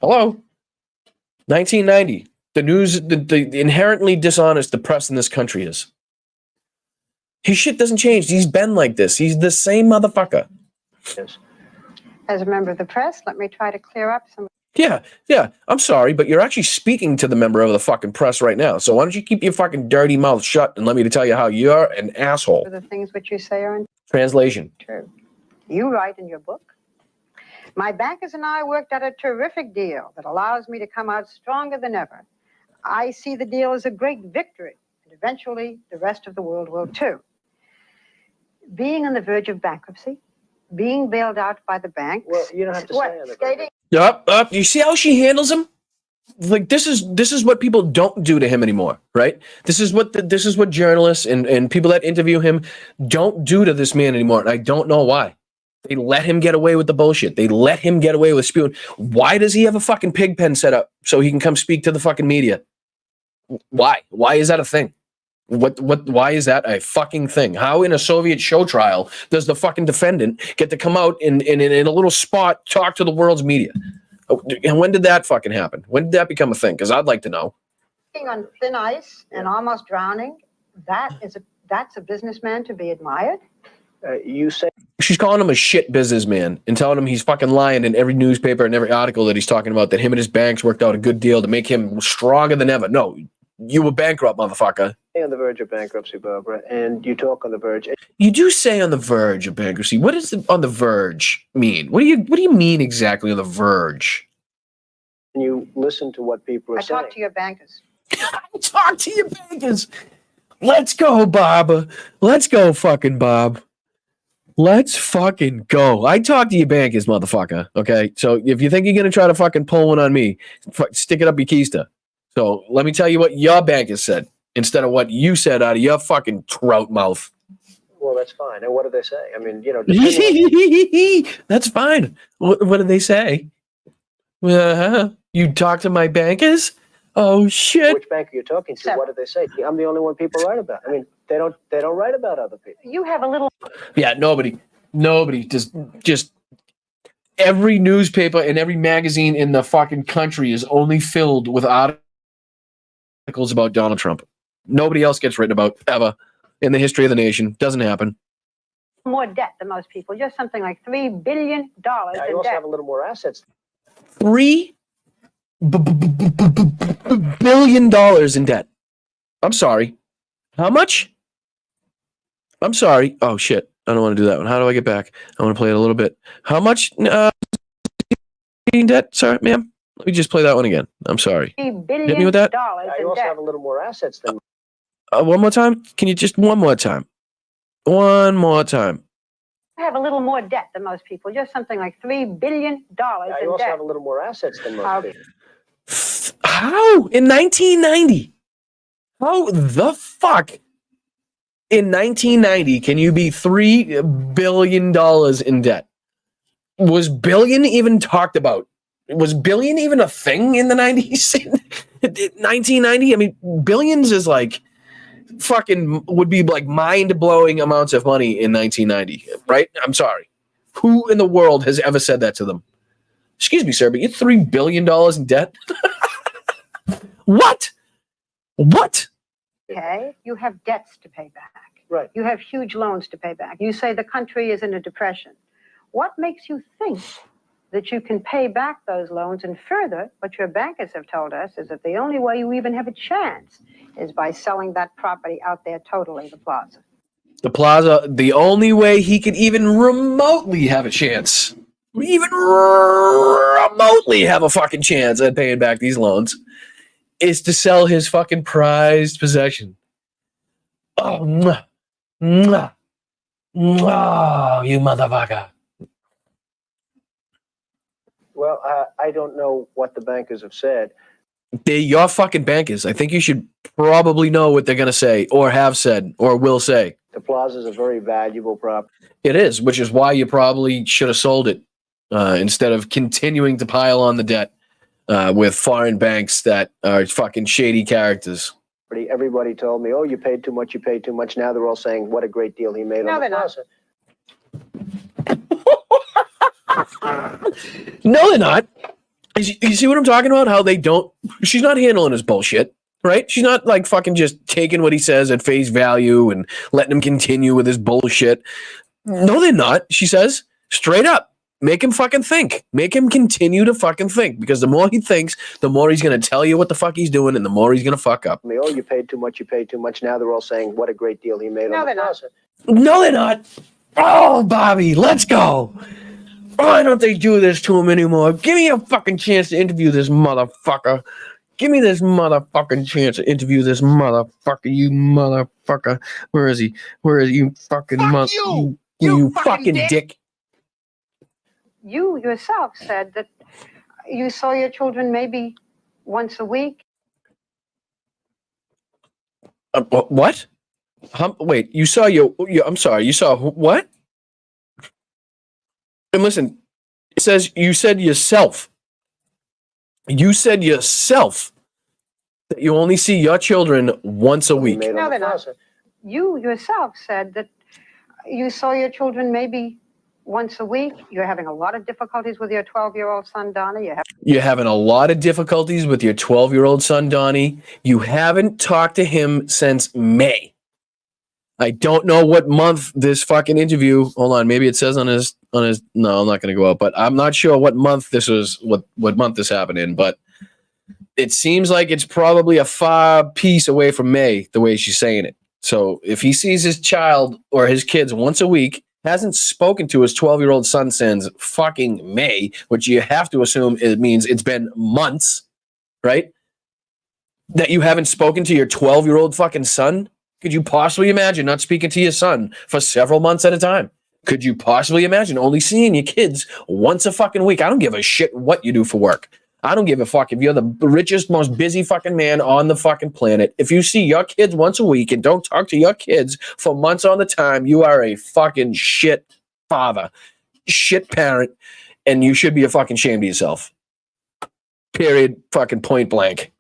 1990. The news, the inherently dishonest the press in this country is. His shit doesn't change. He's been like this. He's the same motherfucker. Yes. as a member of the press, let me try to clear up some. Yeah. I'm sorry, but you're actually speaking to the member of the fucking press right now. So why don't you keep your fucking dirty mouth shut and let me tell you how you're an asshole. The things which you say are Translation. true. You write in your book, my bankers and I worked out a terrific deal that allows me to come out stronger than ever. I see the deal as a great victory, and eventually the rest of the world will too. Being on the verge of bankruptcy, being bailed out by the banks. Well, you don't have to say on the verge. Up. You see how she handles him? Like this is what people don't do to him anymore, right? This is what journalists and people that interview him don't do to this man anymore, and I don't know why. They let him get away with the bullshit. They let him get away with spewing. Why does he have a fucking pig pen set up so he can come speak to the fucking media? Why? Why is that a thing? Why is that a fucking thing? How in a Soviet show trial does the fucking defendant get to come out in a little spot, talk to the world's media? And when did that fucking happen? When did that become a thing? Because I'd like to know. Being on thin ice and almost drowning, that's a businessman to be admired. You say she's calling him a shit businessman and telling him he's fucking lying in every newspaper and every article that he's talking about that him and his banks worked out a good deal to make him stronger than ever. No, you were bankrupt, motherfucker. on the verge of bankruptcy, Barbara, and you talk on the verge. You do say on the verge of bankruptcy. What does on the verge mean? What do you mean exactly on the verge? And you listen to what people are saying. I talk to your bankers. Talk to your bankers. Let's go, Bob. Let's go, fucking Bob. Let's fucking go. I talk to your bankers, motherfucker. Okay, so if you think you're gonna try to fucking pull one on me, stick it up your keister. So let me tell you what your bankers said instead of what you said out of your fucking trout mouth. Well, that's fine. And what do they say? I mean, on- that's fine. What do they say? You talk to my bankers? Oh shit! Which bank are you talking to? What do they say? I'm the only one people write about. I mean, they don't write about other people. You have a little. Yeah, nobody. Just every newspaper and every magazine in the fucking country is only filled with articles about Donald Trump. Nobody else gets written about ever in the history of the nation. Doesn't happen. More debt than most people. Just something like $3 billion Now, in you also debt. have a little more assets. $3 billion in debt. I'm sorry. How much? I'm sorry. Oh shit. I don't want to do that one. How do I get back? I want to play it a little bit. How much in debt? Sorry, ma'am. Let me just play that one again. I'm sorry. $3 billion Hit me with that. You also have a little more assets than. One more time? Can you just one more time? One more time. I have a little more debt than most people, just something like $3 billion in You also debt. have a little more assets than most people. How? In 1990? How the fuck? In 1990, can you be $3 billion in debt? Was billion even talked about? Was billion even a thing in the 90s? 1990? I mean, billions is like fucking would be like mind-blowing amounts of money in 1990, right? I'm sorry. Who in the world has ever said that to them? Excuse me, sir, but you're $3 billion in debt? What? What? Okay, you have debts to pay back. Right. You have huge loans to pay back. You say the country is in a depression. What makes you think that you can pay back those loans? And further, what your bankers have told us is that the only way you even have a chance is by selling that property out there totally, the plaza. The plaza, the only way he could even remotely have a chance, even remotely have a fucking chance at paying back these loans, is to sell his fucking prized possession. Oh, mwah, mwah, mwah, you motherfucker. Well, I don't know what the bankers have said. They're your fucking bankers. I think you should probably know what they're going to say or have said or will say. The plaza is a very valuable property. It is, which is why you probably should have sold it instead of continuing to pile on the debt with foreign banks that are fucking shady characters. Everybody told me, oh, you paid too much, you paid too much. Now they're all saying, what a great deal he made on the plaza. No, they're not. You see what I'm talking about? How they don't. She's not handling his bullshit, right? She's not like fucking just taking what he says at face value and letting him continue with his bullshit. No, they're not. She says straight up. Make him fucking think. Make him continue to fucking think. Because the more he thinks, the more he's going to tell you what the fuck he's doing and the more he's going to fuck up. Oh, you paid too much, you paid too much. Now they're all saying, what a great deal he made on the plaza. No, they're not. Oh, Bobby, let's go. Why don't they do this to him anymore? Give me a fucking chance to interview this motherfucker. Give me this motherfucking chance to interview this motherfucker, you motherfucker. Where is he? Where is he? You fucking you fucking dick. You yourself said that you saw your children maybe once a week. What? Wait, you saw your I'm sorry, you saw what? And listen, it says you said yourself. You said yourself that you only see your children once a week. No, they're not. You yourself said that you saw your children maybe once a week. You're having a lot of difficulties with your 12-year-old son, Donnie. You're having a lot of difficulties with your 12-year-old son, Donnie. You haven't talked to him since May. I don't know what month this fucking interview. Hold on, maybe it says on his. No, I'm not going to go out, but I'm not sure what month this was. What month this happened in, but it seems like it's probably a far piece away from May. The way she's saying it. So if he sees his child or his kids once a week, hasn't spoken to his 12-year-old son since fucking May, which you have to assume it means it's been months, right? That you haven't spoken to your 12-year-old fucking son. Could you possibly imagine not speaking to your son for several months at a time? Could you possibly imagine only seeing your kids once a fucking week? I don't give a shit what you do for work. I don't give a fuck if you're the richest, most busy fucking man on the fucking planet. If you see your kids once a week and don't talk to your kids for months on the time, you are a fucking shit father, shit parent, and you should be a fucking ashamed of yourself. Period. Fucking point blank.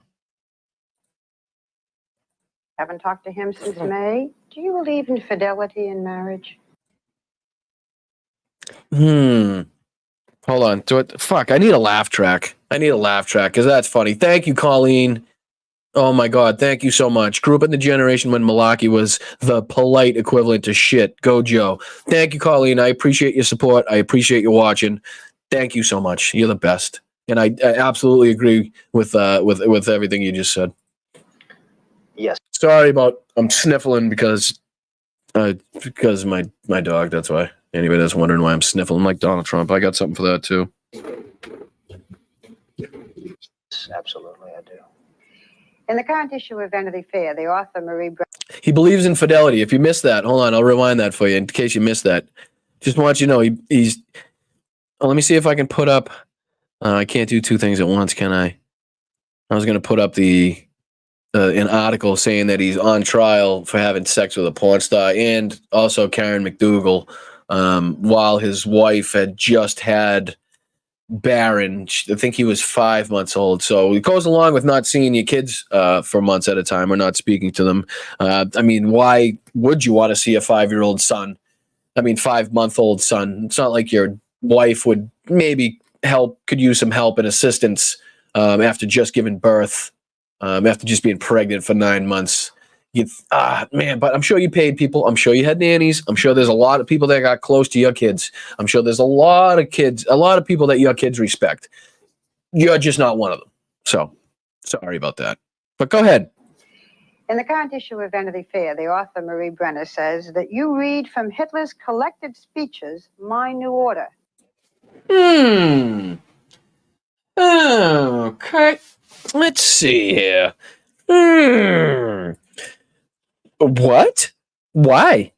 Haven't talked to him since May. Do you believe in fidelity in marriage? Hold on. Fuck, I need a laugh track. Because that's funny. Thank you, Colleen. Oh my God, thank you so much. Grew up in the generation when Malaki was the polite equivalent to shit. Go Joe. Thank you, Colleen. I appreciate your support. I appreciate you watching. Thank you so much. You're the best. And I absolutely agree with everything you just said. Yes. Sorry about I'm sniffling because Because my dog, that's why. Anybody that's wondering why I'm sniffling like Donald Trump, I got something for that too. Absolutely, I do. In the current issue of Vanity Fair, the author Marie He believes in fidelity. If you missed that, hold on, I'll rewind that for you in case you missed that. Just want you to know he's. Oh, let me see if I can put up. I can't do two things at once, can I? I was going to put up an article saying that he's on trial for having sex with a porn star and also Karen McDougal, while his wife had just had Barron. I think he was 5 months old. So it goes along with not seeing your kids for months at a time or not speaking to them. I mean, why would you want to see a 5-year-old son? I mean, 5-month-old son. It's not like your wife would maybe could use some help and assistance after just giving birth, after just being pregnant for 9 months. Man, but I'm sure you paid people. I'm sure you had nannies. I'm sure there's a lot of people that got close to your kids. I'm sure there's a lot of people that your kids respect. You're just not one of them. So, sorry about that. But go ahead. In the current issue of Vanity Fair, the author Marie Brenner says that you read from Hitler's collected speeches, My New Order. Okay. Let's see here. What? Why?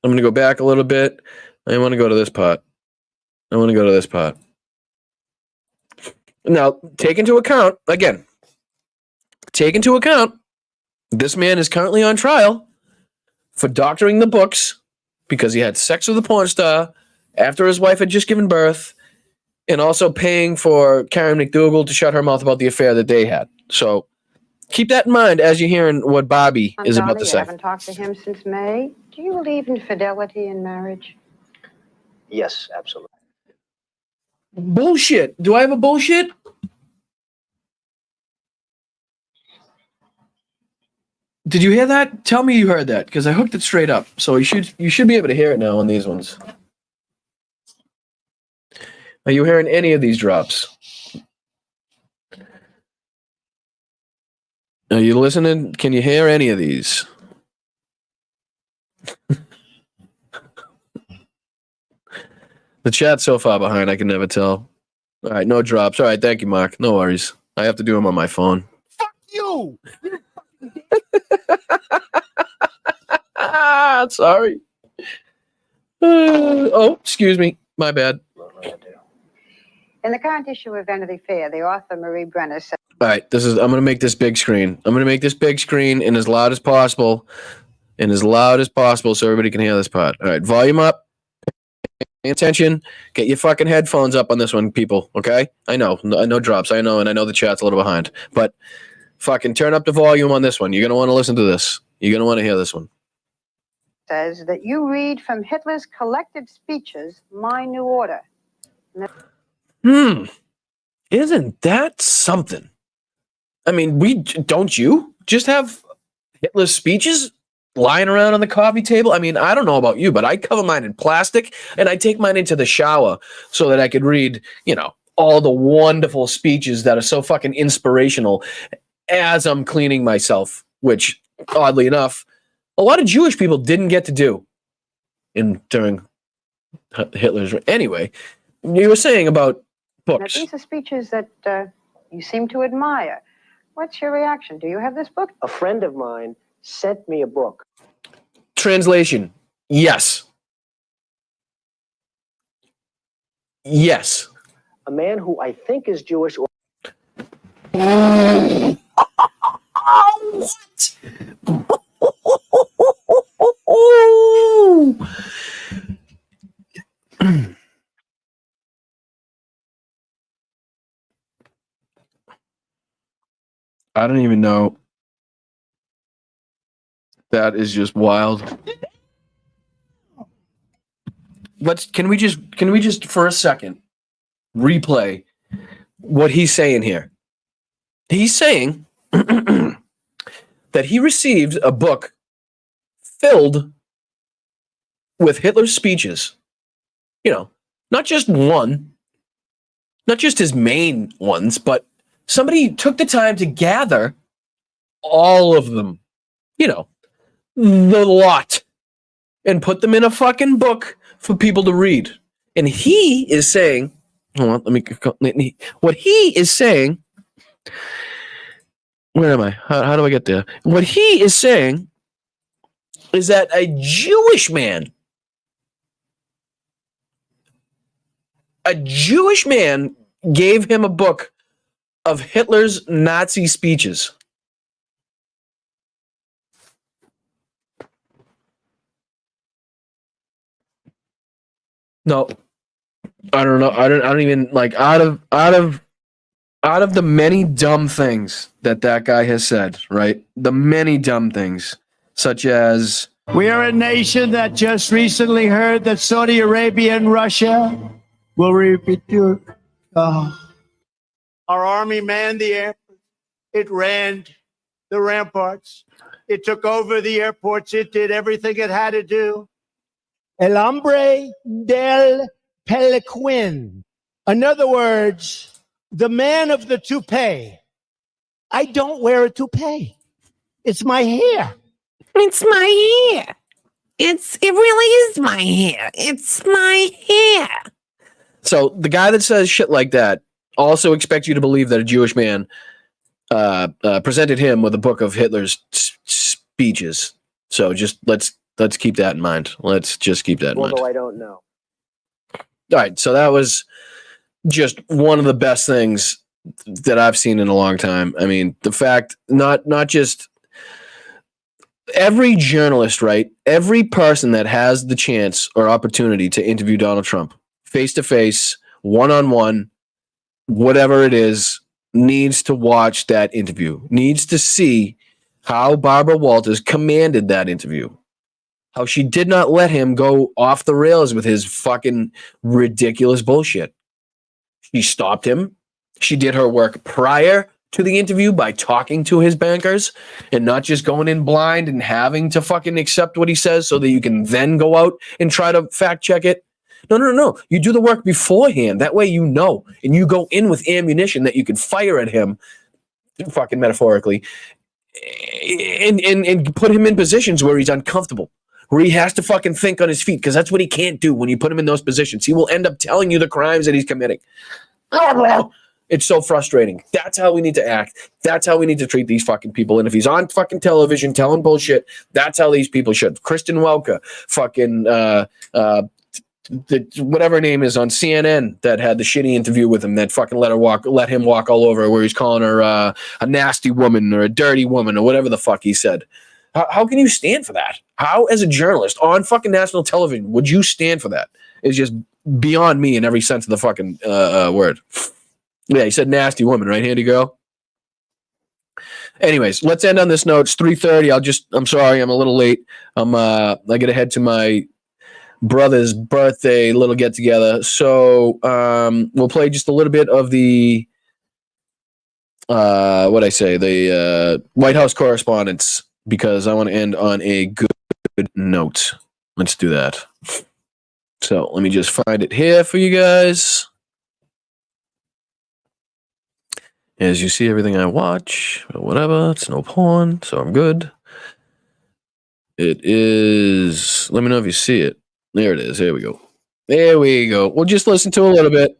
I'm going to go back a little bit. I want to go to this part. Now, take into account, this man is currently on trial for doctoring the books because he had sex with a porn star after his wife had just given birth and also paying for Karen McDougal to shut her mouth about the affair that they had. So keep that in mind as you're hearing what Bobby is about to You say. haven't talked to him since May. Do you believe in fidelity in marriage? Yes, absolutely. Bullshit. Do I have a bullshit? Did you hear that? Tell me you heard that, because I hooked it straight up. So you should be able to hear it now on these ones. Are you hearing any of these drops? Are you listening? Can you hear any of these? The chat's so far behind, I can never tell. All right, no drops. All right, thank you, Mark. No worries. I have to do them on my phone. Fuck you! Sorry. Excuse me. My bad. In the current issue of Vanity Fair, the author Marie Brenner said. All right, I'm going to make this big screen. I'm going to make this big screen and as loud as possible. So everybody can hear this part. All right, volume up. Pay attention. Get your fucking headphones up on this one, people, okay? I know drops. I know, and I know the chat's a little behind. But fucking turn up the volume on this one. You're going to want to listen to this. You're going to want to hear this one. Says that you read from Hitler's collected speeches, My New Order. Isn't that something? I mean, don't you just have Hitler's speeches lying around on the coffee table? I mean, I don't know about you, but I cover mine in plastic and I take mine into the shower so that I could read, all the wonderful speeches that are so fucking inspirational as I'm cleaning myself, which oddly enough, a lot of Jewish people didn't get to do during Hitler's. Anyway, you were saying about books. Now, these are speeches that you seem to admire. What's your reaction? Do you have this book? A friend of mine sent me a book. Translation: yes. Yes. A man who I think is Jewish. What? I don't even know. That is just wild. Can we just for a second replay what he's saying here? He's saying that he received a book filled with Hitler's speeches. Not just one, not just his main ones, but somebody took the time to gather all of them. the lot and put them in a fucking book for people to read. And he is saying, hold on, what he is saying, where am I? How do I get there? What he is saying is that a Jewish man gave him a book of Hitler's Nazi speeches. No, I don't know. I don't even like out of the many dumb things that guy has said, right? The many dumb things, such as We are a nation that just recently heard that Saudi Arabia and Russia will repeat your. Our army manned the airport. It ran the ramparts. It took over the airports. It did everything it had to do. El hombre del peliquin. In other words, the man of the toupee. I don't wear a toupee. It's my hair. It's my hair. It really is my hair. It's my hair. So the guy that says shit like that also expects you to believe that a Jewish man presented him with a book of Hitler's speeches. So just let's keep that in mind. Let's just keep that in mind. Although I don't know. All right, so that was just one of the best things that I've seen in a long time. I mean, the fact not just every journalist, right? Every person that has the chance or opportunity to interview Donald Trump face to face, one-on-one, whatever it is, needs to watch that interview, needs to see how Barbara Walters commanded that interview, how she did not let him go off the rails with his fucking ridiculous bullshit. She stopped him. She did her work prior to the interview by talking to his bankers and not just going in blind and having to fucking accept what he says so that you can then go out and try to fact check it. No. You do the work beforehand. That way you know, and you go in with ammunition that you can fire at him, fucking metaphorically, and put him in positions where he's uncomfortable, where he has to fucking think on his feet, because that's what he can't do when you put him in those positions. He will end up telling you the crimes that he's committing. It's so frustrating. That's how we need to act. That's how we need to treat these fucking people. And if he's on fucking television telling bullshit, that's how these people should. Kristen Welker, fucking whatever her name is on CNN that had the shitty interview with him that fucking let him walk all over her, where he's calling her a nasty woman or a dirty woman or whatever the fuck he said. How can you stand for that? How, as a journalist on fucking national television, would you stand for that? It's just beyond me in every sense of the fucking word. Yeah, he said nasty woman, right, Handy Girl? Anyways, let's end on this note. It's 3:30. I'm sorry, I'm a little late. I gotta head to my brother's birthday little get together. So we'll play just a little bit of the the White House correspondence, because I want to end on a good note. Let's do that. So let me just find it here for you guys. As you see, everything I watch, but whatever, it's no porn, so I'm good. It is, let me know if you see it. There it is. There we go. There we go. We'll just listen to a little bit.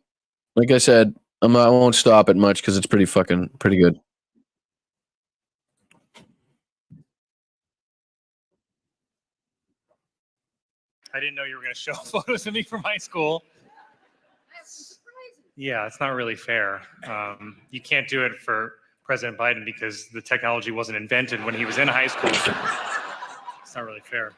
Like I said, I won't stop it much because it's pretty good. I didn't know you were going to show photos of me from high school. Yeah, it's not really fair. You can't do it for President Biden because the technology wasn't invented when he was in high school. It's not really fair.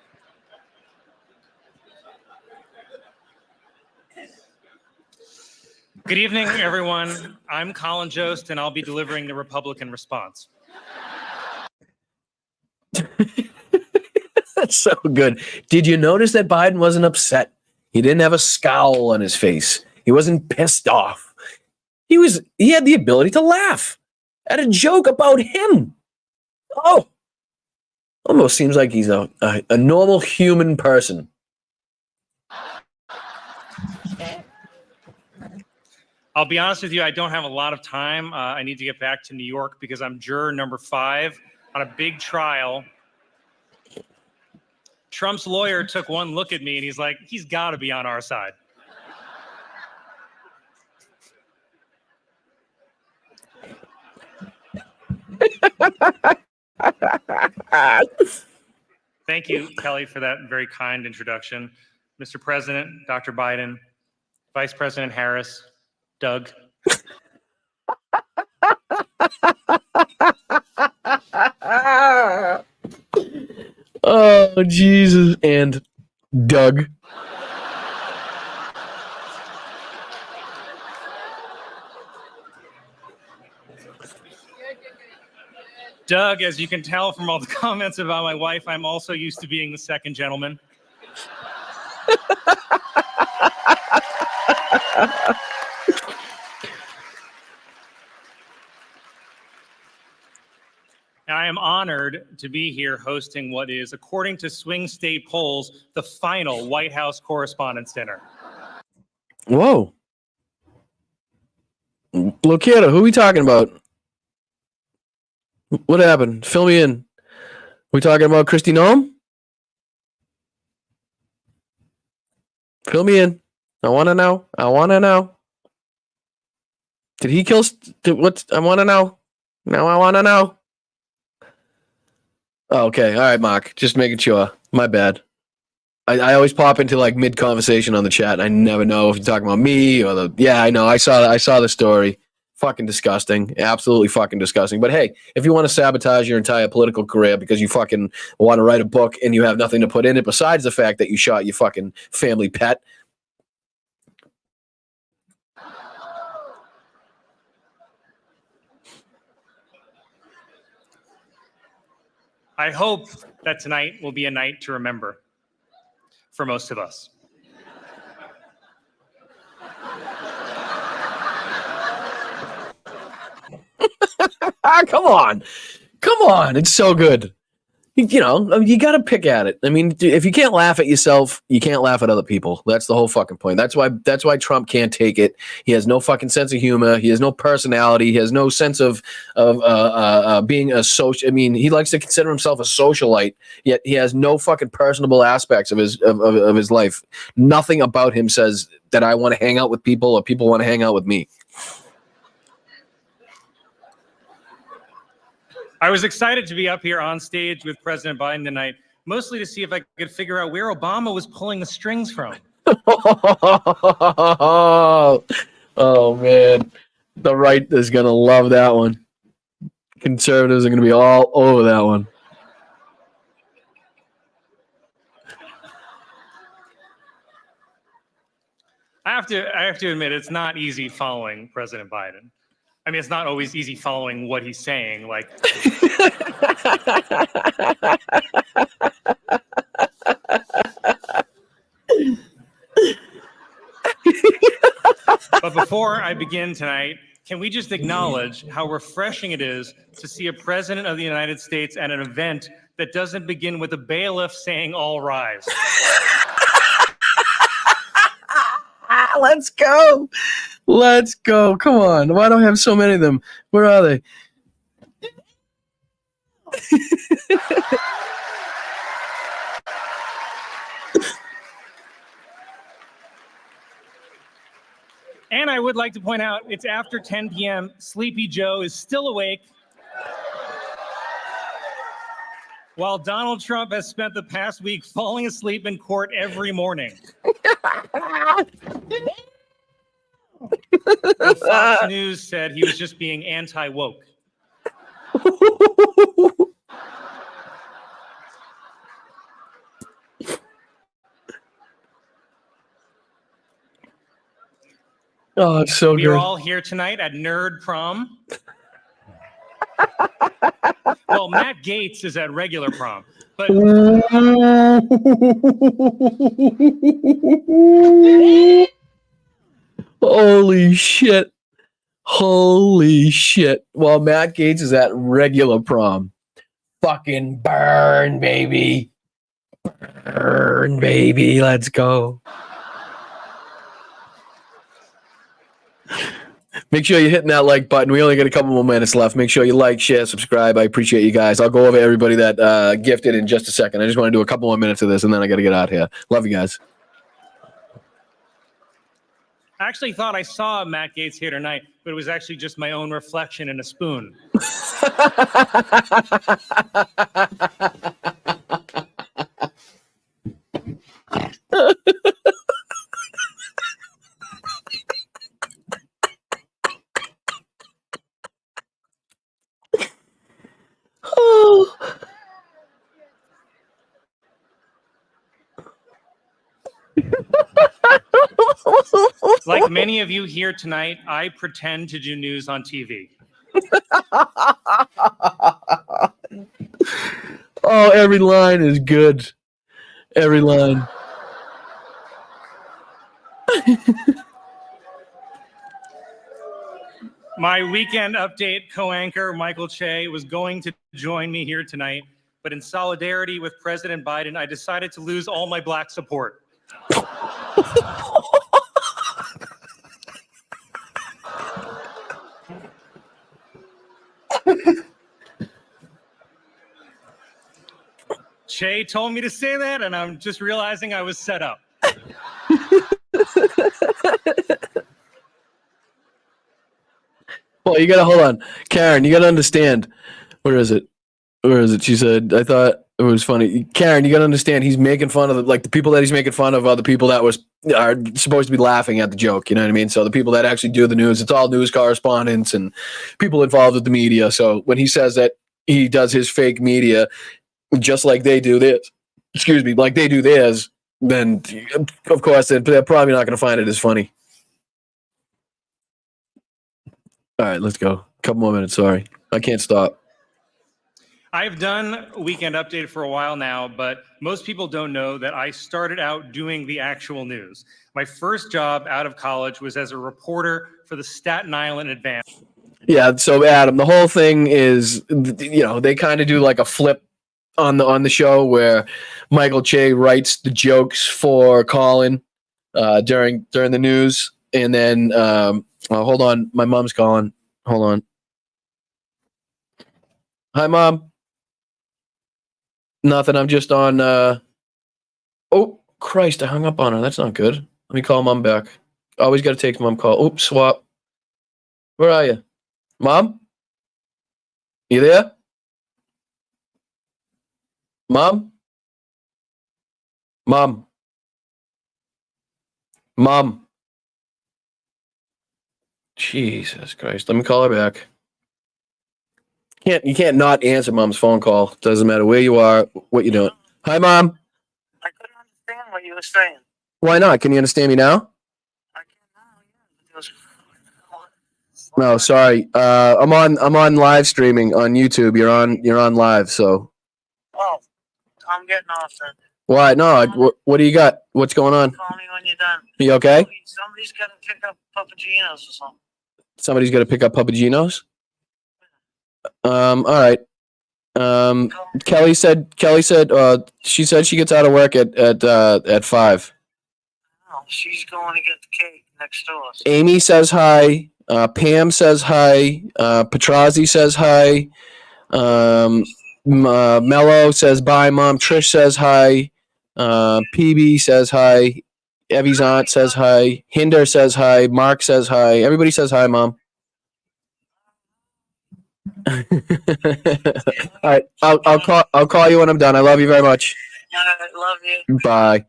Good evening, everyone. I'm Colin Jost, and I'll be delivering the Republican response. That's so good. Did you notice that Biden wasn't upset? He didn't have a scowl on his face. He wasn't pissed off. He had the ability to laugh at a joke about him. Oh, almost seems like he's a normal human person. I'll be honest with you, I don't have a lot of time. I need to get back to New York because I'm juror number 5 on a big trial Trump's lawyer took one look at me and he's like, he's got to be on our side. Thank you, Kelly, for that very kind introduction. Mr. President, Dr. Biden, Vice President Harris, Doug. Oh, Jesus. And Doug. Doug, as you can tell from all the comments about my wife, I'm also used to being the second gentleman. And I am honored to be here hosting what is, according to swing state polls, the final White House Correspondents' Dinner. Whoa. Locato, who are we talking about? What happened? Fill me in. We talking about Kristi Noem? Fill me in. I want to know. I want to know. Did he kill? What? I want to know. Now I want to know. Oh, okay. All right, Mark. Just making sure. My bad. I always pop into like mid conversation on the chat. And I never know if you're talking about me or the. Yeah, I know. I saw the story. Fucking disgusting. Absolutely fucking disgusting. But hey, if you want to sabotage your entire political career because you fucking want to write a book and you have nothing to put in it besides the fact that you shot your fucking family pet. I hope that tonight will be a night to remember for most of us. Come on. Come on. It's so good. You know, you got to pick at it. I mean, if you can't laugh at yourself, you can't laugh at other people. That's the whole fucking point. That's why Trump can't take it. He has no fucking sense of humor. He has no personality. He has no sense of being a social. I mean, he likes to consider himself a socialite, yet he has no fucking personable aspects of his life. Nothing about him says that I want to hang out with people or people want to hang out with me. I was excited to be up here on stage with President Biden tonight, mostly to see if I could figure out where Obama was pulling the strings from. Oh, man. The right is going to love that one. Conservatives are going to be all over that one. I have to admit, it's not easy following President Biden. I mean, it's not always easy following what he's saying. Like, but before I begin tonight, can we just acknowledge how refreshing it is to see a president of the United States at an event that doesn't begin with a bailiff saying "all rise"? Let's go. Let's go. Come on. Why do I have so many of them? Where are they? And I would like to point out, it's after 10 p.m. Sleepy Joe is still awake, while Donald Trump has spent the past week falling asleep in court every morning. And Fox News said he was just being anti-woke. Oh, it's so We good. are all here tonight at Nerd Prom. Well, Matt Gaetz is at regular prom, but Holy shit. Holy shit. Well, Matt Gaetz is at regular prom. Fucking burn, baby. Burn, baby. Let's go. Make sure you're hitting that like button. We only got a couple more minutes left. Make sure you like, share, subscribe. I appreciate you guys. I'll go over everybody that gifted in just a second. I just want to do a couple more minutes of this, and then I got to get out here. Love you guys. I actually thought I saw Matt Gaetz here tonight, but it was actually just my own reflection in a spoon. Oh. Like many of you here tonight, I pretend to do news on TV. Oh, every line is good. Every line. My weekend update co-anchor, Michael Che, was going to join me here tonight, but in solidarity with President Biden, I decided to lose all my black support. Che told me to say that, and I'm just realizing I was set up. Well, you gotta hold on, Karen. You gotta understand. Where is it? Where is it? She said. I thought it was funny. Karen, you gotta understand. He's making fun of the people that he's making fun of are the people that are supposed to be laughing at the joke. You know what I mean? So the people that actually do the news, it's all news correspondents and people involved with the media. So when he says that he does his fake media, just like they do this, like they do theirs, then of course they're probably not gonna find it as funny. All right, let's go. A couple more minutes. Sorry, I can't stop. I've done Weekend Update for a while now, but most people don't know that I started out doing the actual news. My first job out of college was as a reporter for the Staten Island Advance. Yeah, so Adam, the whole thing is, they kind of do like a flip on the show where Michael Che writes the jokes for Colin during the news, and then hold on, my mom's calling. Hold on. Hi, Mom. Nothing. I'm just on. Oh Christ! I hung up on her. That's not good. Let me call Mom back. Always got to take Mom call. Oops, swap. Where are you, Mom? You there? Mom? Mom? Mom? Jesus Christ. Let me call her back. You can't not answer Mom's phone call. Doesn't matter where you are, what you're doing. Hi, Mom. I couldn't understand what you were saying. Why not? Can you understand me now? No, sorry. I'm on live streaming on YouTube. You're on live, so. Oh, I'm getting off then. Why? No. What do you got? What's going on? Call me when you're done. You okay? Somebody's got to pick up Papagenos or something. Somebody's got to pick up Papagenos? All right. Kelly said she said she gets out of work at 5. Oh, she's going to get the cake next door. Amy says hi. Pam says hi. Petrazi says hi. Mello says bye, Mom. Trish says hi. PB says hi. Evie's aunt says hi. Hinder says hi. Mark says hi. Everybody says hi, Mom. All right, I'll call you when I'm done. I love you very much. I love you. Bye.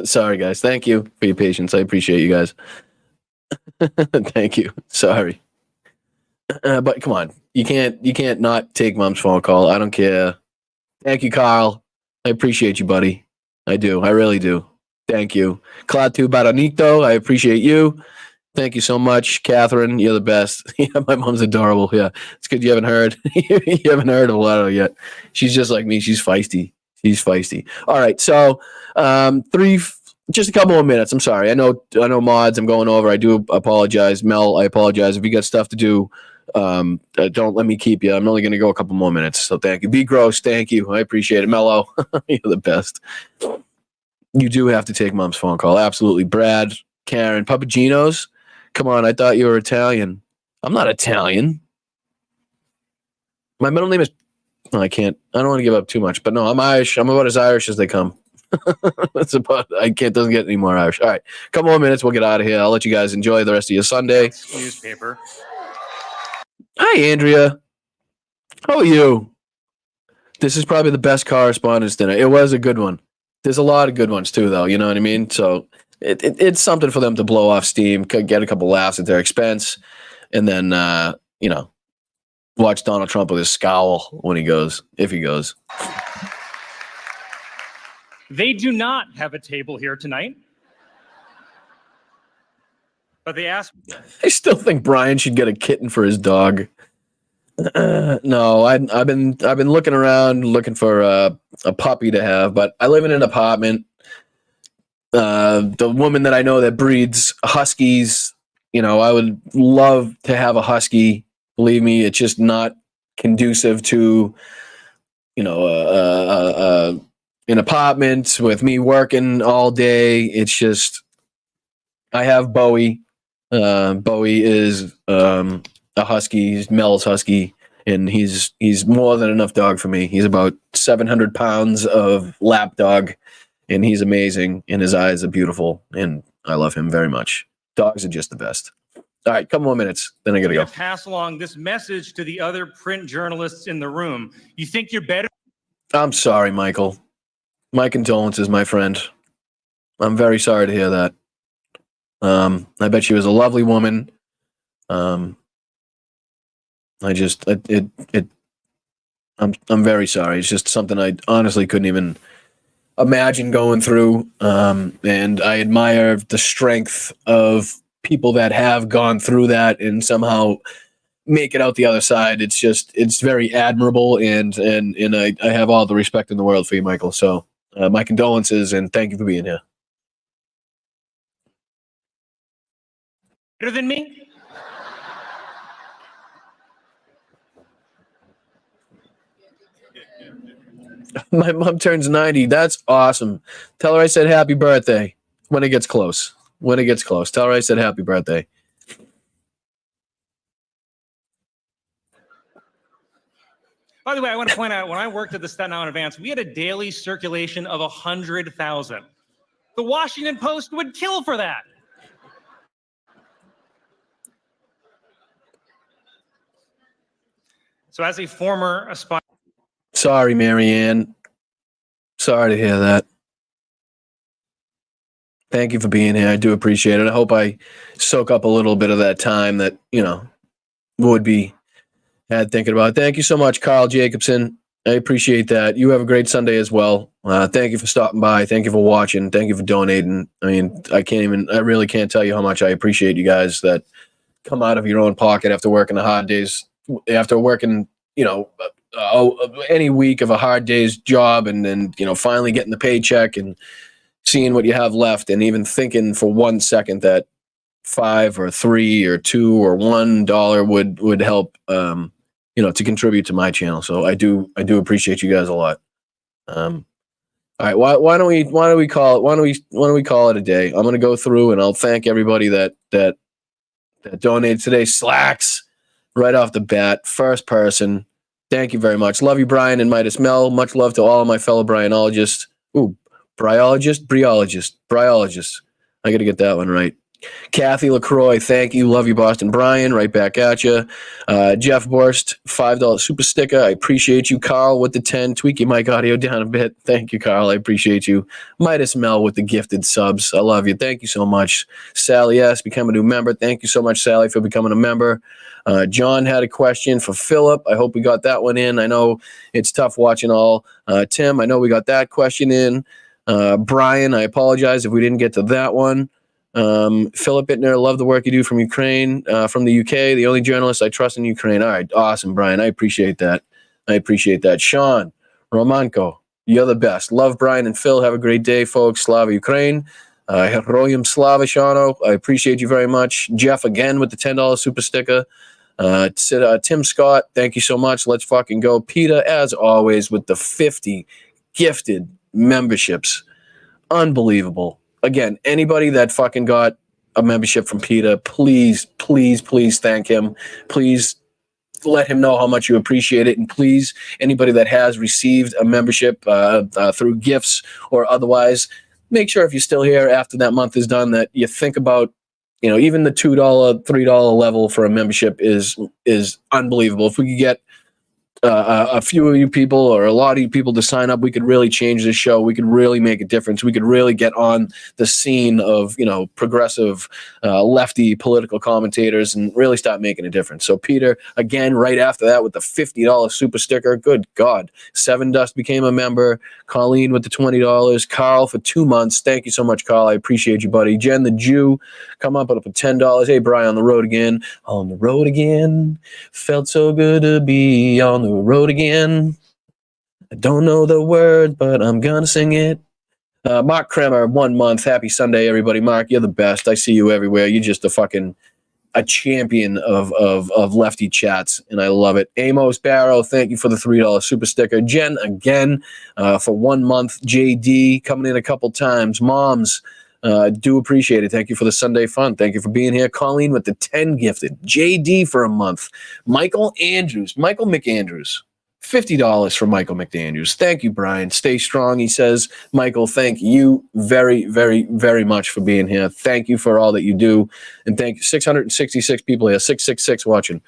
Sorry, guys. Thank you for your patience. I appreciate you guys. Thank you. Sorry, but come on, you can't not take Mom's phone call. I don't care. Thank you, Carl. I appreciate you, buddy. I do. I really do. Thank you, Claudio Baronito. I appreciate you. Thank you so much, Catherine. You're the best. Yeah, my mom's adorable. Yeah, it's good you haven't heard. You haven't heard of Lotto yet. She's just like me. She's feisty. She's feisty. All right, so just a couple more minutes. I'm sorry. I know, mods. I'm going over. I do apologize, Mel. I apologize if you got stuff to do. Don't let me keep you. I'm only going to go a couple more minutes. So thank you. Be gross. Thank you. I appreciate it, Mello. You're the best. You do have to take Mom's phone call. Absolutely, Brad. Karen. Papagino's? Come on, I thought you were Italian. I'm not Italian. My middle name is... No, I don't want to give up too much, but no, I'm Irish. I'm about as Irish as they come. Doesn't get any more Irish. All right, couple more minutes, we'll get out of here. I'll let you guys enjoy the rest of your Sunday. Newspaper. Hi, Andrea. How are you? This is probably the best correspondence dinner. It was a good one. There's a lot of good ones too, though. You know what I mean? So it's something for them to blow off steam, get a couple laughs at their expense, and then watch Donald Trump with his scowl when he goes, if he goes. They do not have a table here tonight. But they asked. I still think Brian should get a kitten for his dog. No, I've been looking around looking for a puppy to have, but I live in an apartment. The woman that I know that breeds huskies, I would love to have a husky. Believe me, it's just not conducive to, an apartment with me working all day. It's just, I have Bowie. Bowie is a husky. He's Mel's husky, and he's more than enough dog for me. He's about 700 pounds of lap dog, and he's amazing, and his eyes are beautiful, and I love him very much. Dogs are just the best. All right, couple more minutes, then I gotta go. Pass along this message to the other print journalists in the room. You think you're better? I'm sorry, Michael. My condolences, my friend. I'm very sorry to hear that. I bet she was a lovely woman. I'm very sorry. It's just something I honestly couldn't even imagine going through. And I admire the strength of people that have gone through that and somehow make it out the other side. It's very admirable, and I have all the respect in the world for you, Michael. So my condolences, and thank you for being here. Better than me? My mom turns 90. That's awesome. Tell her I said happy birthday when it gets close. Tell her I said happy birthday. By the way, I want to point out, when I worked at the Staten Island Advance, we had a daily circulation of 100,000. The Washington Post would kill for that. So as a former aspirant... Sorry, Marianne. Sorry to hear that. Thank you for being here. I do appreciate it. I hope I soak up a little bit of that time that, would be had thinking about it. Thank you so much, Carl Jacobson. I appreciate that. You have a great Sunday as well. Thank you for stopping by. Thank you for watching. Thank you for donating. I mean, I really can't tell you how much I appreciate you guys that come out of your own pocket after working the hard days, after working, any week of a hard day's job, and then, finally getting the paycheck and seeing what you have left, and even thinking for 1 second that $5 or $3 or $2 or $1 would help, to contribute to my channel. So I do appreciate you guys a lot. All right, why don't we call it a day? I'm gonna go through and I'll thank everybody that donated today. Slacks right off the bat, first person. Thank you very much. Love you, Brian and Midas Mel. Much love to all of my fellow Brianologists. Ooh, bryologist. I got to get that one right. Kathy LaCroix, thank you. Love you, Boston Brian. Right back at you. Jeff Borst, $5 super sticker. I appreciate you. Carl with the 10. Tweak your mic audio down a bit. Thank you, Carl. I appreciate you. Midas Mel with the gifted subs. I love you. Thank you so much. Sally S, become a new member. Thank you so much, Sally, for becoming a member. John had a question for Philip. I hope we got that one in. I know it's tough watching all. Tim, I know we got that question in. Brian, I apologize if we didn't get to that one. Philip Ittner, love the work you do from Ukraine, from the UK, the only journalist I trust in Ukraine. All right, awesome, Brian. I appreciate that. Sean Romanko, you're the best. Love Brian and Phil. Have a great day, folks. Slava Ukraine. Heroyam Slava Shano. I appreciate you very much. Jeff again with the $10 super sticker. Tim Scott, thank you so much. Let's fucking go. Peter, as always, with the 50 gifted memberships. Unbelievable. Again, anybody that fucking got a membership from Peter, please, please, please thank him. Please let him know how much you appreciate it. And please, anybody that has received a membership through gifts or otherwise, make sure if you're still here after that month is done that you think about, even the $2, $3 level for a membership is unbelievable. If we could get a few of you people or a lot of you people to sign up, we could really change this show. We could really make a difference. We could really get on the scene of, progressive, lefty political commentators and really start making a difference. So Peter, again, right after that with the $50 super sticker, good God. Seven Dust became a member. Colleen with the $20. Carl for 2 months. Thank you so much, Carl. I appreciate you, buddy. Jen the Jew, come up with $10. Hey, Brian, on the road again. On the road again. Felt so good to be on the road again. I don't know the word, but I'm gonna sing it. Mark Kremer, 1 month. Happy Sunday, everybody. Mark, you're the best. I see you everywhere. You're just a champion of lefty chats, and I love it. Amos Barrow, thank you for the $3 super sticker. Jen, again, for 1 month. JD, coming in a couple times. Moms, do appreciate it. Thank you for the Sunday fun. Thank you for being here. Colleen with the 10 gifted. JD for a month. Michael McAndrews. $50 for Michael McAndrews. Thank you, Brian. Stay strong, he says. Michael, thank you very, very, very much for being here. Thank you for all that you do. And thank you. 666 people here. 666 watching.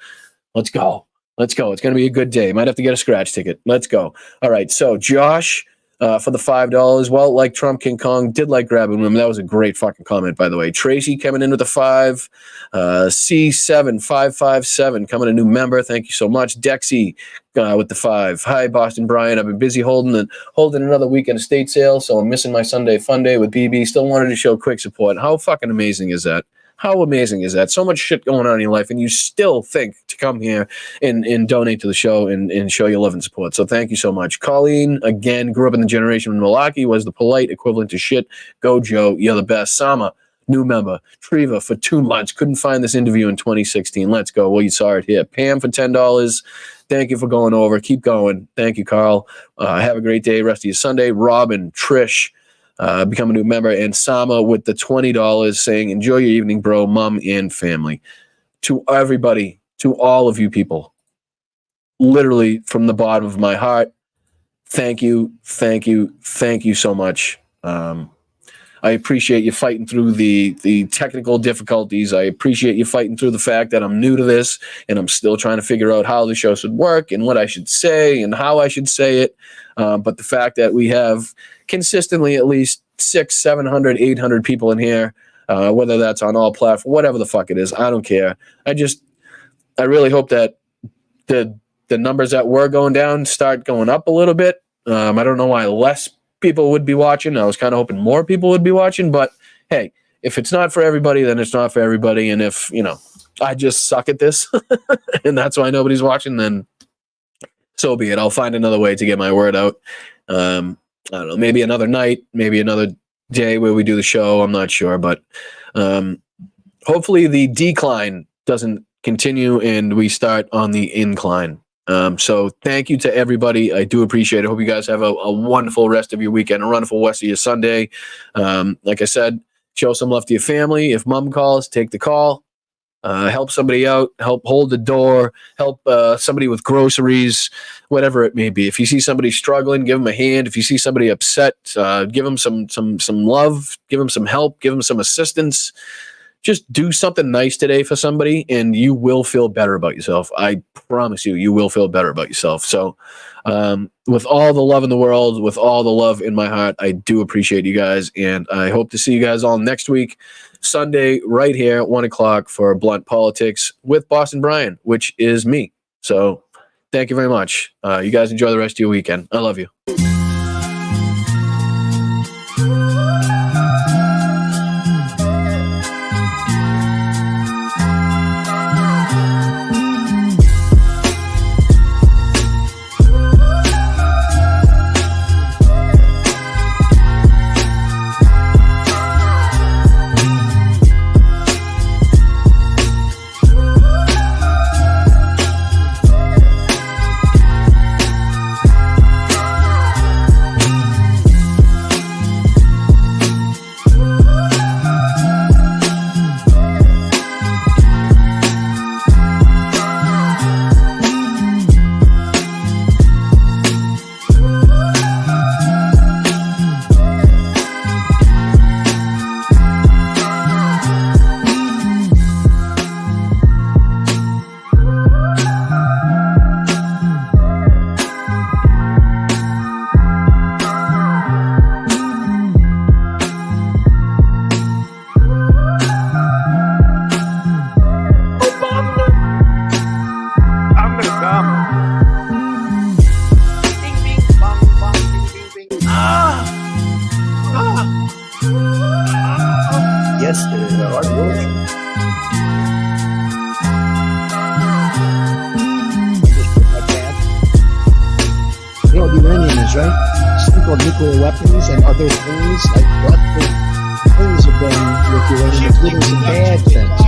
Let's go. It's going to be a good day. Might have to get a scratch ticket. Let's go. All right. So Josh, for the $5. Well, like Trump, King Kong, did like grabbing him. That was a great fucking comment, by the way. Tracy coming in with the $5. C7557 coming a new member. Thank you so much. Dexy with the $5. Hi, Boston Brian. I've been busy holding another weekend estate sale, so I'm missing my Sunday fun day with BB. Still wanted to show quick support. How fucking amazing is that? How amazing is that? So much shit going on in your life, and you still think to come here and donate to the show and show your love and support. So thank you so much. Colleen, again, grew up in the generation when Milwaukee was the polite equivalent to shit. Go, Joe. You're the best. Sama, new member. Treva for 2 months. Couldn't find this interview in 2016. Let's go. Well, you saw it here. Pam for $10. Thank you for going over. Keep going. Thank you, Carl. Have a great day. Rest of your Sunday. Robin, Trish, become a new member, and Sama with the $20 saying, enjoy your evening, bro, mom, and family. To everybody, to all of you people, literally from the bottom of my heart, thank you so much. I appreciate you fighting through the technical difficulties. I appreciate you fighting through the fact that I'm new to this and I'm still trying to figure out how the show should work and what I should say and how I should say it. But the fact that we have consistently at least 600, 700, 800 people in here, whether that's on all platforms, whatever the fuck it is, I don't care. I really hope that the numbers that were going down start going up a little bit. I don't know why less people would be watching. I was kind of hoping more people would be watching, but hey, if it's not for everybody, then it's not for everybody. And if, I just suck at this and that's why nobody's watching, then so be it. I'll find another way to get my word out. I don't know, maybe another night, maybe another day where we do the show. I'm not sure, but hopefully the decline doesn't continue and we start on the incline. So thank you to everybody. I do appreciate it. Hope you guys have a wonderful rest of your weekend, a wonderful rest of your Sunday. Like I said, show some love to your family. If mom calls, take the call. Help somebody out, help hold the door, help somebody with groceries, whatever it may be. If you see somebody struggling, give them a hand. If you see somebody upset, give them some love, give them some help, give them some assistance. Just do something nice today for somebody and you will feel better about yourself. I promise you will feel better about yourself. So with all the love in the world, with all the love in my heart, I do appreciate you guys. And I hope to see you guys all next week, Sunday, right here at 1 o'clock for Blunt Politics with Boston Brian, which is me. So thank you very much. You guys enjoy the rest of your weekend. I love you. guess the hard work. You know what uranium is, right? Something called nuclear weapons and other things. Like what things have been with uranium, including some bad things.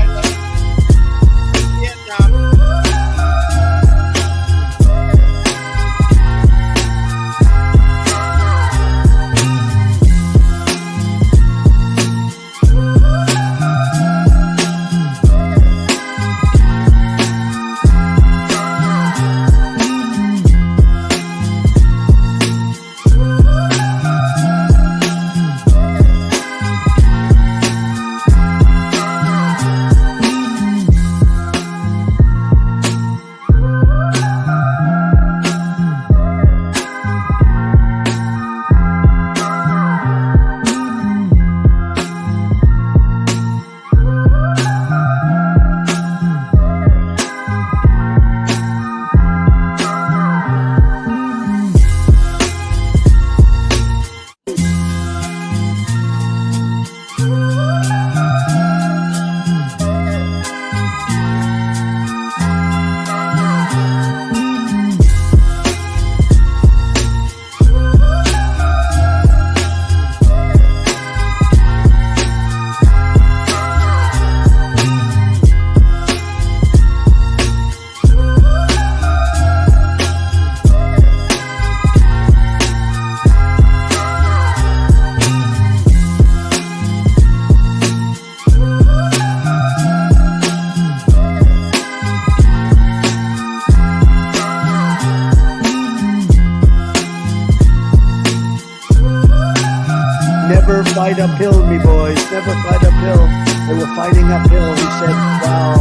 Never fight uphill, me boys. Never fight uphill. They were fighting uphill. He said, wow.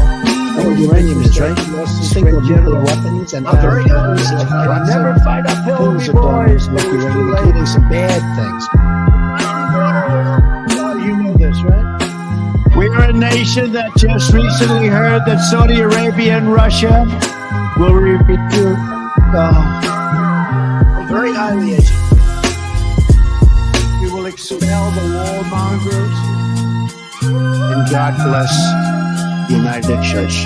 Oh, uranium is right. Single nuclear weapons and other things. Never fight uphill, me boys. Including some bad things. You know this, right? We're a nation that just recently heard that Saudi Arabia and Russia will repeat. I'm very highly educated. Expel the warmongers, and God bless the United Church.